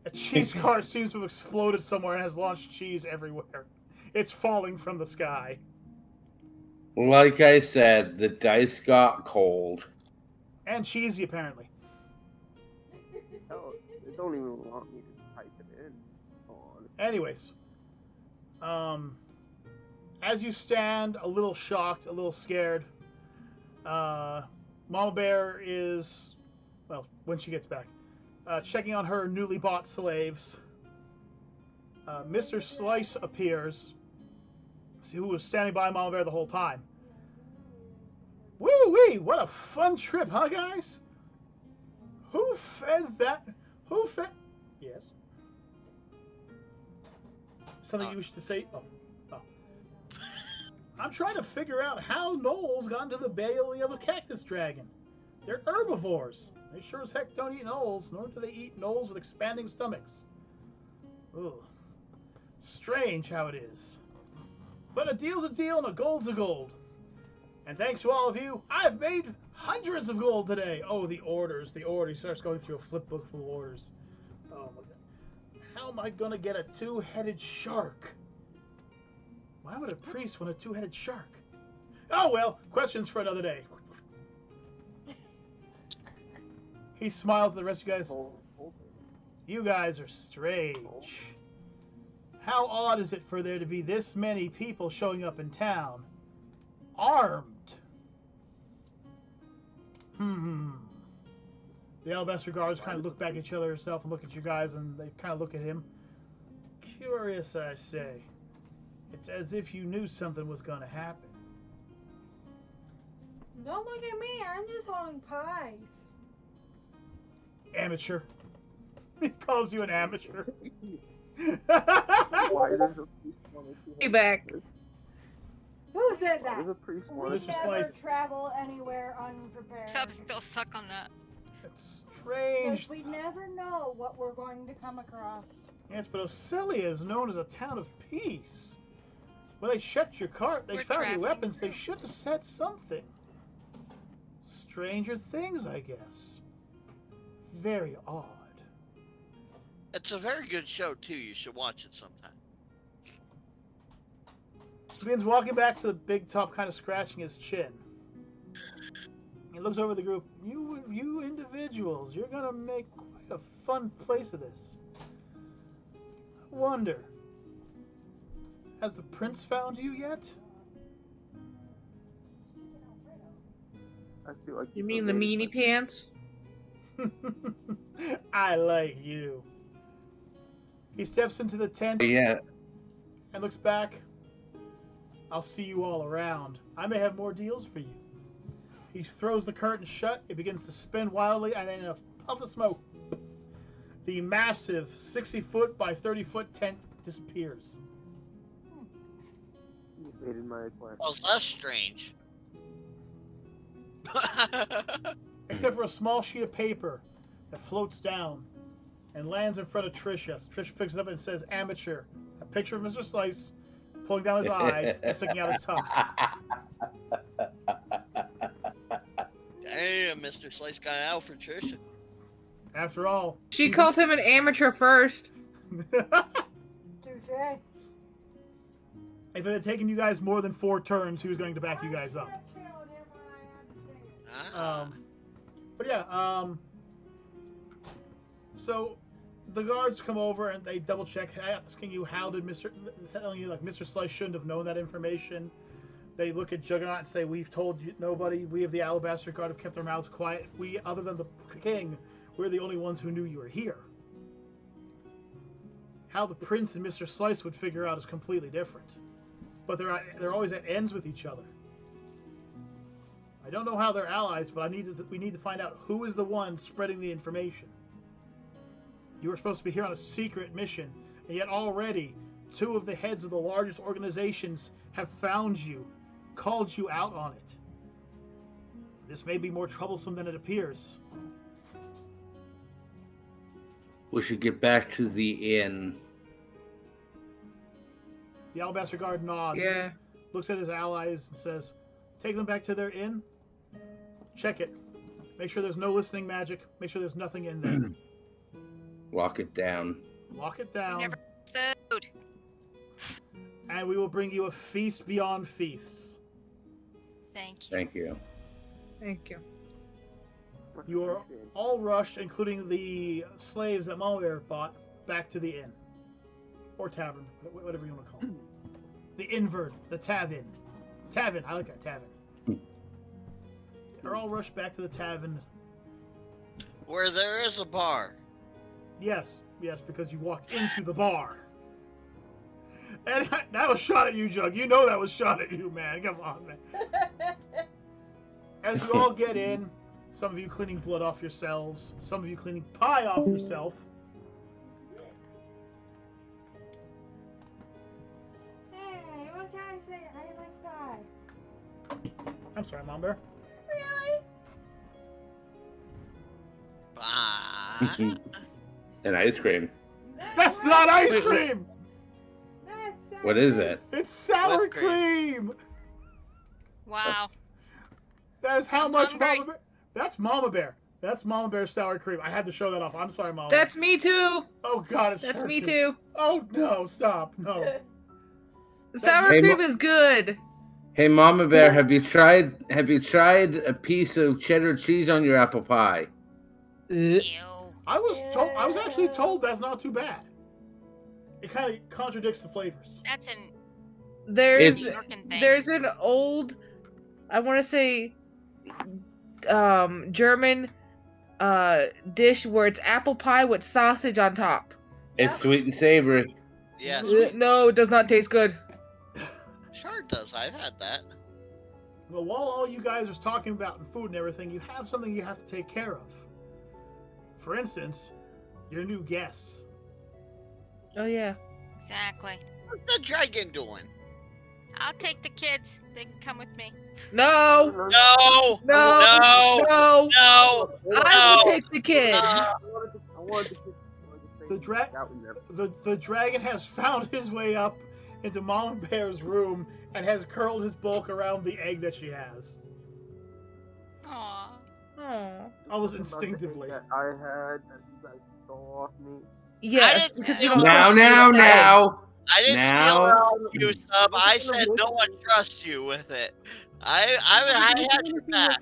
A cheese cart seems to have exploded somewhere and has launched cheese everywhere. It's falling from the sky. Like I said, the dice got cold. And cheesy, apparently. Hell, they don't even want me to type it in. On. Anyways. As you stand, a little shocked, a little scared, Mama Bear is, well, when she gets back, checking on her newly bought slaves. Mr. Slice appears, who was standing by Mama Bear the whole time. Woo-wee! What a fun trip, huh, guys? Who fed that? Who fed... Yes? Something you wish to say? Oh. I'm trying to figure out how gnolls got into the belly of a cactus dragon. They're herbivores. They sure as heck don't eat gnolls, nor do they eat gnolls with expanding stomachs. Ugh. Strange how it is. But a deal's a deal and a gold's a gold. And thanks to all of you, I've made hundreds of gold today. Oh, the orders. He starts going through a flip book full of orders. Oh my god. How am I going to get a 2-headed shark? Why would a priest want a 2-headed shark? Oh well, questions for another day. He smiles at the rest of you guys. You guys are strange. How odd is it for there to be this many people showing up in town? Armed. The Alabaster Guards kind of look back at each other herself and look at you guys, and they kind of look at him. Curious, I say. It's as if you knew something was going to happen. Don't look at me, I'm just holding pies. Amateur. He calls you an amateur. Why does a priest want to Be back. Who said Why that? does a priest We want Mr. never Slice. travel anywhere unprepared. Subs still suck on that. That's strange. Because we never know what we're going to come across. Yes, but Orcellia is known as a town of peace. When they checked your cart, they We're found your traveling weapons. They through. should have said something. Stranger things, I guess. Very odd. It's a very good show too. You should watch it sometime. He begins walking back to the big top, kind of scratching his chin. He looks over the group. You individuals, you're gonna make quite a fun place of this. I wonder, has the prince found you yet? I feel like You mean the meanie pants? I like you. He steps into the tent Yeah. and looks back. I'll see you all around. I may have more deals for you. He throws the curtain shut. It begins to spin wildly, and then in a puff of smoke, the massive 60-foot by 30-foot tent disappears. You evaded my question. Well, that's strange. Except for a small sheet of paper that floats down and lands in front of Trisha. Trisha picks it up and says, "Amateur." A picture of Mr. Slice pulling down his eye and sticking out his tongue. Damn, Mr. Slice got out for Trisha. After all, She called him an amateur first. Touche. if it had taken you guys more than 4 turns, he was going to back you guys up. Ah. But yeah, so the guards come over and they double check, asking you telling you like Mr. Slice shouldn't have known that information. They look at Juggernaut and say, "We've told you nobody. We of the Alabaster Guard have kept our mouths quiet. We, other than the king, we're the only ones who knew you were here." How the prince and Mr. Slice would figure out is completely different. But they're always at ends with each other. I don't know how they're allies, but we need to find out who is the one spreading the information. You were supposed to be here on a secret mission, and yet already 2 of the heads of the largest organizations have found you, called you out on it. This may be more troublesome than it appears. We should get back to the inn. The Alabaster Guard nods, Yeah. looks at his allies and says, "Take them back to their inn. Check it. Make sure there's no listening magic. Make sure there's nothing in there. Lock it down. Lock it down, Never food. and we will bring you a feast beyond feasts." Thank you. Thank you. Thank you. Much You are appreciated. all rushed, including the slaves that Malware bought, back to the inn. Or tavern, whatever you want to call it. The Invert, the Tavern. Tavern, I like that, Tavern. They're all rushed back to the tavern. Where there is a bar. Yes, because you walked into the bar. And that was shot at you, Jug. You know that was shot at you, man. Come on, man. As you all get in, some of you cleaning blood off yourselves, some of you cleaning pie off yourself. Hey, what can I say? I like pie. I'm sorry, Mom Bear. Really? Ah. And ice cream. That's not ice cream! That's What is it? It's sour Whipped cream. cream! Wow. That is how I'm much hungry. Mama Bear. That's Mama Bear. That's Mama Bear's sour cream. I had to show that off. I'm sorry, Mama. That's me too. Oh God, it's That's hurt me you. too. Oh no! Stop! No. The sour Hey, cream is good. Hey, Mama Bear, have you tried a piece of cheddar cheese on your apple pie? Ew. I was actually told that's not too bad. It kind of contradicts the flavors. That's an There's Yorkin thing. there's an old, I want to say, German dish where it's apple pie with sausage on top. It's sweet and savory. Yeah, No, it does not taste good. sure it does. I've had that. Well, while all you guys are talking about food and everything, you have something you have to take care of. For instance, your new guests. Oh yeah. Exactly. What's the dragon doing? I'll take the kids. They can come with me. No. No! No. No! No. No! I will No. take the kid. I wanted to The dra- that was there. The dragon has found his way up into Mama Bear's room and has curled his bulk around the egg that she has. Aww. Aw. Almost About the egg instinctively. that I had that you guys stole off me. Yes, didn't- because we don't Now, trust you now, with eggs. now. I didn't Now. steal you, Sub. I said no one trusts you with it. I had your back.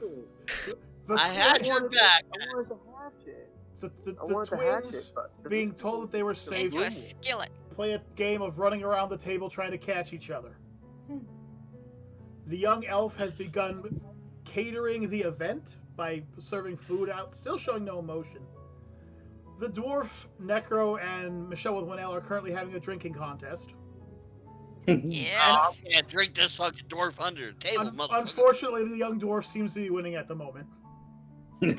The I had twins- your back. I wanted to hatch it. the I wanted to hatch twins, it, but being told that they were safe, Into a skillet. play a game of running around the table trying to catch each other. The young elf has begun catering the event by serving food out, still showing no emotion. The dwarf, Necro, and Michelle with 1L are currently having a drinking contest. Yes. I can't drink this fucking dwarf under the table, motherfucker. Unfortunately, the young dwarf seems to be winning at the moment. Nah.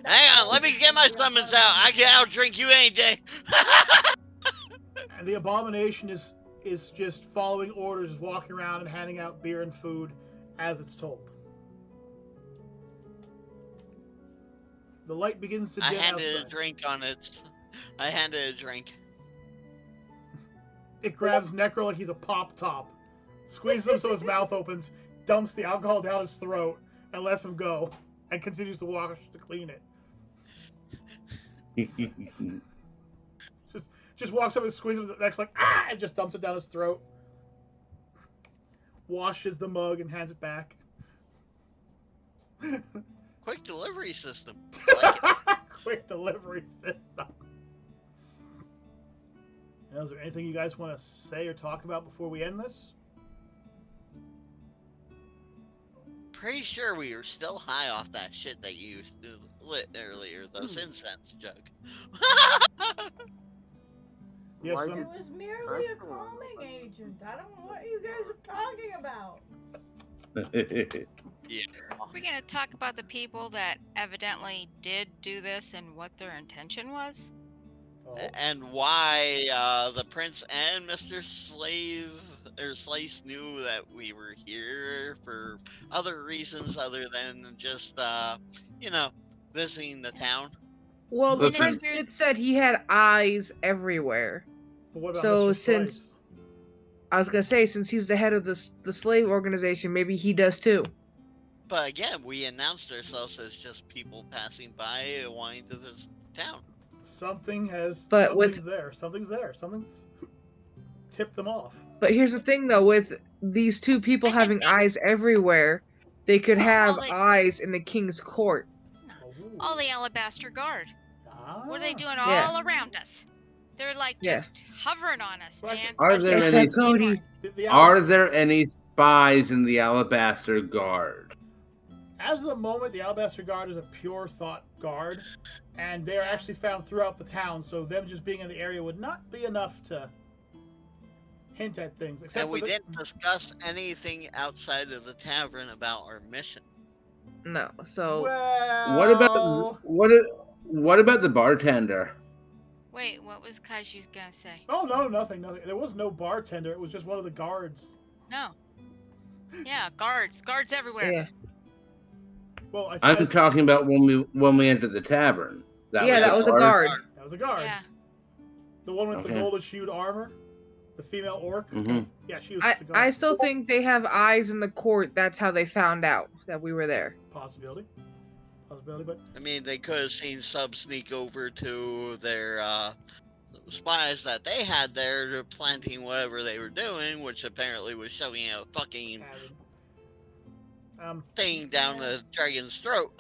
Hang on, let me get my summons out. I can outdrink you any day. And the abomination is just following orders, walking around and handing out beer and food as it's told. The light begins to I dim handed outside. a drink on it. I handed a drink. It grabs Necro like he's a pop top, squeezes him so his mouth opens, dumps the alcohol down his throat, and lets him go, and continues to wash to clean it. Just walks up and squeezes his neck like, ah, and just dumps it down his throat. Washes the mug and hands it back. Quick delivery system. Like it. Quick delivery system. Now, is there anything you guys want to say or talk about before we end this? Pretty sure we were still high off that shit that you lit earlier, those incense jug. Yes, Why It did- was merely a calming agent. I don't know what you guys are talking about. We're going to talk about the people that evidently did do this and what their intention was. Oh. And why the prince and Mr. Slace knew that we were here for other reasons other than just visiting the town. Well, the Listen. prince did said he had eyes everywhere. But what about So Mr. since- Slice? I was gonna say, since he's the head of the slave organization, maybe he does too. But again, we announced ourselves as just people passing by wanting to visit town. Something's with- there. Something's tipped them off. But here's the thing, though, with these two people having eyes everywhere, they could have Well, they- eyes in the king's court. All the Alabaster Guard. What are they doing Yeah. all around us? They're like Yeah. just hovering on us, Well, man. Are there It's any a Cody. Are there any spies in the Alabaster Guard? As of the moment, the Alabaster Guard is a pure thought guard, and they are actually found throughout the town, so them just being in the area would not be enough to hint at things. Except And for we the... didn't discuss anything outside of the tavern about our mission. No, so Well... What about the bartender? Wait, what was Kaishu's gonna say? Oh, no, nothing. There was no bartender. It was just one of the guards. No. Yeah, guards everywhere. yeah, Well, I'm talking about when we entered the tavern. that was a guard. That was a guard. Yeah. The one with the Okay. golden hued armor. The female orc. Mhm. Yeah, she was I just a guard. I still think they have eyes in the court. That's how they found out that we were there. Possibility, but... I mean, they could have seen subs sneak over to their spies that they had there, planting whatever they were doing, which apparently was shoving a fucking thing down the dragon's throat.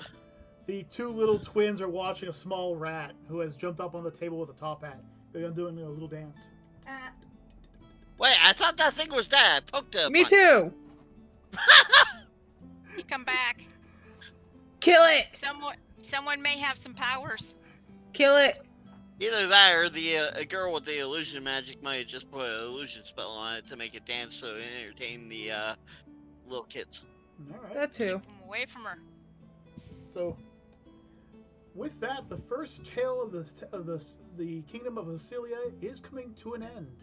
The two little twins are watching a small rat who has jumped up on the table with a top hat. They're doing a little dance. Wait, I thought that thing was dead. I poked it. Me too. You come back. Kill it. Someone may have some powers. Kill it. Either that or the a girl with the illusion magic might have just put an illusion spell on it to make it dance so it entertain the little kids. All right. That too. Keep 'em away from her. So, with that, the first tale of the kingdom of Orcellia is coming to an end.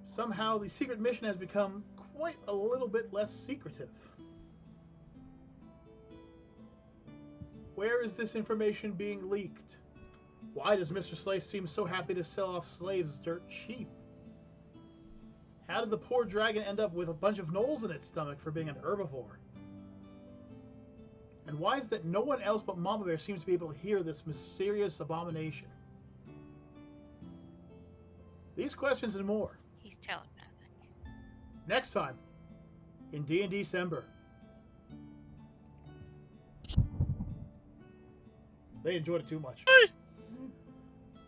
Somehow, the secret mission has become quite a little bit less secretive. Where is this information being leaked? Why does Mr. Slice seem so happy to sell off slaves dirt cheap? How did the poor dragon end up with a bunch of gnolls in its stomach for being an herbivore? And why is that no one else but Mama Bear seems to be able to hear this mysterious abomination? These questions and more. He's telepathic. Next time in DnDecember. They enjoyed it too much.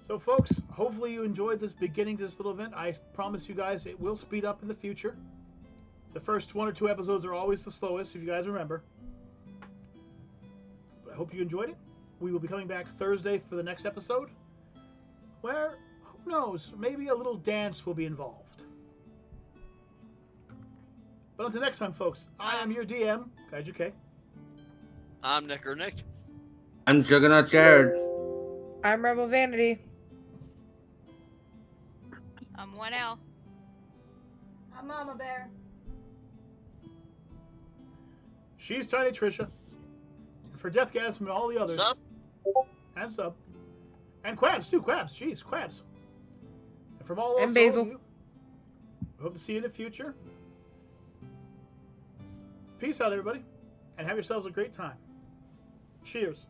So folks, hopefully you enjoyed this beginning to this little event. I promise you guys it will speed up in the future. The first 1 or 2 episodes are always the slowest, if you guys remember. But I hope you enjoyed it. We will be coming back Thursday for the next episode, where Who knows? Maybe a little dance will be involved. But until next time, folks, I am your DM, Kaiju K. I'm Nick. I'm Juggernaut Jared. I'm Rebel Vanity. I'm 1L. I'm Mama Bear. She's Tiny Trisha. For Deathgasm and all the others. Sup? And Sub. And Quabs, too. Quabs. Jeez, Quabs. And from all of us, And Basil. all of you, we hope to see you in the future. Peace out, everybody. And have yourselves a great time. Cheers.